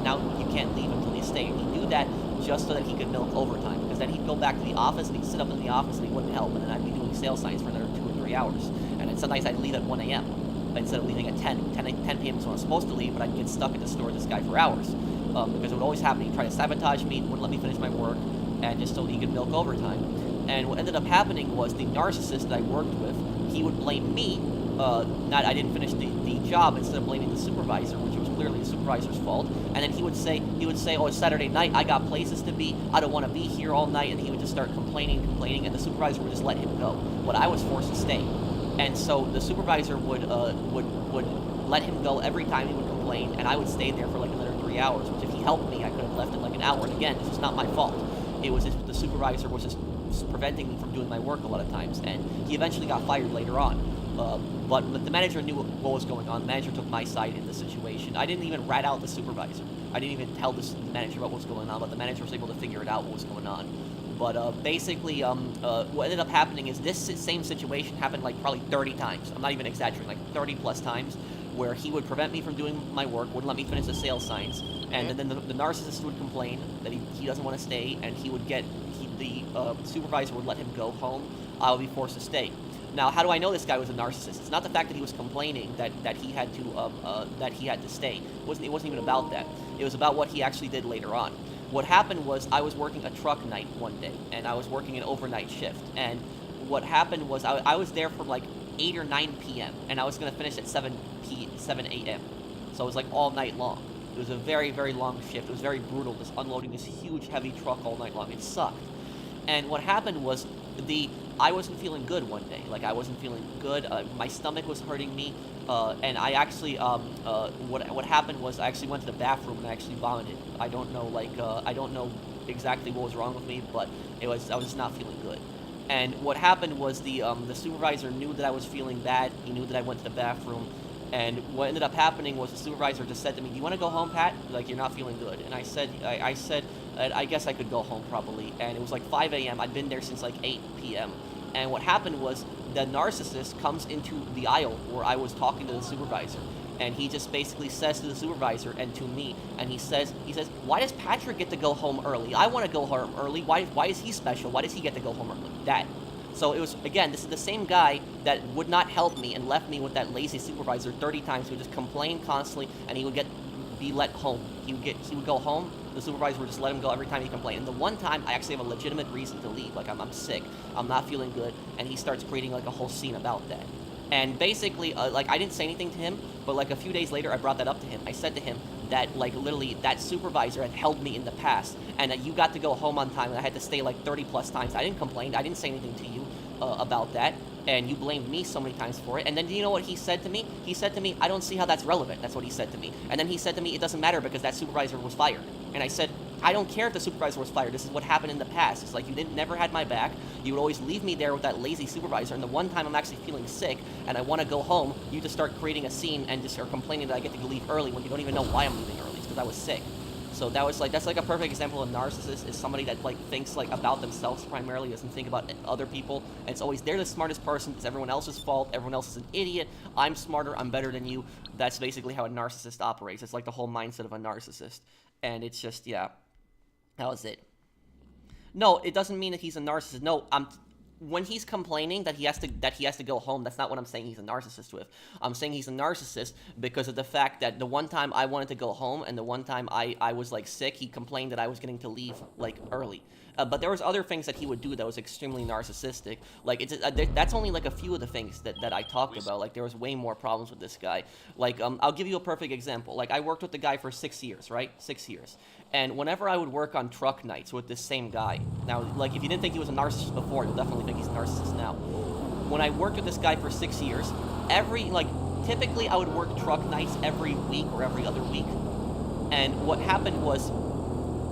can't leave until you stay." And he'd do that just so that he could milk overtime, because then he'd go back to the office and he'd sit up in the office and he wouldn't help, and then I'd be doing sales signs for another 2 or 3 hours. And then sometimes I'd leave at 1 a.m. instead of leaving at 10 p.m. is when I was supposed to leave, but I'd get stuck at the store with this guy for hours, because it would always happen. He'd try to sabotage me, wouldn't let me finish my work, and just so he could milk overtime. And what ended up happening was the narcissist that I worked with, he would blame me, I didn't finish the job, instead of blaming the supervisor, which was clearly the supervisor's fault. And then he would say, "Oh, it's Saturday night, I got places to be, I don't want to be here all night," and he would just start complaining, and the supervisor would just let him go. But I was forced to stay. And so the supervisor would let him go every time he would complain, and I would stay there for like another 3 hours, which if he helped me, I could have left in like an hour. And again, this was not my fault. It was just the supervisor was just preventing me from doing my work a lot of times, and he eventually got fired later on. But the manager knew what was going on. The manager took my side in the situation. I didn't even rat out the supervisor. I didn't even tell the manager what was going on, but the manager was able to figure it out what was going on. But basically, what ended up happening is this same situation happened like probably 30 times. I'm not even exaggerating, like 30 plus times, where he would prevent me from doing my work, wouldn't let me finish the sales signs, and then the narcissist would complain that he doesn't want to stay, and the supervisor would let him go home. I would be forced to stay. Now, how do I know this guy was a narcissist? It's not the fact that he was complaining that he had to stay. It wasn't even about that. It was about what he actually did later on. What happened was I was working a truck night one day, and I was working an overnight shift. And what happened was I was there from like 8 or 9 p.m. and I was going to finish at 7 a.m. So it was like all night long. It was a very, very long shift. It was very brutal, just unloading this huge, heavy truck all night long. It sucked. And what happened was I wasn't feeling good one day. Like, I wasn't feeling good. My stomach was hurting me. And I actually, what happened was I actually went to the bathroom and I actually vomited. I don't know exactly what was wrong with me, but I was just not feeling good. And what happened was the supervisor knew that I was feeling bad. He knew that I went to the bathroom. And what ended up happening was the supervisor just said to me, "Do you want to go home, Pat? Like, you're not feeling good." And I said, I guess I could go home probably. And it was like 5 a.m. I'd been there since like 8 p.m. And what happened was the narcissist comes into the aisle where I was talking to the supervisor. And he just basically says to the supervisor and to me, and he says, "Why does Patrick get to go home early? I want to go home early. Why is he special? Why does he get to go home early?" That. So it was, again, this is the same guy that would not help me and left me with that lazy supervisor 30 times. He would just complain constantly, and he would be let home. He would go home. The supervisor would just let him go every time he complained. And the one time I actually have a legitimate reason to leave, like I'm sick, I'm not feeling good, and he starts creating like a whole scene about that. And basically, like, I didn't say anything to him, but like a few days later, I brought that up to him. I said to him that, like, literally that supervisor had held me in the past, and that you got to go home on time, and I had to stay like 30 plus times. I didn't complain. I didn't say anything to you about that, and you blamed me so many times for it. And then, do you know what he said to me? He said to me, "I don't see how that's relevant." That's what he said to me. And then he said to me, "It doesn't matter because that supervisor was fired." And I said, "I don't care if the supervisor was fired. This is what happened in the past. It's like you never had my back. You would always leave me there with that lazy supervisor. And the one time I'm actually feeling sick and I want to go home, you just start creating a scene and just are complaining that I get to leave early when you don't even know why I'm leaving early. It's because I was sick." So that's like a perfect example of a narcissist, is somebody that like thinks like about themselves primarily, doesn't think about other people, and it's always they're the smartest person, it's everyone else's fault, everyone else is an idiot, I'm smarter, I'm better than you. That's basically how a narcissist operates. It's like the whole mindset of a narcissist. And it's just, yeah, that was it. No, it doesn't mean that he's a narcissist. No, when he's complaining that he has to go home, that's not what I'm saying he's a narcissist with. I'm saying he's a narcissist because of the fact that the one time I wanted to go home and the one time I was like sick, he complained that I was getting to leave like early. But there was other things that he would do that was extremely narcissistic. Like that's only like a few of the things that I talked about. Like there was way more problems with this guy. Like I'll give you a perfect example. Like I worked with the guy for 6 years, right? 6 years. And whenever I would work on truck nights with this same guy, now like if you didn't think he was a narcissist before, you'll definitely think he's a narcissist now. When I worked with this guy for 6 years, typically I would work truck nights every week or every other week. And what happened was,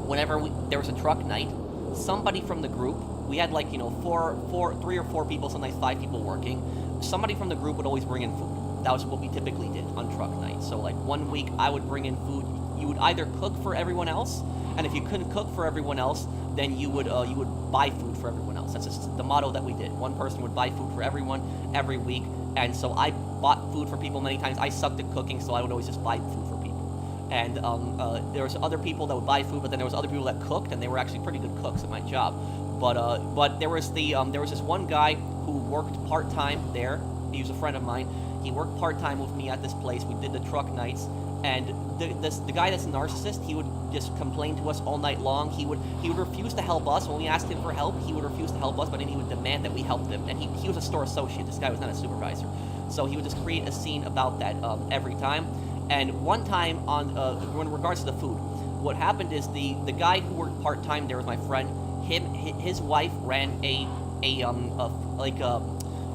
whenever there was a truck night, somebody from the group, we had like, 3 or 4 people, sometimes 5 people working. Somebody from the group would always bring in food. That was what we typically did on truck night. So like one week I would bring in food. You would either cook for everyone else, and if you couldn't cook for everyone else, then you would buy food for everyone else. That's just the motto that we did. One person would buy food for everyone every week, and so I bought food for people many times. I sucked at cooking, so I would always just buy food for people. And there was other people that would buy food, but then there was other people that cooked, and they were actually pretty good cooks at my job. But there was this one guy who worked part-time there. He was a friend of mine. He worked part-time with me at this place. We did the truck nights. And the guy that's a narcissist, he would just complain to us all night long. He would refuse to help us. When we asked him for help, he would refuse to help us, but then he would demand that we help him. And he was a store associate. This guy was not a supervisor. So he would just create a scene about that every time. And one time, in regards to the food, what happened is the guy who worked part-time there was my friend. His wife ran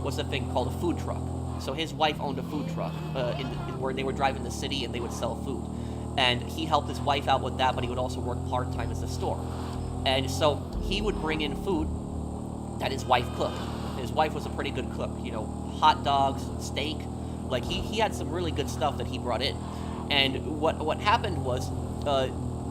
what's the thing called, a food truck. So his wife owned a food truck where they would drive in the city and they would sell food. And he helped his wife out with that, but he would also work part-time at the store. And so he would bring in food that his wife cooked. His wife was a pretty good cook, hot dogs, steak. Like he had some really good stuff that he brought in. And what happened was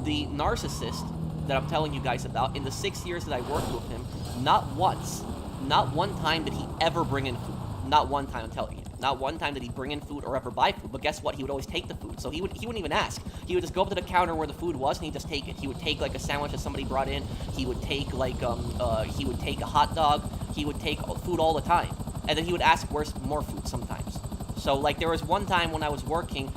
the narcissist that I'm telling you guys about, in the 6 years that I worked with him, not one time did he ever bring in food. Not one time, I'm telling you. Not one time did he bring in food or ever buy food. But guess what? He would always take the food. So he wouldn't even ask. He would just go up to the counter where the food was and he'd just take it. He would take like a sandwich that somebody brought in. He would take he would take a hot dog. He would take food all the time. And then he would ask where's more food sometimes. So like there was one time when I was working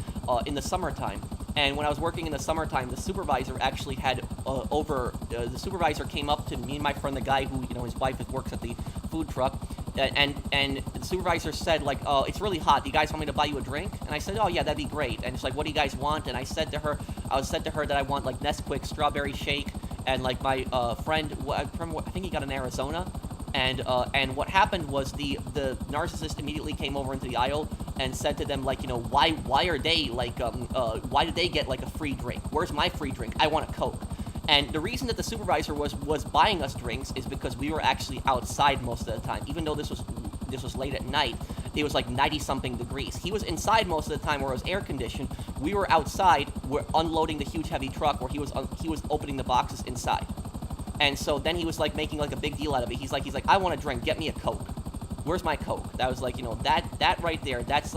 in the summertime. And when I was working in the summertime, the supervisor actually had the supervisor came up to me and my friend, the guy who, his wife works at the food truck. And the supervisor said, like, oh, it's really hot. Do you guys want me to buy you a drink? And I said, oh, yeah, that'd be great. And it's like, what do you guys want? And I said to her that I want, like, Nesquik strawberry shake. And, like, my friend, I think he got in Arizona. And what happened was the narcissist immediately came over into the aisle and said to them, like, why are they, like, why did they get, like, a free drink? Where's my free drink? I want a Coke. And the reason that the supervisor was buying us drinks is because we were actually outside most of the time. Even though this was late at night, it was like 90-something degrees. He was inside most of the time where it was air conditioned. We were outside, we're unloading the huge heavy truck where he was opening the boxes inside. And so then he was like making like a big deal out of it. He's like, I want a drink. Get me a Coke. Where's my Coke? That was like, that right there. You guys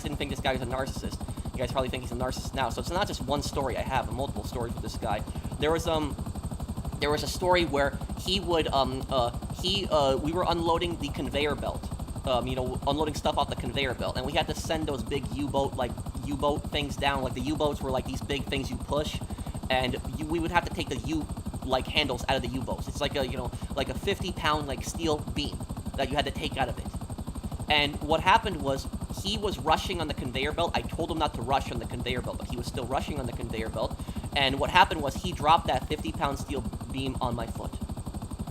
didn't think this guy was a narcissist. You guys probably think he's a narcissist now. So it's not just one story. I have multiple stories with this guy. There was a story where we were unloading the conveyor belt. Unloading stuff off the conveyor belt, and we had to send those big U-boat things down. Like the U-boats were like these big things you push, and we would have to take the handles out of the U-boats. It's like a 50-pound like steel beam that you had to take out of it. And what happened was he was rushing on the conveyor belt. I told him not to rush on the conveyor belt, but he was still rushing on the conveyor belt. And what happened was he dropped that 50-pound steel beam on my foot.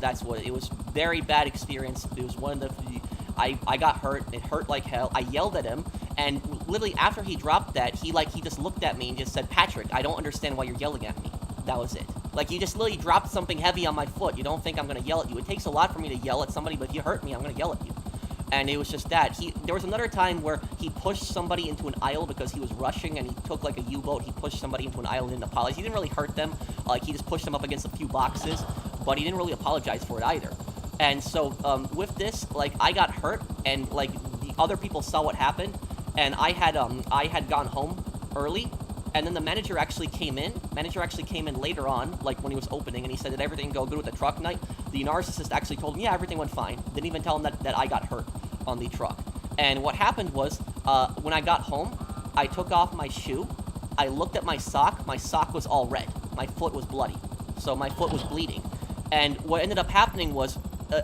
That's what it was. Very bad experience. It was one of the. I got hurt. It hurt like hell. I yelled at him, and literally after he dropped that, he just looked at me and just said, "Patrick, I don't understand why you're yelling at me." That was it. Like, you just literally dropped something heavy on my foot. You don't think I'm gonna yell at you? It takes a lot for me to yell at somebody, but if you hurt me, I'm gonna yell at you. And it was just that. There was another time where he pushed somebody into an aisle because he was rushing, and he took like a U-boat. He pushed somebody into an aisle and didn't apologize. He didn't really hurt them. Like, he just pushed them up against a few boxes, but he didn't really apologize for it either. And so with this, like, I got hurt, and like the other people saw what happened, and I had gone home early. And then the manager actually came in. Manager actually came in later on, like when he was opening, and he said, "Did everything go good with the truck night?" The narcissist actually told him, "Yeah, everything went fine." Didn't even tell him that I got hurt on the truck. And what happened was, when I got home, I took off my shoe. I looked at my sock. My sock was all red. My foot was bloody. So my foot was bleeding. And what ended up happening was,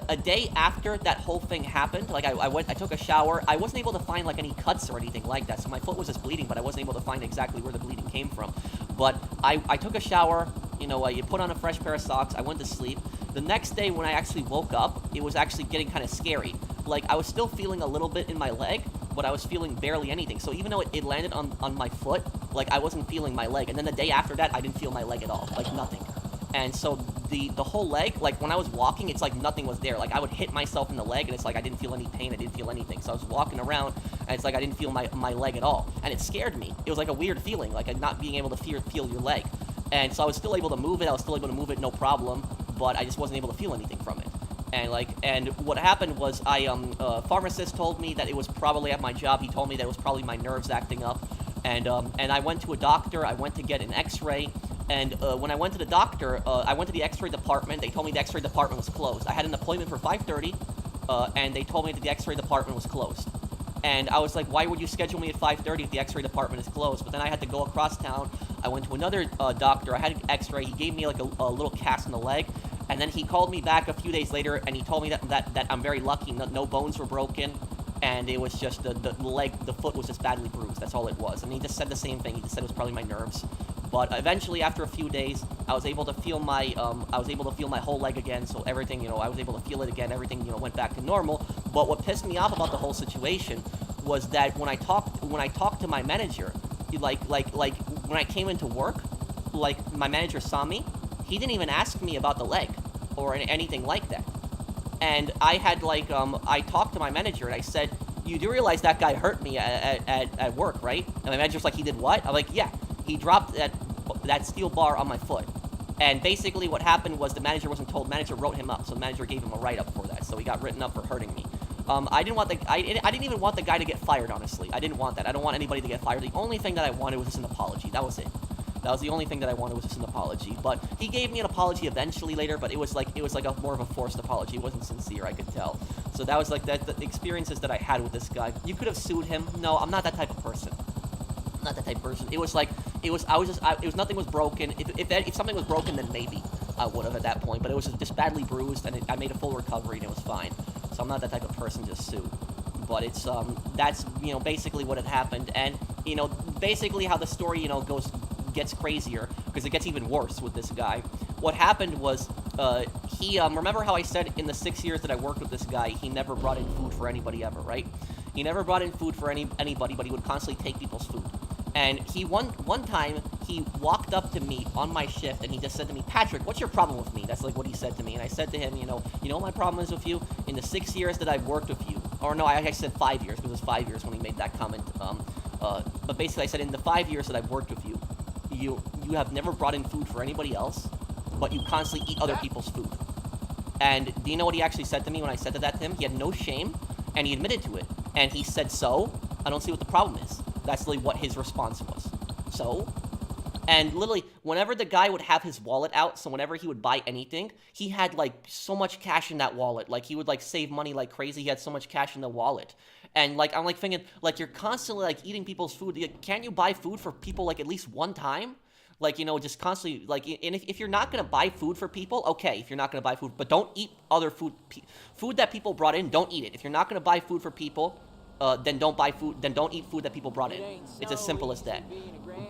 a day after that whole thing happened, like I took a shower. I wasn't able to find like any cuts or anything like that. So my foot was just bleeding, but I wasn't able to find exactly where the bleeding came from. But I took a shower, you know, you put on a fresh pair of socks. I went to sleep. The next day when I actually woke up, it was actually getting kind of scary. Like, I was still feeling a little bit in my leg, but I was feeling barely anything. So even though it landed on my foot, like, I wasn't feeling my leg. And then the day after that, I didn't feel my leg at all, like nothing. And so the whole leg, like, when I was walking, it's like nothing was there. Like, I would hit myself in the leg, and it's like I didn't feel any pain, I didn't feel anything. So I was walking around, and it's like I didn't feel my leg at all. And it scared me. It was like a weird feeling, like not being able to feel your leg. And so I was still able to move it, no problem, but I just wasn't able to feel anything from it. And what happened was, a pharmacist told me that it was probably at my job. He told me that it was probably my nerves acting up. And I went to a doctor. I went to get an x-ray. And when I went to the doctor, I went to the x-ray department. They told me the x-ray department was closed. I had an appointment for 5:30, and they told me that the x-ray department was closed. And I was like, why would you schedule me at 5:30 if the x-ray department is closed? But then I had to go across town. I went to another doctor. I had an x-ray. He gave me like a little cast in the leg. And then he called me back a few days later, and he told me that I'm very lucky. No bones were broken. And it was just the foot was just badly bruised. That's all it was. And he just said the same thing. He just said it was probably my nerves. But eventually, after a few days, I was able to feel my whole leg again. So everything, you know, I was able to feel it again. Everything, you know, went back to normal. But what pissed me off about the whole situation was that when I talked to my manager, like when I came into work, like, my manager saw me, he didn't even ask me about the leg or anything like that. And I had I talked to my manager and I said, "You do realize that guy hurt me at work, right?" And my manager's like, "He did what?" I'm like, "Yeah, he dropped that steel bar on my foot." And basically what happened was the manager wasn't told. Manager wrote him up, so the manager gave him a write-up for that. So he got written up for hurting me. I didn't even want the guy to get fired, honestly. I didn't want that. I don't want anybody to get fired. The only thing that I wanted was just an apology. That was it. That was the only thing that I wanted, was just an apology. But he gave me an apology eventually later, but it was like a more of a forced apology. It wasn't sincere, I could tell. So that was like the experiences that I had with this guy. You could have sued him. No, I'm not that type of person. I'm not that type of person. It was nothing was broken. If something was broken, then maybe I would have at that point. But it was just badly bruised, and I made a full recovery, and it was fine. So I'm not that type of person to sue. But it's that's, you know, basically what had happened. And, you know, basically how the story, you know, gets crazier, because it gets even worse with this guy. What happened was, he remember how I said in the 6 years that I worked with this guy, he never brought in food for anybody ever, right? He never brought in food for anybody, but he would constantly take people's food. And he one time he walked up to me on my shift, and he just said to me, "Patrick, what's your problem with me?" That's like what he said to me. And I said to him, you know what my problem is with you? In the 6 years that I've worked with you, or no, I said 5 years, because it was 5 years when he made that comment. But basically I said, in the 5 years that I've worked with you, you have never brought in food for anybody else, but you constantly eat other people's food. And do you know what he actually said to me when I said that to him? He had no shame, and he admitted to it. And he said, "So, I don't see what the problem is." That's literally what his response was. So? And literally, whenever the guy would have his wallet out, so whenever he would buy anything, he had, like, so much cash in that wallet. Like, he would, like, save money like crazy. He had so much cash in the wallet. And, like, I'm, like, thinking, like, you're constantly, like, eating people's food. Can't you buy food for people, like, at least one time? Like, you know, just constantly, like, and if you're not going to buy food for people, okay, if you're not going to buy food, but don't eat other food. Food that people brought in, don't eat it. If you're not going to buy food for people, then don't buy food, then don't eat food that people brought in. It's as simple as that.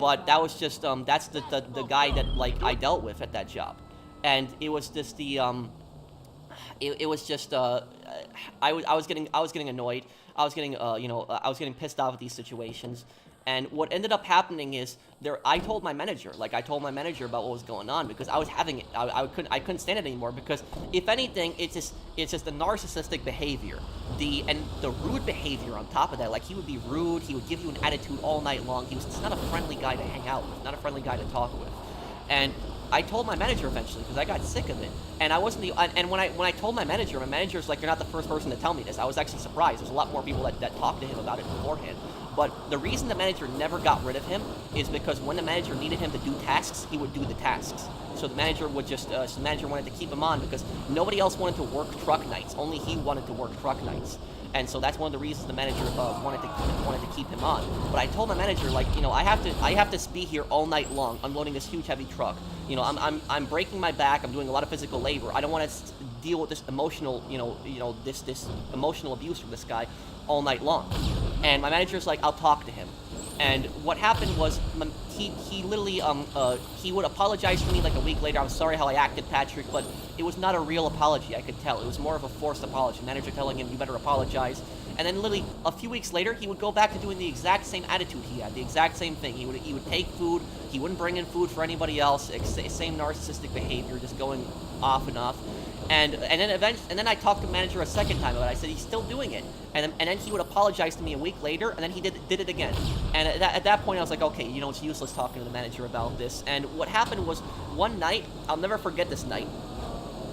But that was just, that's the guy that, like, I dealt with at that job. And it was just it was just, I was getting annoyed. I was getting pissed off at these situations. And what ended up happening is I told my manager about what was going on because I was having it. I couldn't stand it anymore because if anything, it's just the narcissistic behavior, the rude behavior on top of that. Like he would be rude, he would give you an attitude all night long. He's not a friendly guy to hang out with, not a friendly guy to talk with. And I told my manager eventually because I got sick of it, and I wasn't and when I told my manager's like, you're not the first person to tell me this. I was actually surprised. There's a lot more people that talked to him about it beforehand. But the reason the manager never got rid of him is because when the manager needed him to do tasks, he would do the tasks. So the manager would just, the manager wanted to keep him on because nobody else wanted to work truck nights. Only he wanted to work truck nights. And so that's one of the reasons the manager wanted to keep him on. But I told my manager, like, I have to be here all night long, unloading this huge heavy truck. I'm breaking my back. I'm doing a lot of physical labor. I don't want to deal with this emotional, this emotional abuse from this guy all night long. And my manager's like, I'll talk to him. And what happened was he literally he would apologize to me like a week later. I'm sorry how I acted, Patrick, but it was not a real apology. I could tell it was more of a forced apology. Manager telling him, you better apologize. And then literally a few weeks later, he would go back to doing the exact same attitude he had, the exact same thing. He would take food. He wouldn't bring in food for anybody else. Same narcissistic behavior, just going off and off. And then I talked to the manager a second time about it. I said, he's still doing it. And then he would apologize to me a week later, and then he did it again. And at that point, I was like, okay, it's useless talking to the manager about this. And what happened was, one night, I'll never forget this night,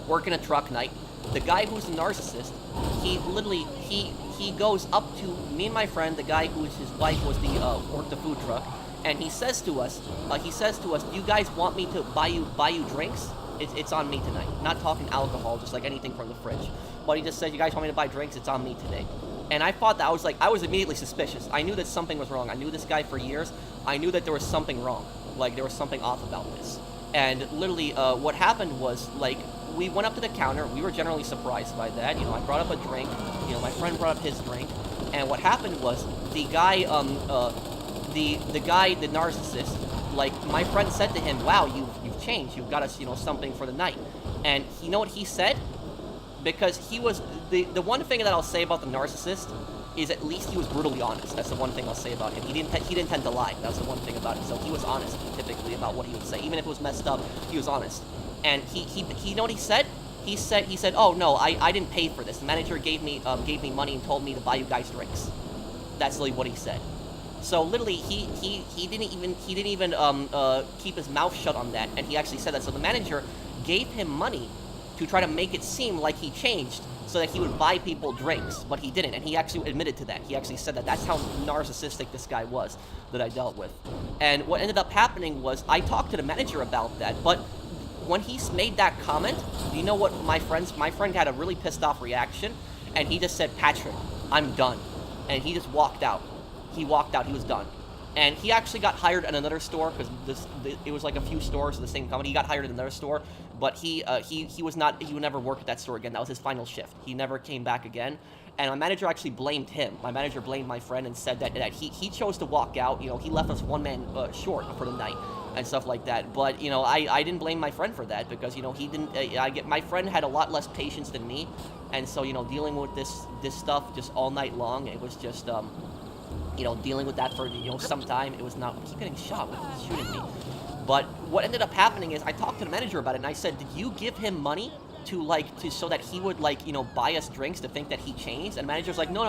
working a truck night, the guy who's the narcissist, he goes up to me and my friend, the guy who his wife was worked the food truck, and he says to us, do you guys want me to buy you drinks? It's on me tonight. Not talking alcohol, just like anything from the fridge. But he just said, you guys want me to buy drinks? It's on me today. And I thought that I was immediately suspicious. I knew that something was wrong. I knew this guy for years. I knew that there was something wrong. Like, there was something off about this. And literally, what happened was, like, we went up to the counter. We were generally surprised by that. I brought up a drink. My friend brought up his drink. And what happened was, the guy, the narcissist, like, my friend said to him, wow, you've changed. You've got us, something for the night. And you know what he said? Because he was, the one thing that I'll say about the narcissist is at least he was brutally honest. That's the one thing I'll say about him. He didn't tend to lie. That's the one thing about him. So he was honest, typically, about what he would say. Even if it was messed up, he was honest. And he know what he said? He said, oh, no, I didn't pay for this. The manager gave me money and told me to buy you guys drinks. That's literally what he said. So literally, he didn't even keep his mouth shut on that, and he actually said that. So the manager gave him money to try to make it seem like he changed, so that he would buy people drinks, but he didn't, and he actually admitted to that. He actually said that. That's how narcissistic this guy was that I dealt with. And what ended up happening was I talked to the manager about that, but when he made that comment, you know what my friend had a really pissed off reaction, and he just said, Patrick, I'm done. And he just walked out. He walked out. He was done. And he actually got hired at another store because it was like a few stores of the same company. He got hired at another store, but he would never work at that store again. That was his final shift. He never came back again. And my manager actually blamed him. My manager blamed my friend and said that he chose to walk out. He left us one man short for the night and stuff like that. But I didn't blame my friend for that because he didn't. My friend had a lot less patience than me, and so dealing with this stuff just all night long, it was just dealing with that for some time. It was not. I keep getting shot with shooting me. But what ended up happening is I talked to the manager about it, and I said, did you give him money so that he would buy us drinks to think that he changed? And the manager's like, no.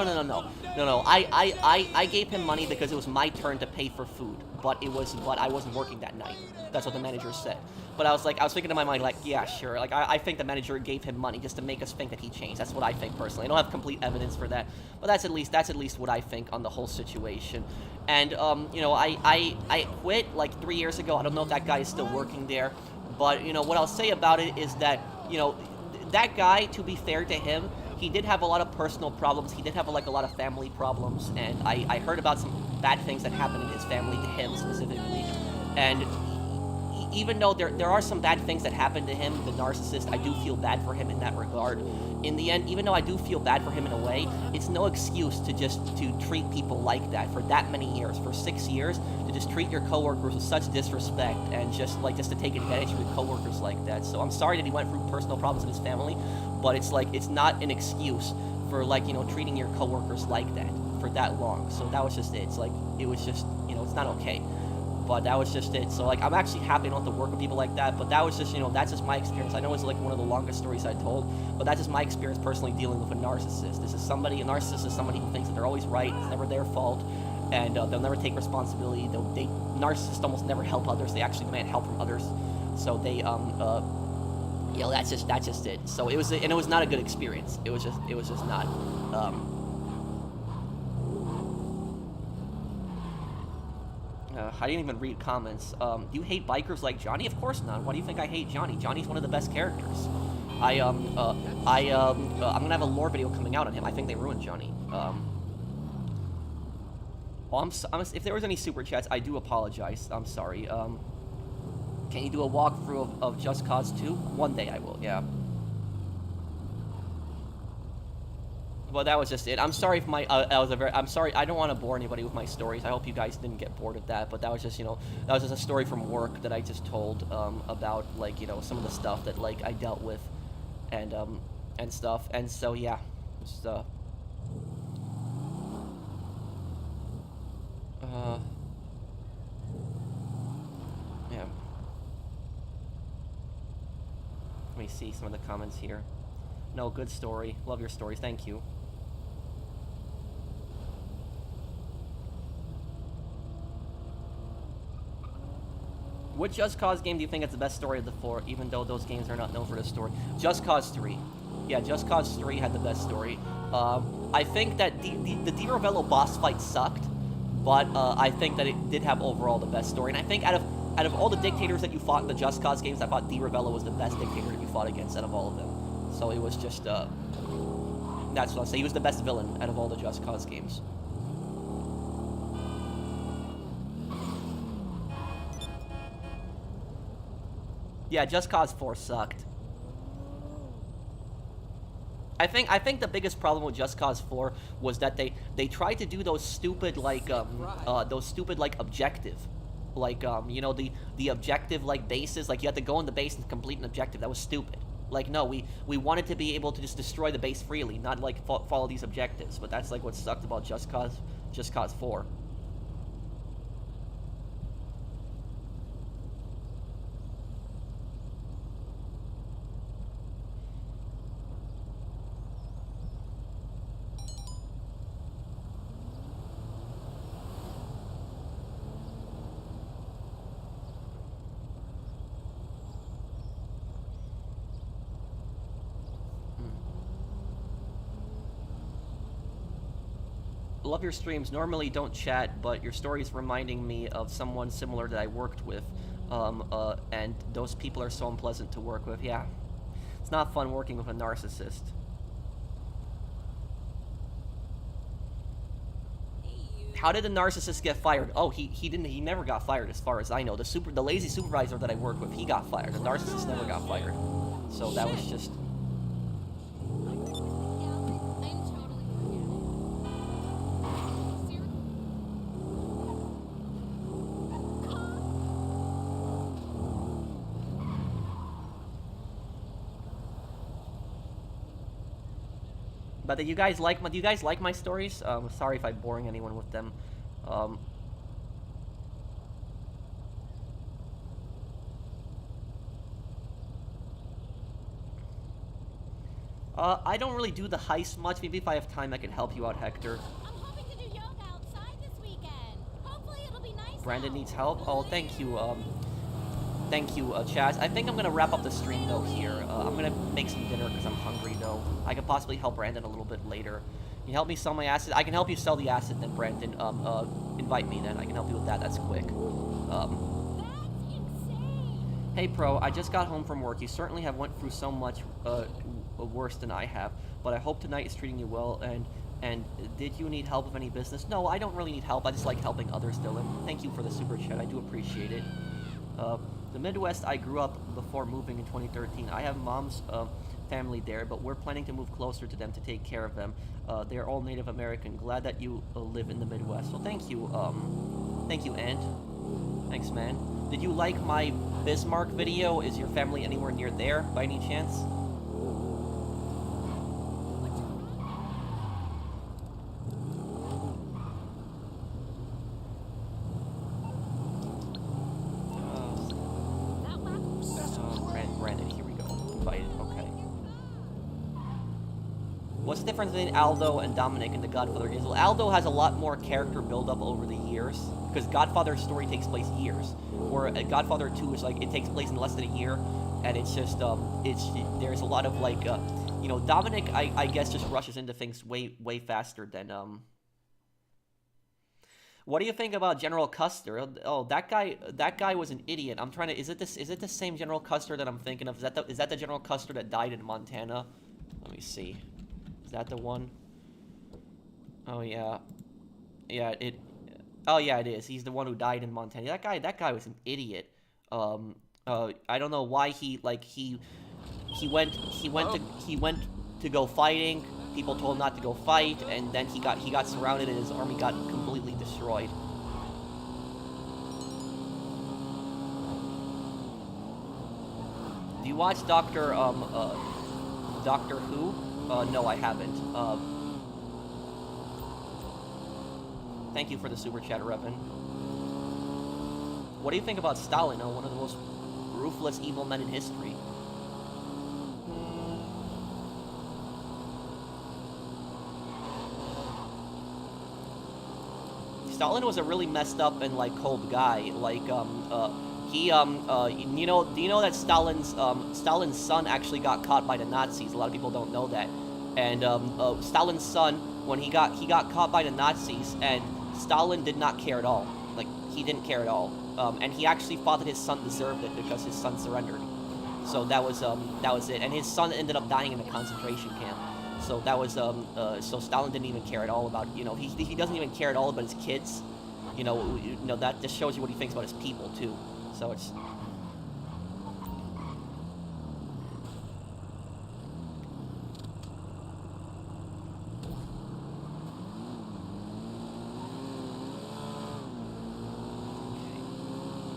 I gave him money because it was my turn to pay for food, but I wasn't working that night. That's what the manager said. But I was thinking in my mind, like, yeah, sure. Like, I think the manager gave him money just to make us think that he changed. That's what I think personally. I don't have complete evidence for that, but that's at least what I think on the whole situation. And I quit like 3 years ago. I don't know if that guy is still working there, but what I'll say about it is that that guy, to be fair to him, he did have a lot of personal problems. He did have a lot of family problems, and I heard about some bad things that happened in his family, to him specifically. And even though there are some bad things that happened to him, the narcissist, I do feel bad for him in that regard. In the end, even though I do feel bad for him in a way, it's no excuse to treat people like that for that many years, for 6 years, to just treat your coworkers with such disrespect and just to take advantage of your coworkers like that. So I'm sorry that he went through personal problems in his family, but it's not an excuse for treating your coworkers like that for that long. So that was just it. It was just it's not okay. But that was just it. So like, I'm actually happy not to work with people like that. But that was just, that's just my experience. I know it's like one of the longest stories I told, but that's just my experience personally dealing with a narcissist. A narcissist is somebody who thinks that they're always right. It's never their fault, and they'll never take responsibility. Narcissists almost never help others. They actually demand help from others. So they that's just it. So it was not a good experience. It was just not. I didn't even read comments. Do you hate bikers like Johnny? Of course not. Why do you think I hate Johnny? Johnny's one of the best characters. I'm gonna have a lore video coming out on him. I think they ruined Johnny. If there was any super chats, I do apologize. I'm sorry. Can you do a walkthrough of Just Cause 2? One day I will. Yeah. Well, that was just it. I'm sorry if I'm sorry. I don't want to bore anybody with my stories. I hope you guys didn't get bored of that. But that was just, that was just a story from work that I just told about, like, some of the stuff that, like, I dealt with, and stuff. And so yeah, just yeah. Let me see some of the comments here. No, good story. Love your stories. Thank you. What Just Cause game do you think is the best story of the 4, even though those games are not known for the story? Just Cause 3. Yeah, Just Cause 3 had the best story. I think that the Di Ravello boss fight sucked, but I think that it did have overall the best story. And I think out of all the dictators that you fought in the Just Cause games, I thought Di Ravello was the best dictator that you fought against out of all of them. So it was just, that's what I'll say. He was the best villain out of all the Just Cause games. Yeah, Just Cause 4 sucked. I think the biggest problem with Just Cause 4 was that they tried to do those stupid like objective, like the objective like bases, like you had to go in the base and complete an objective. That was stupid. Like, no, we wanted to be able to just destroy the base freely, not like follow these objectives. But that's like what sucked about Just Cause 4. Love your streams. Normally don't chat, but your story is reminding me of someone similar that I worked with, and those people are so unpleasant to work with. Yeah, it's not fun working with a narcissist. How did the narcissist get fired? Oh, he didn't. He never got fired, as far as I know. The lazy supervisor that I worked with, he got fired. The narcissist never got fired. So that was just. But do you guys like my stories? Sorry if I'm boring anyone with them. I don't really do the heist much. Maybe if I have time, I can help you out, Hector. I'm hoping to do yoga outside this weekend. Hopefully it'll be nice. Brandon needs help. Oh, thank you. Thank you, Chaz. I think I'm gonna wrap up the stream though here. I'm gonna make some dinner because I'm hungry though. I could possibly help Brandon a little bit later. Can you help me sell my acid? I can help you sell the acid then, Brandon. Invite me then. I can help you with that. That's quick. That's insane. Hey, Pro. I just got home from work. You certainly have went through so much worse than I have. But I hope tonight is treating you well. And did you need help with any business? No, I don't really need help. I just like helping others, Dylan. Thank you for the super chat. I do appreciate it. The Midwest I grew up before moving in 2013. I have mom's family there, but we're planning to move closer to them to take care of them. They're all Native American. Glad that you live in the Midwest. So thank you, Ant. Thanks, man. Did you like my Bismarck video? Is your family anywhere near there, by any chance? What's the difference between Aldo and Dominic in the Godfather games? Well, Aldo has a lot more character build-up over the years, because Godfather's story takes place years, where Godfather 2 is like, it takes place in less than a year, and it's just, there's a lot of, like, you know, Dominic, I guess, just rushes into things way faster than, What do you think about General Custer? Oh, that guy was an idiot. I'm trying to, is it the same General Custer that I'm thinking of? Is that the General Custer that died in Montana? Let me see. Is that the one? Oh, yeah. Yeah, oh, yeah, it is. He's the one who died in Montana. That guy was an idiot. I don't know why he went to go fighting. People told him not to go fight, and then he got surrounded, and his army got completely destroyed. Do you watch Doctor Who? No, I haven't. Thank you for the super chat, Revan. What do you think about Stalin? One of the most ruthless evil men in history. Stalin was a really messed up and, like, cold guy. Like, do you know that Stalin's son actually got caught by the Nazis? A lot of people don't know that. And, Stalin's son, when he got caught by the Nazis, and Stalin did not care at all. Like, he didn't care at all. And he actually thought that his son deserved it because his son surrendered. So that was it. And his son ended up dying in a concentration camp. So that was, so Stalin didn't even care at all about, you know, he doesn't even care at all about his kids. You know, that just shows you what he thinks about his people, too. So it's... Okay.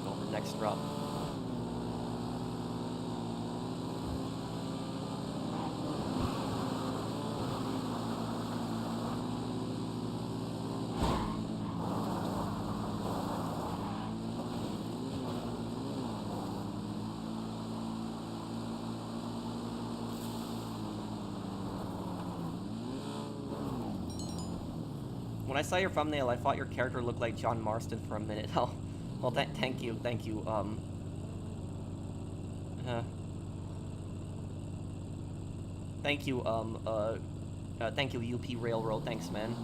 Go for the next drop. When I saw your thumbnail, I thought your character looked like John Marston for a minute. Oh, well, thank you. Thank you, UP Railroad. Thanks, man.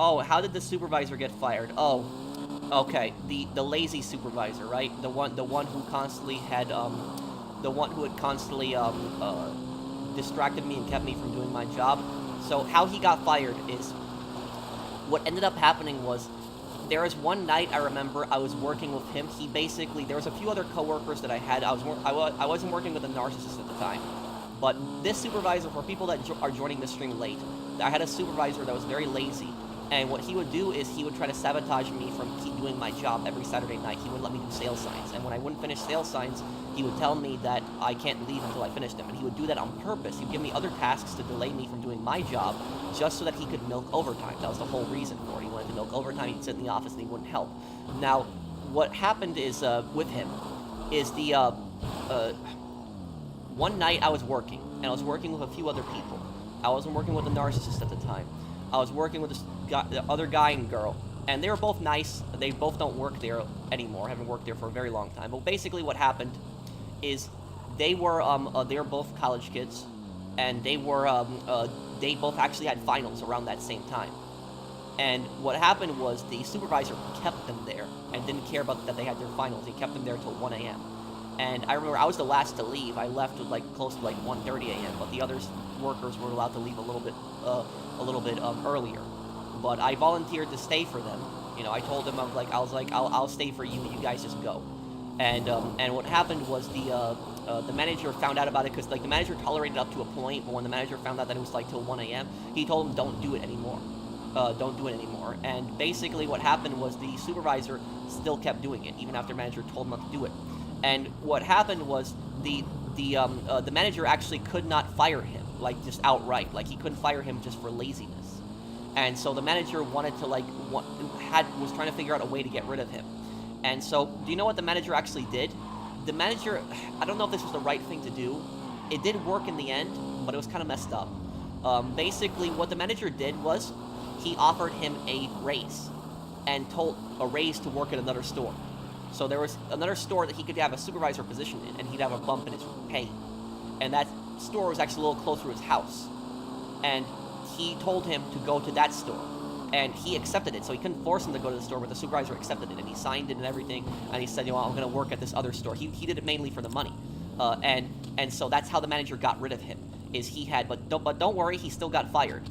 Oh, how did the supervisor get fired? Oh, okay, the lazy supervisor, right? The one who constantly had distracted me and kept me from doing my job. So how he got fired is, what ended up happening was, there was one night I remember I was working with him. He basically, there was a few other coworkers that I had. I wasn't working with a narcissist at the time, but this supervisor, for people that are joining the stream late, I had a supervisor that was very lazy. And what he would do is he would try to sabotage me from keep doing my job every Saturday night. He wouldn't let me do sales signs. And when I wouldn't finish sales signs, he would tell me that I can't leave until I finish them. And he would do that on purpose. He would give me other tasks to delay me from doing my job just so that he could milk overtime. That was the whole reason for it. He wanted to milk overtime. He'd sit in the office and he wouldn't help. Now, what happened is, with him, is one night I was working, and I was working with a few other people. I wasn't working with a narcissist at the time. I was working with the other guy and girl, and they were both nice. They both don't work there anymore. Haven't worked there for a very long time. But basically, what happened is they were both college kids, and they both actually had finals around that same time. And what happened was the supervisor kept them there and didn't care about that they had their finals. He kept them there till 1 a.m. And I remember I was the last to leave. I left at close to 1:30 a.m. But the other workers were allowed to leave a little bit earlier. But I volunteered to stay for them. You know, I told them I'll stay for you. You guys just go. And what happened was the manager found out about it because the manager tolerated it up to a point. But when the manager found out that it was till 1 a.m., he told him don't do it anymore. Don't do it anymore. And basically what happened was the supervisor still kept doing it even after the manager told him not to do it. And what happened was the manager actually could not fire him like just outright. Like he couldn't fire him just for laziness. And so the manager wanted to was trying to figure out a way to get rid of him. And so, do you know what the manager actually did? The manager, I don't know if this was the right thing to do. It did work in the end, but it was kind of messed up. Basically, what the manager did was he offered him a raise and told a raise to work at another store. So there was another store that he could have a supervisor position in, and he'd have a bump in his pay. And that store was actually a little closer to his house. And he told him to go to that store. And he accepted it, so he couldn't force him to go to the store, but the supervisor accepted it, and he signed it and everything, and he said, you know, I'm going to work at this other store. He did it mainly for the money. And so that's how the manager got rid of him, is he had, but don't worry, he still got fired.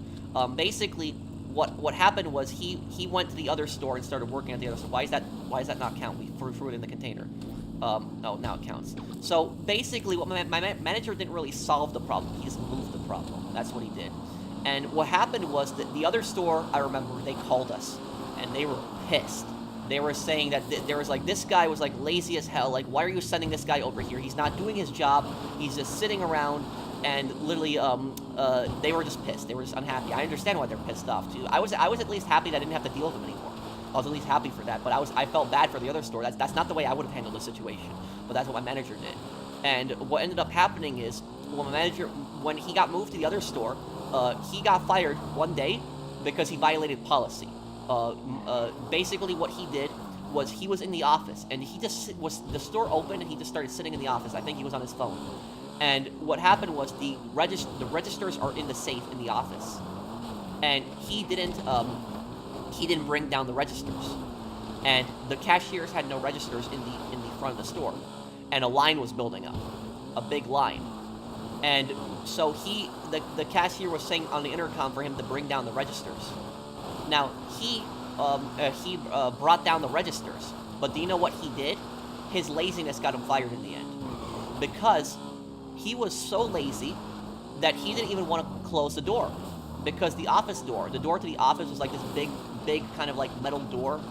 Basically, what happened was he went to the other store and started working at the other store. Why does that not count? We threw it in the container. Oh, now it counts. So basically, what my manager didn't really solve the problem. He just moved the problem. That's what he did. And what happened was that the other store, I remember, they called us, and they were pissed. They were saying that there was like, this guy was like lazy as hell. Like, why are you sending this guy over here? He's not doing his job. He's just sitting around. And literally, they were just pissed. They were just unhappy. I understand why they're pissed off too. I was at least happy that I didn't have to deal with them anymore. I was at least happy for that. But I felt bad for the other store. That's not the way I would have handled the situation. But that's what my manager did. And what ended up happening is, when he got moved to the other store, he got fired one day because he violated policy. Basically, what he did was he was in the office, and the store opened, and he just started sitting in the office. I think he was on his phone. And what happened was the registers are in the safe in the office, and he didn't bring down the registers, and the cashiers had no registers in the front of the store, and a line was building up, a big line, and so the cashier was saying on the intercom for him to bring down the registers. Now he brought down the registers, but do you know what he did? His laziness got him fired in the end, because he was so lazy that he didn't even want to close the door, because the door to the office was like this big kind of like metal door,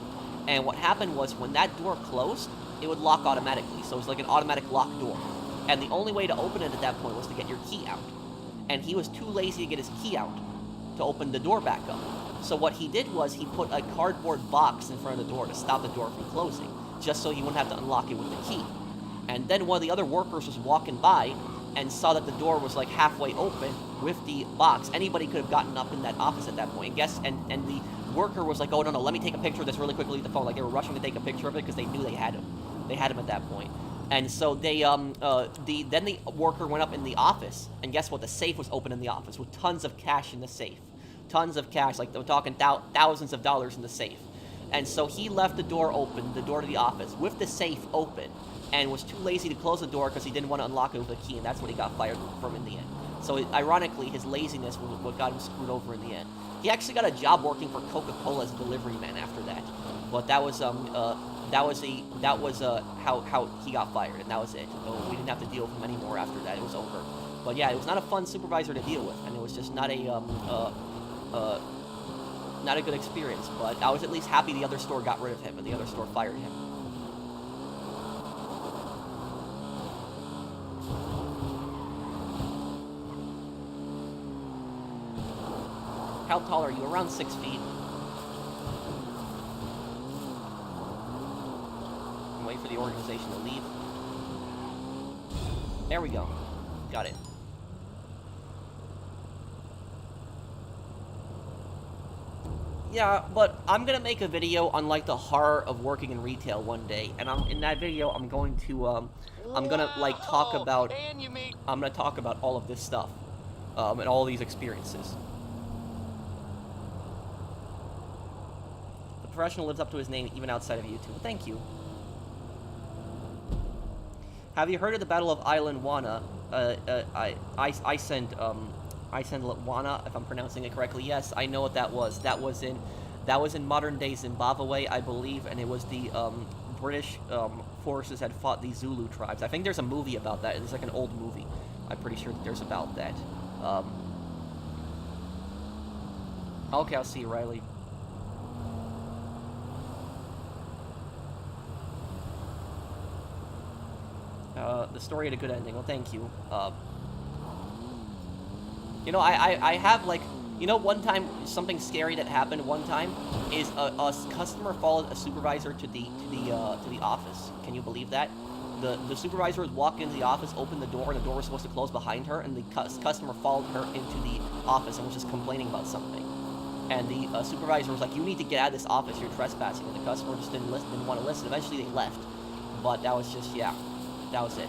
and what happened was when that door closed, it would lock automatically, so it was like an automatic lock door, and the only way to open it at that point was to get your key out, and he was too lazy to get his key out to open the door back up. So what he did was he put a cardboard box in front of the door to stop the door from closing, just so he wouldn't have to unlock it with the key. And then one of the other workers was walking by and saw that the door was like halfway open with the box. Anybody could have gotten up in that office at that point. And the worker was like, oh, no, let me take a picture of this really quickly with the phone. Like, they were rushing to take a picture of it because they knew they had him. They had him at that point. And so then the worker went up in the office, and guess what? The safe was open in the office with tons of cash in the safe. Tons of cash, like we're talking thousands of dollars in the safe. And so he left the door open, the door to the office, with the safe open, and was too lazy to close the door because he didn't want to unlock it with a key, and that's what he got fired from in the end. So ironically, his laziness was what got him screwed over in the end. He actually got a job working for Coca-Cola as a delivery man after that, but that was how he got fired, and that was it. We didn't have to deal with him anymore after that. It was over. But yeah, it was not a fun supervisor to deal with, and it was just not a good experience. But I was at least happy the other store got rid of him and the other store fired him. How tall are you? Around 6 feet. Wait for the organization to leave. There we go. Got it. Yeah, but I'm gonna make a video on like the horror of working in retail one day, and in that video I'm going to I'm gonna like talk about all of this stuff and all these experiences. The professional lives up to his name even outside of YouTube. Thank you. Have you heard of the Battle of Island Wana? I send Wana, if I'm pronouncing it correctly. Yes, I know what that was. That was in modern day Zimbabwe, I believe, and it was the British forces had fought the Zulu tribes. I think there's a movie about that. It's like an old movie. I'm pretty sure that there's about that. Okay, I'll see you, Riley. The story had a good ending. Well, thank you. You know, I have, like, you know, one time, something scary that happened one time is a customer followed a supervisor to the office. Can you believe that? The supervisor was walking into the office, opened the door, and the door was supposed to close behind her, and the customer followed her into the office and was just complaining about something. And the supervisor was like, "You need to get out of this office, you're trespassing." And the customer just didn't want to listen. Eventually they left. But that was just, yeah, that was it.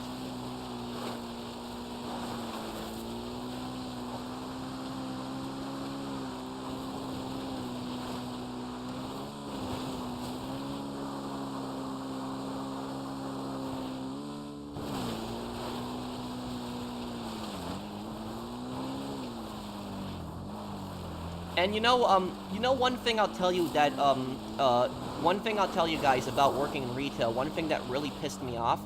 And you know, one thing I'll tell you that, one thing I'll tell you guys about working in retail, one thing that really pissed me off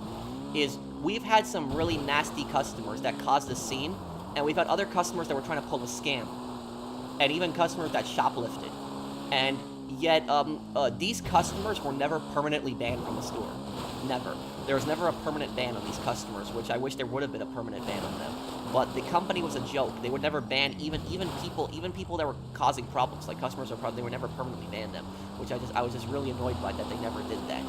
is we've had some really nasty customers that caused a scene, and we've had other customers that were trying to pull a scam, and even customers that shoplifted. And yet, these customers were never permanently banned from the store. Never. There was never a permanent ban on these customers, which I wish there would have been a permanent ban on them. But the company was a joke. They would never ban even people that were causing problems, like customers or problems. They would never permanently ban them, which I was just really annoyed by that they never did that.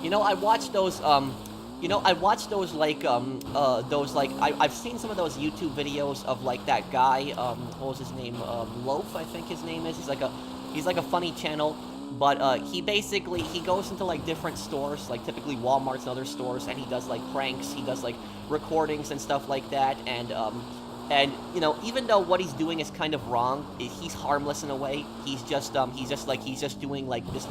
You know, I watched those. You know, I watched those I've seen some of those YouTube videos of like that guy. What was his name? Loaf, I think his name is. He's like a funny channel. But he goes into like different stores, like typically Walmarts and other stores, and he does like pranks, he does like recordings and stuff like that, and you know, even though what he's doing is kind of wrong, he's harmless in a way. He's just doing like just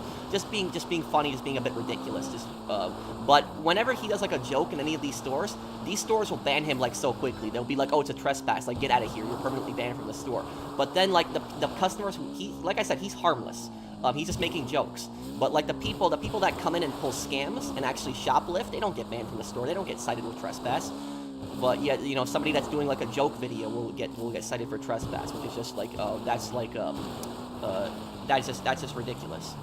being funny, just being a bit ridiculous. But whenever he does like a joke in any of these stores will ban him like so quickly. They'll be like, "Oh, it's a trespass, like get out of here, you're permanently banned from the store." But then like the customers, like I said, he's harmless. He's just making jokes. But like the people that come in and pull scams and actually shoplift, they don't get banned from the store. They don't get cited with trespass. But yet, you know, somebody that's doing like a joke video will get cited for trespass, which is just like, that's just ridiculous.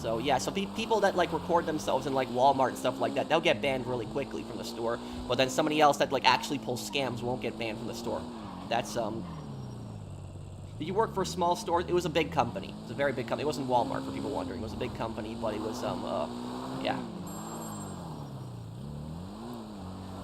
So yeah, so people that like record themselves in like Walmart and stuff like that, they'll get banned really quickly from the store. But then somebody else that like actually pulls scams won't get banned from the store. That's Did you work for a small store? It was a big company. It was a very big company. It wasn't Walmart, for people wondering. It was a big company, but it was, yeah.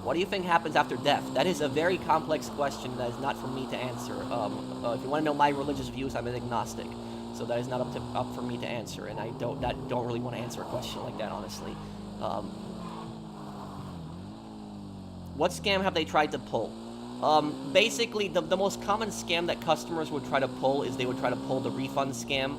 What do you think happens after death? That is a very complex question that is not for me to answer. If you want to know my religious views, I'm an agnostic. So that is not up for me to answer, and I don't really want to answer a question like that, honestly. What scam have they tried to pull? Basically, the most common scam that customers would try to pull is they would try to pull the refund scam.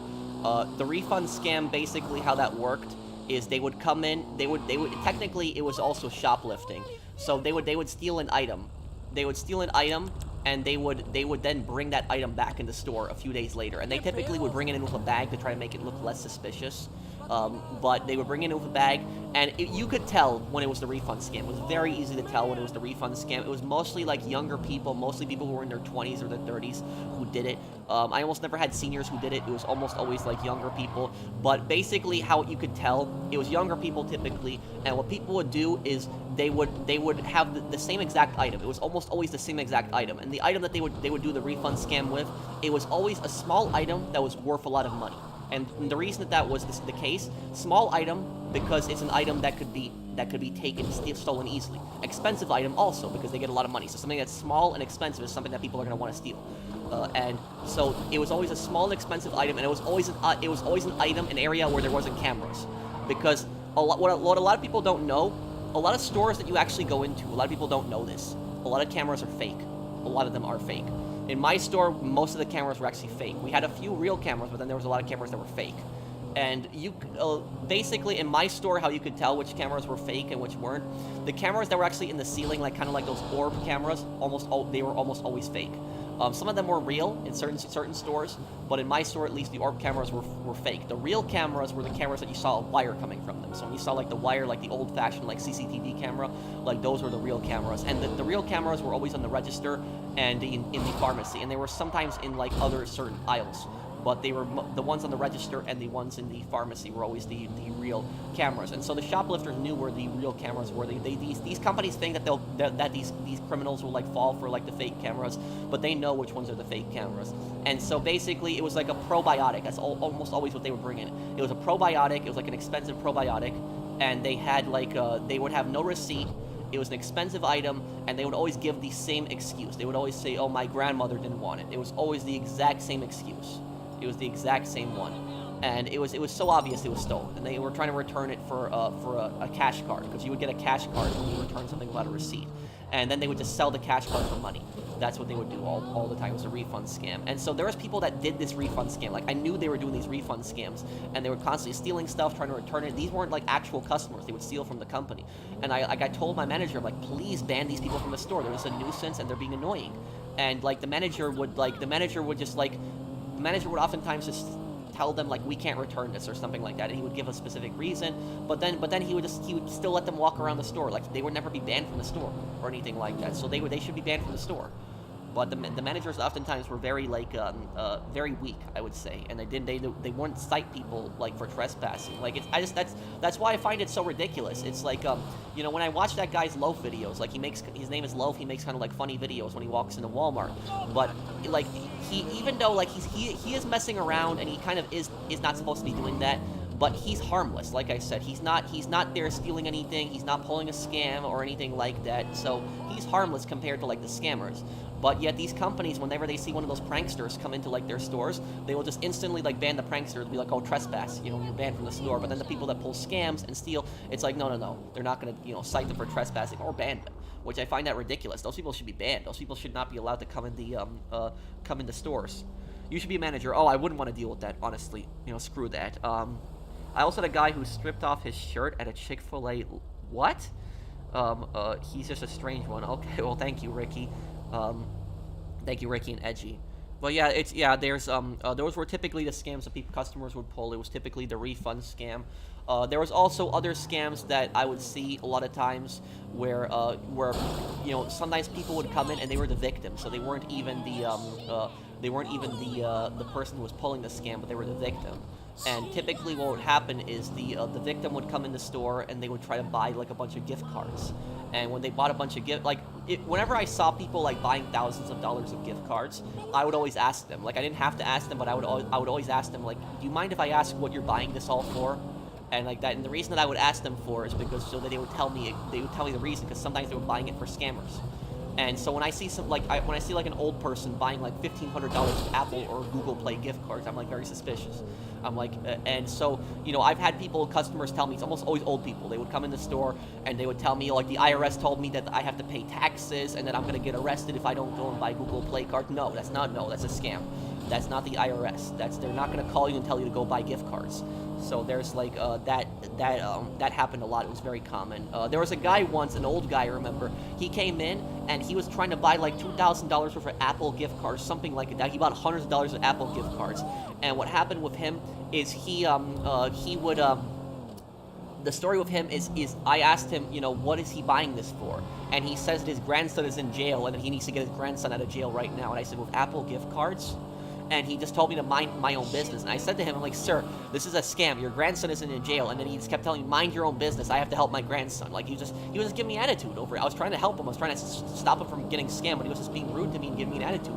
The refund scam, basically how that worked is they would come in, they would technically it was also shoplifting. So they would steal an item. They would steal an item, and they would then bring that item back in the store a few days later. And they typically would bring it in with a bag to try to make it look less suspicious. But they would bring it in with a bag, and you could tell when it was the refund scam. It was very easy to tell when it was the refund scam. It was mostly like younger people, mostly people who were in their 20s or their 30s who did it. I almost never had seniors who did it. It was almost always like younger people. But basically how you could tell, it was younger people typically, and what people would do is they would have the same exact item. It was almost always the same exact item. And the item that they would do the refund scam with, it was always a small item that was worth a lot of money. And the reason that was the case, small item because it's an item that could be taken, stolen easily. Expensive item also because they get a lot of money. So something that's small and expensive is something that people are going to want to steal. And so it was always a small and expensive item, and it was always an item, an area where there wasn't cameras. Because what a lot of people don't know, a lot of stores that you actually go into, a lot of people don't know this. A lot of cameras are fake. A lot of them are fake. In my store, most of the cameras were actually fake. We had a few real cameras, but then there was a lot of cameras that were fake. And you basically, in my store, how you could tell which cameras were fake and which weren't, the cameras that were actually in the ceiling, like kind of like those orb cameras, they were almost always fake. Some of them were real in certain stores, but in my store, at least, the orb cameras were fake. The real cameras were the cameras that you saw a wire coming from them. So when you saw like the wire, like the old-fashioned like CCTV camera, like those were the real cameras. And the real cameras were always on the register and in the pharmacy, and they were sometimes in like other certain aisles. but they were the ones on the register and the ones in the pharmacy were always the real cameras. And so the shoplifters knew where the real cameras were. These companies think that these criminals will like fall for like the fake cameras, but they know which ones are the fake cameras. And so basically it was like a probiotic. That's almost always what they would bring in. It was a probiotic. It was like an expensive probiotic, and they had like they would have no receipt. It was an expensive item, and they would always give the same excuse. They would always say, "Oh, my grandmother didn't want it." It was always the exact same excuse. It was the exact same one, and it was so obvious it was stolen. And they were trying to return it for a cash card, because you would get a cash card when you return something without a receipt, and then they would just sell the cash card for money. That's what they would do all the time. It was a refund scam. And so there was people that did this refund scam. Like, I knew they were doing these refund scams, and they were constantly stealing stuff, trying to return it. These weren't like actual customers. They would steal from the company. And I told my manager, I'm like, please ban these people from the store. They're just a nuisance and they're being annoying. And like the manager would oftentimes just tell them like, we can't return this or something like that, and he would give a specific reason, but then he would still let them walk around the store. Like, they would never be banned from the store or anything like that. So they should be banned from the store. But the managers oftentimes were very like very weak, I would say, and they wouldn't cite people like for trespassing. Like, that's why I find it so ridiculous. It's like you know, when I watch that guy's loaf videos, like his name is Loaf, he makes kind of like funny videos when he walks into Walmart, but like he, even though like he is messing around and he kind of is not supposed to be doing that, but he's harmless. Like I said, he's not there stealing anything, he's not pulling a scam or anything like that, so he's harmless compared to like the scammers. But yet these companies, whenever they see one of those pranksters come into like their stores, they will just instantly like ban the pranksters and be like, oh, trespass, you know, you're banned from the store. But then the people that pull scams and steal, it's like, no, they're not going to, you know, cite them for trespassing or ban them, which I find that ridiculous. Those people should be banned. Those people should not be allowed to come in the stores. You should be a manager. Oh, I wouldn't want to deal with that, honestly. You know, screw that. I also had a guy who stripped off his shirt at a Chick-fil-A. What? He's just a strange one. Okay, well, thank you, Ricky. Thank you, Ricky and Edgy. But yeah, there's those were typically the scams that customers would pull. It was typically the refund scam. There was also other scams that I would see a lot of times where you know, sometimes people would come in and they were the victim, so they weren't even the person who was pulling the scam, but they were the victim. And typically what would happen is the victim would come in the store and they would try to buy like a bunch of gift cards. And when they bought a bunch of whenever I saw people like buying thousands of dollars of gift cards, I would always ask them. Like, I didn't have to ask them, but I would always ask them, like, do you mind if I ask what you're buying this all for? And like that. And the reason that I would ask them for is because so that they would tell me the reason, because sometimes they were buying it for scammers. And so when I see when I see like an old person buying like $1,500 of Apple or Google Play gift cards, I'm like very suspicious. I'm like, and so, you know, I've had customers tell me, it's almost always old people. They would come in the store and they would tell me, like, the IRS told me that I have to pay taxes and that I'm gonna get arrested if I don't go and buy Google Play cards. No, that's a scam. That's not the IRS. They're not gonna call you and tell you to go buy gift cards. So there's like that happened a lot. It was very common. There was a guy once, an old guy, I remember. He came in and he was trying to buy like $2,000 worth of Apple gift cards, something like that. He bought hundreds of dollars of Apple gift cards. And what happened with him is he would the story with him is I asked him, you know, what is he buying this for? And he says that his grandson is in jail and that he needs to get his grandson out of jail right now. And I said, with Apple gift cards? And he just told me to mind my own business. And I said to him, I'm like, sir, this is a scam. Your grandson isn't in jail. And then he just kept telling me, mind your own business. I have to help my grandson. Like, he was just giving me attitude over it. I was trying to help him. I was trying to stop him from getting scammed, but he was just being rude to me and giving me an attitude.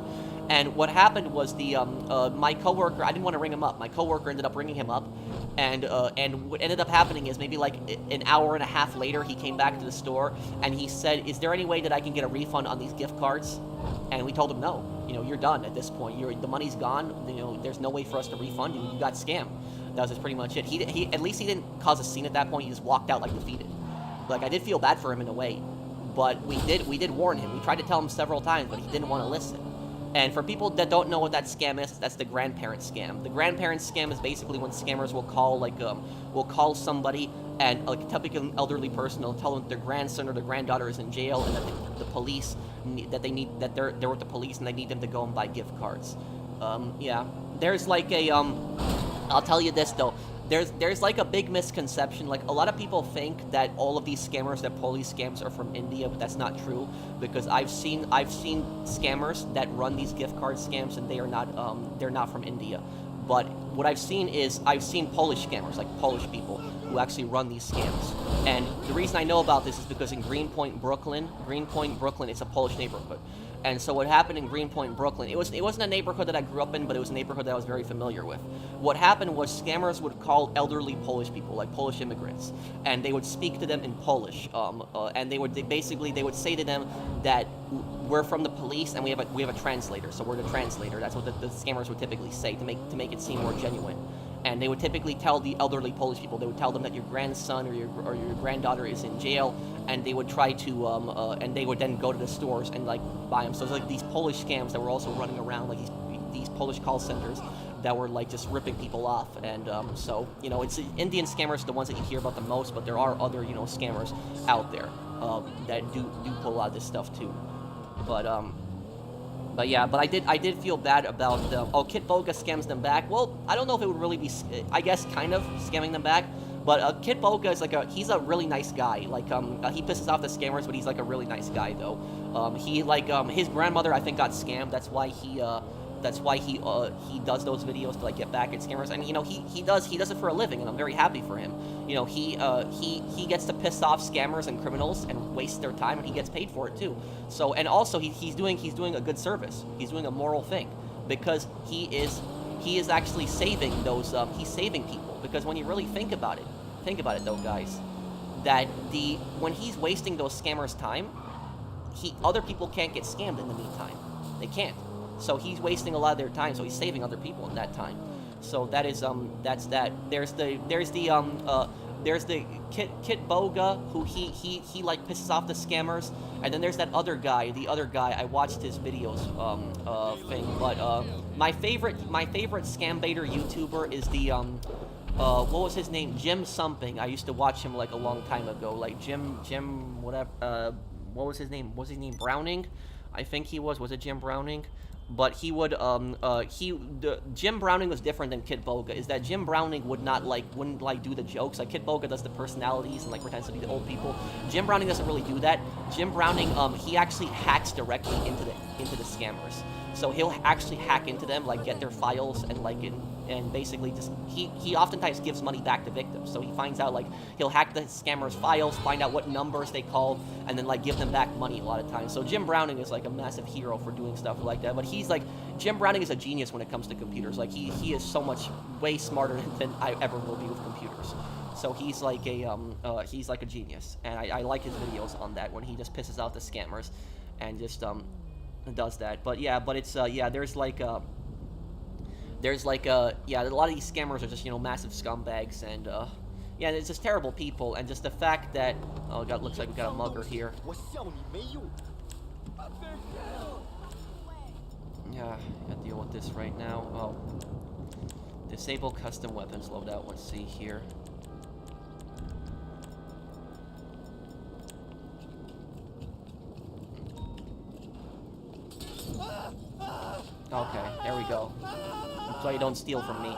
And what happened was my coworker, I didn't want to ring him up. My coworker ended up ringing him up. And what ended up happening is maybe like an hour and a half later, he came back to the store and he said, is there any way that I can get a refund on these gift cards? And we told him, no, you know, you're done at this point. The money's gone. You know, there's no way for us to refund you. You got scammed. That was just pretty much it. He at least he didn't cause a scene at that point. He just walked out like defeated. Like, I did feel bad for him in a way, but we did warn him. We tried to tell him several times, but he didn't want to listen. And for people that don't know what that scam is, that's the grandparent scam. The grandparent scam is basically when scammers will call somebody and like typically an elderly person will tell them that their grandson or their granddaughter is in jail and that the police they're with the police and they need them to go and buy gift cards. Yeah, there's like I'll tell you this though. There's like a big misconception. Like, a lot of people think that all of these scammers that pull these scams are from India, but that's not true, because I've seen scammers that run these gift card scams and they're not from India. But what I've seen is I've seen Polish scammers, like Polish people, who actually run these scams. And the reason I know about this is because in Greenpoint, Brooklyn, it's a Polish neighborhood. And so what happened in Greenpoint, Brooklyn, it wasn't a neighborhood that I grew up in, but it was a neighborhood that I was very familiar with. What happened was scammers would call elderly Polish people, like Polish immigrants, and they would speak to them in Polish. And they would say to them that we're from the police and we have a translator, so we're the translator. That's what the scammers would typically say to make it seem more genuine. And they would typically tell the elderly Polish people, they would tell them that your grandson or your granddaughter is in jail, and they would try to, and they would then go to the stores and like buy them. So it's like these Polish scams that were also running around, like these Polish call centers that were like just ripping people off. And so, you know, it's Indian scammers are the ones that you hear about the most, but there are other, you know, scammers out there that do pull a lot of this stuff too. But yeah, but I did feel bad about them. Oh, Kit Boga scams them back. Well, I don't know if it would really be, I guess, kind of scamming them back. But Kit Boga is like he's a really nice guy. Like he pisses off the scammers, but he's like a really nice guy though. He like his grandmother I think got scammed. That's why he does those videos to like get back at scammers. And you know he does it for a living, and I'm very happy for him. You know he gets to piss off scammers and criminals and waste their time, and he gets paid for it too. So and also he's doing a good service. He's doing a moral thing because he is actually saving those he's saving people. Because when you really think about it though, guys, that when he's wasting those scammers' time, other people can't get scammed in the meantime. They can't. So he's wasting a lot of their time, so he's saving other people in that time. So that is that's that. There's the Kit Boga, who he like pisses off the scammers, and then there's that other guy. The other guy, I watched his videos thing, but my favorite scam baiter YouTuber is the what was his name? Jim something. I used to watch him like a long time ago. Like Jim whatever. What was his name? Was his name Browning? I think he was. Was it Jim Browning? But he would Jim Browning was different than Kit Boga. Is that Jim Browning wouldn't do the jokes. Like Kit Boga does the personalities and like pretends to be the old people. Jim Browning doesn't really do that. Jim Browning he actually hacks directly into the scammers. So he'll actually hack into them, like get their files and like and basically just he oftentimes gives money back to victims. So he finds out like he'll hack the scammers' files, find out what numbers they called, and then like give them back money a lot of times. So Jim Browning is like a massive hero for doing stuff like that. But he's like Jim Browning is a genius when it comes to computers. Like he is so much way smarter than I ever will be with computers. So he's like a genius, and I like his videos on that when he just pisses off the scammers and just does that. But yeah, but it's there's a lot of these scammers are just, you know, massive scumbags, and yeah, it's just terrible people, and just the fact that, oh god, looks like we got a mugger here. Yeah, gotta deal with this right now. Oh, disable custom weapons loadout. Let's see here. Okay, there we go. So you don't steal from me.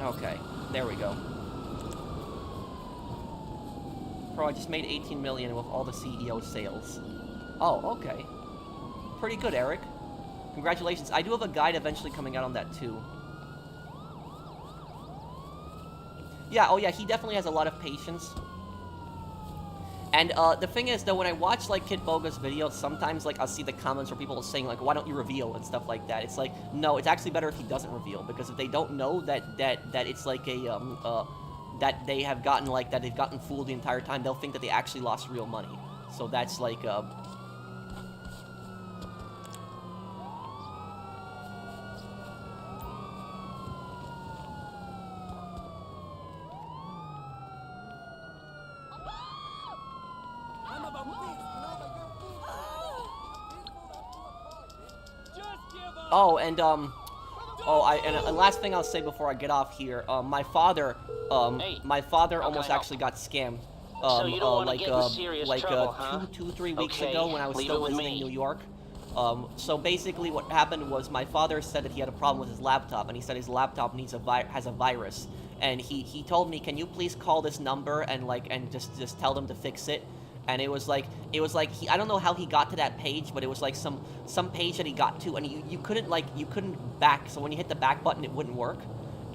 Okay, there we go. Bro, I just made 18 million with all the CEO sales. Oh, okay. Pretty good, Eric. Congratulations. I do have a guide eventually coming out on that too. Yeah, oh yeah, he definitely has a lot of patience. And the thing is, though, when I watch like Kit Boga's videos, sometimes like I'll see the comments where people are saying like, "Why don't you reveal?" and stuff like that. It's like, no, it's actually better if he doesn't reveal, because if they don't know that it's like a that they've gotten fooled the entire time, they'll think that they actually lost real money. So that's like oh, and and last thing I'll say before I get off here, my father almost actually got scammed. So you don't want to get in serious trouble, huh? 3 weeks ago when I was still visiting New York. So basically what happened was my father said that he had a problem with his laptop, and he said his laptop has a virus. And he told me, "Can you please call this number and just tell them to fix it?" And it was like I don't know how he got to that page, but it was like some page that he got to, and you couldn't back. So when you hit the back button, it wouldn't work.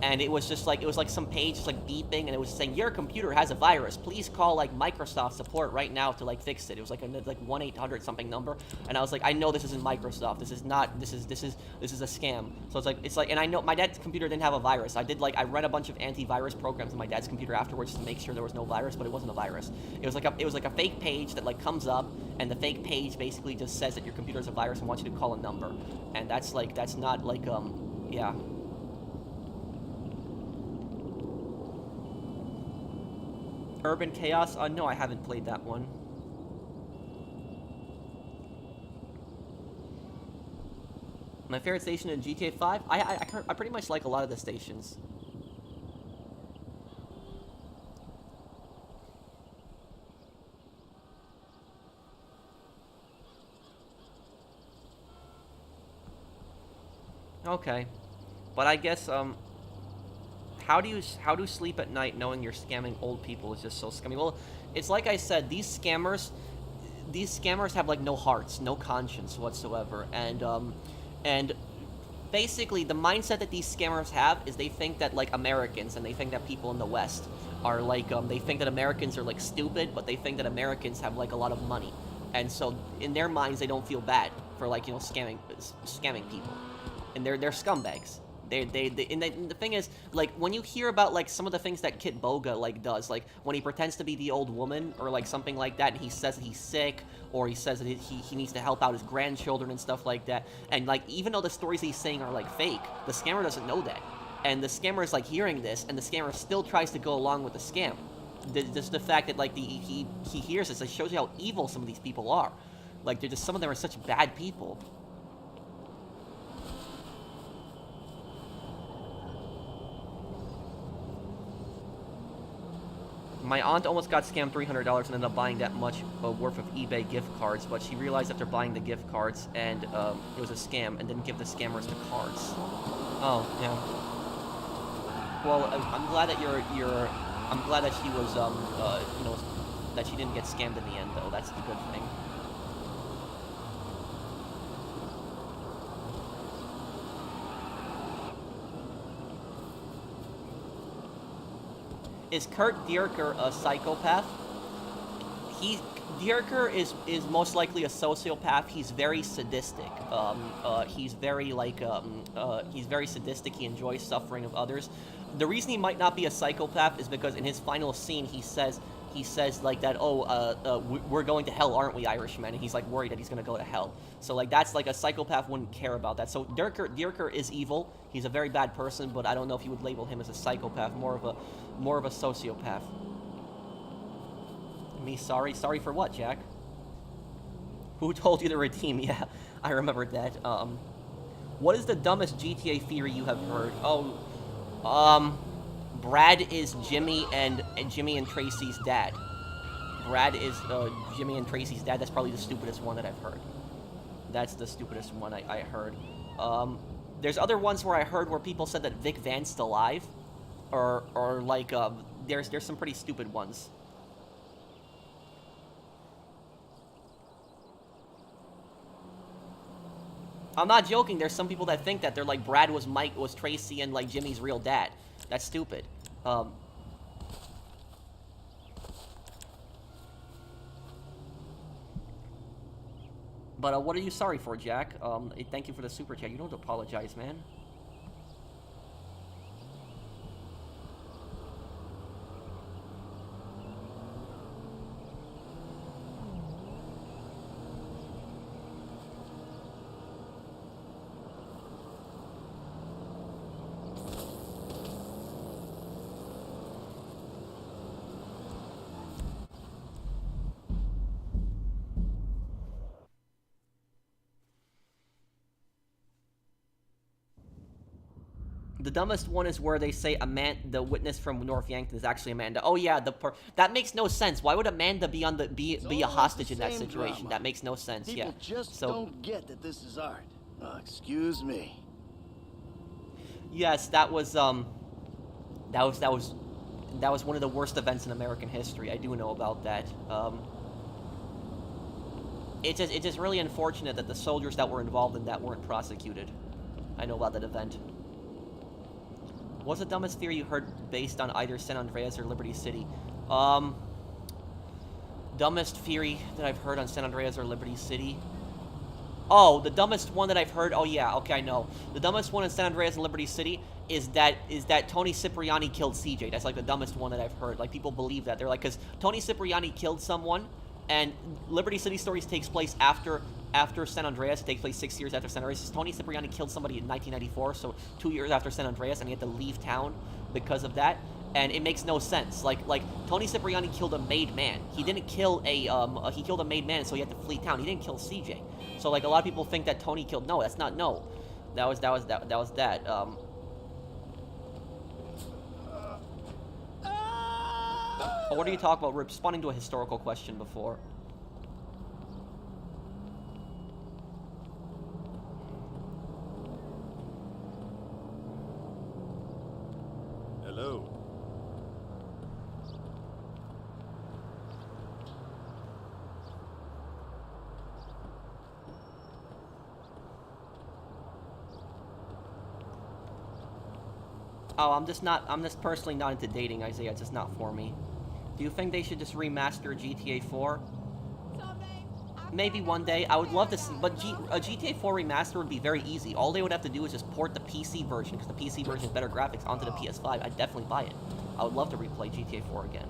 And it was just like, it was like some page just like beeping, and it was saying, your computer has a virus. Please call like Microsoft support right now to like fix it. It was like a 1-800 something number. And I was like, I know this isn't Microsoft. This is a scam. So it's like, and I know my dad's computer didn't have a virus. I ran a bunch of antivirus programs on my dad's computer afterwards to make sure there was no virus, but it wasn't a virus. It was like a fake page that like comes up, and the fake page basically just says that your computer is a virus and wants you to call a number. And that's not like, yeah. Urban Chaos? No, I haven't played that one. My favorite station in GTA 5? I pretty much like a lot of the stations. Okay. But I guess, how do you sleep at night knowing you're scamming old people is just so scummy? Well, it's like I said, these scammers have like no hearts, no conscience whatsoever, and basically the mindset that these scammers have is they think that like Americans, and they think that people in the West are like they think that Americans are like stupid, but they think that Americans have like a lot of money, and so in their minds they don't feel bad for like, you know, scamming people, and they're scumbags. And the thing is, like, when you hear about, like, some of the things that Kit Boga, like, does, like, when he pretends to be the old woman, or, like, something like that, and he says that he's sick, or he says that he needs to help out his grandchildren and stuff like that, and, like, even though the stories he's saying are, like, fake, the scammer doesn't know that. And the scammer is, like, hearing this, and the scammer still tries to go along with the scam. Just the fact that, like, he hears this, it shows you how evil some of these people are. Like, they're just, some of them are such bad people. My aunt almost got scammed $300 and ended up buying that much worth of eBay gift cards, but she realized after buying the gift cards and it was a scam, and didn't give the scammers the cards. Oh, yeah. Well, I'm glad that I'm glad that she was, you know, that she didn't get scammed in the end, though. That's the good thing. Is Kurt Dierker a psychopath? Dierker is most likely a sociopath. He's very sadistic. He's very sadistic. He enjoys suffering of others. The reason he might not be a psychopath is because in his final scene he says like that, we're going to hell, aren't we, Irishmen? And he's like worried that he's going to go to hell. So like that's like a psychopath wouldn't care about that. So Dierker is evil. He's a very bad person, but I don't know if you would label him as a psychopath, more of a sociopath. Me sorry for what, Jack? Who told you to redeem? Yeah, I remembered that. What is the dumbest GTA theory you have heard? Brad is Jimmy and Tracy's dad. Brad is Jimmy and Tracy's dad. That's probably the stupidest one that I've heard. That's the stupidest one I heard. There's other ones where I heard where people said that Vic Van's still alive, or like there's some pretty stupid ones. I'm not joking. There's some people that think that they're like Brad was Tracy and like Jimmy's real dad. That's stupid. But what are you sorry for, Jack? Thank you for the super chat. You don't apologize, man. The dumbest one is where they say the witness from North Yankton is actually Amanda. Oh yeah, that makes no sense. Why would Amanda be a hostage in that situation? Drama. That makes no sense. People just don't get that this is art. Excuse me. Yes, that was one of the worst events in American history. I do know about that. it's just really unfortunate that the soldiers that were involved in that weren't prosecuted. I know about that event. What's the dumbest theory you heard based on either San Andreas or Liberty City? Dumbest theory that I've heard on San Andreas or Liberty City? Oh, the dumbest one that I've heard. Oh yeah, okay, I know. The dumbest one in San Andreas and Liberty City is that Tony Cipriani killed CJ. That's like the dumbest one that I've heard. Like people believe that. They're like, because Tony Cipriani killed someone, and Liberty City Stories takes place after San Andreas. It takes place 6 years after San Andreas. Tony Cipriani killed somebody in 1994, so 2 years after San Andreas, and he had to leave town because of that. And it makes no sense. Like Tony Cipriani killed a made man. He didn't kill he killed a made man, so he had to flee town. He didn't kill CJ. So like a lot of people think that Tony killed. No, that's not. No, that was that. Oh, what are you talking about? We're responding to a historical question before. Hello. Oh, I'm just personally not into dating, Isaiah. It's just not for me. Do you think they should just remaster GTA 4? Maybe one day. I would love to see, but a GTA 4 remaster would be very easy. All they would have to do is just port the PC version, because the PC version has better graphics, onto the PS5. I'd definitely buy it. I would love to replay GTA 4 again.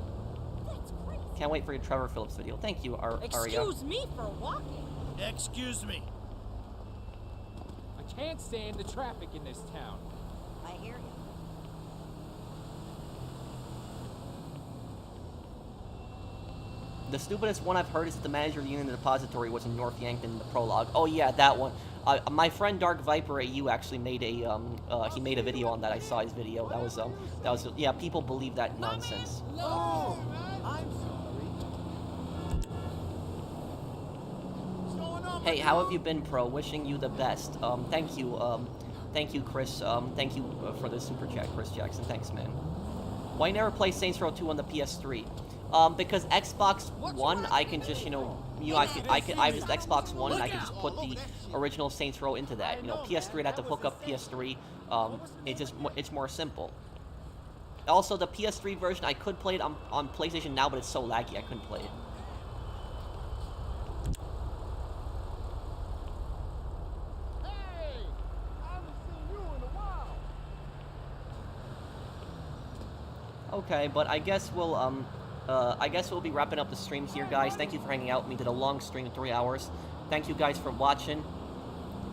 Can't wait for your Trevor Phillips video. Thank you, Aria. Excuse me for walking. Excuse me. I can't stand the traffic in this town. I hear you. The stupidest one I've heard is that the manager of the Union Depository was in North Yankton in the prologue. Oh yeah, that one. My friend Dark Viper AU actually made a video on that. I saw his video. That was yeah. People believe that nonsense. No! I'm sorry. Hey, how have you been, Pro? Wishing you the best. Thank you, Chris. Thank you for the super chat, Chris Jackson. Thanks, man. Why never play Saints Row 2 on the PS3? Because Xbox One, I can just, I have this Xbox One, and I can just put the original Saints Row into that. PS3, I'd have to hook up PS3. It's more simple. Also, the PS3 version, I could play it on PlayStation Now, but it's so laggy, I couldn't play it. Hey! I haven't seen you in a while. Okay, but I guess we'll be wrapping up the stream here, guys. Thank you for hanging out with me. Did a long stream of 3 hours. Thank you guys for watching.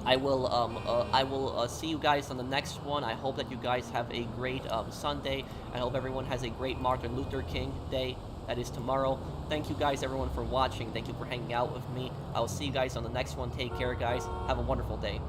I will see you guys on the next one. I hope that you guys have a great Sunday. I hope everyone has a great Martin Luther King Day. That is tomorrow. Thank you guys, everyone, for watching. Thank you for hanging out with me. I will see you guys on the next one. Take care, guys. Have a wonderful day.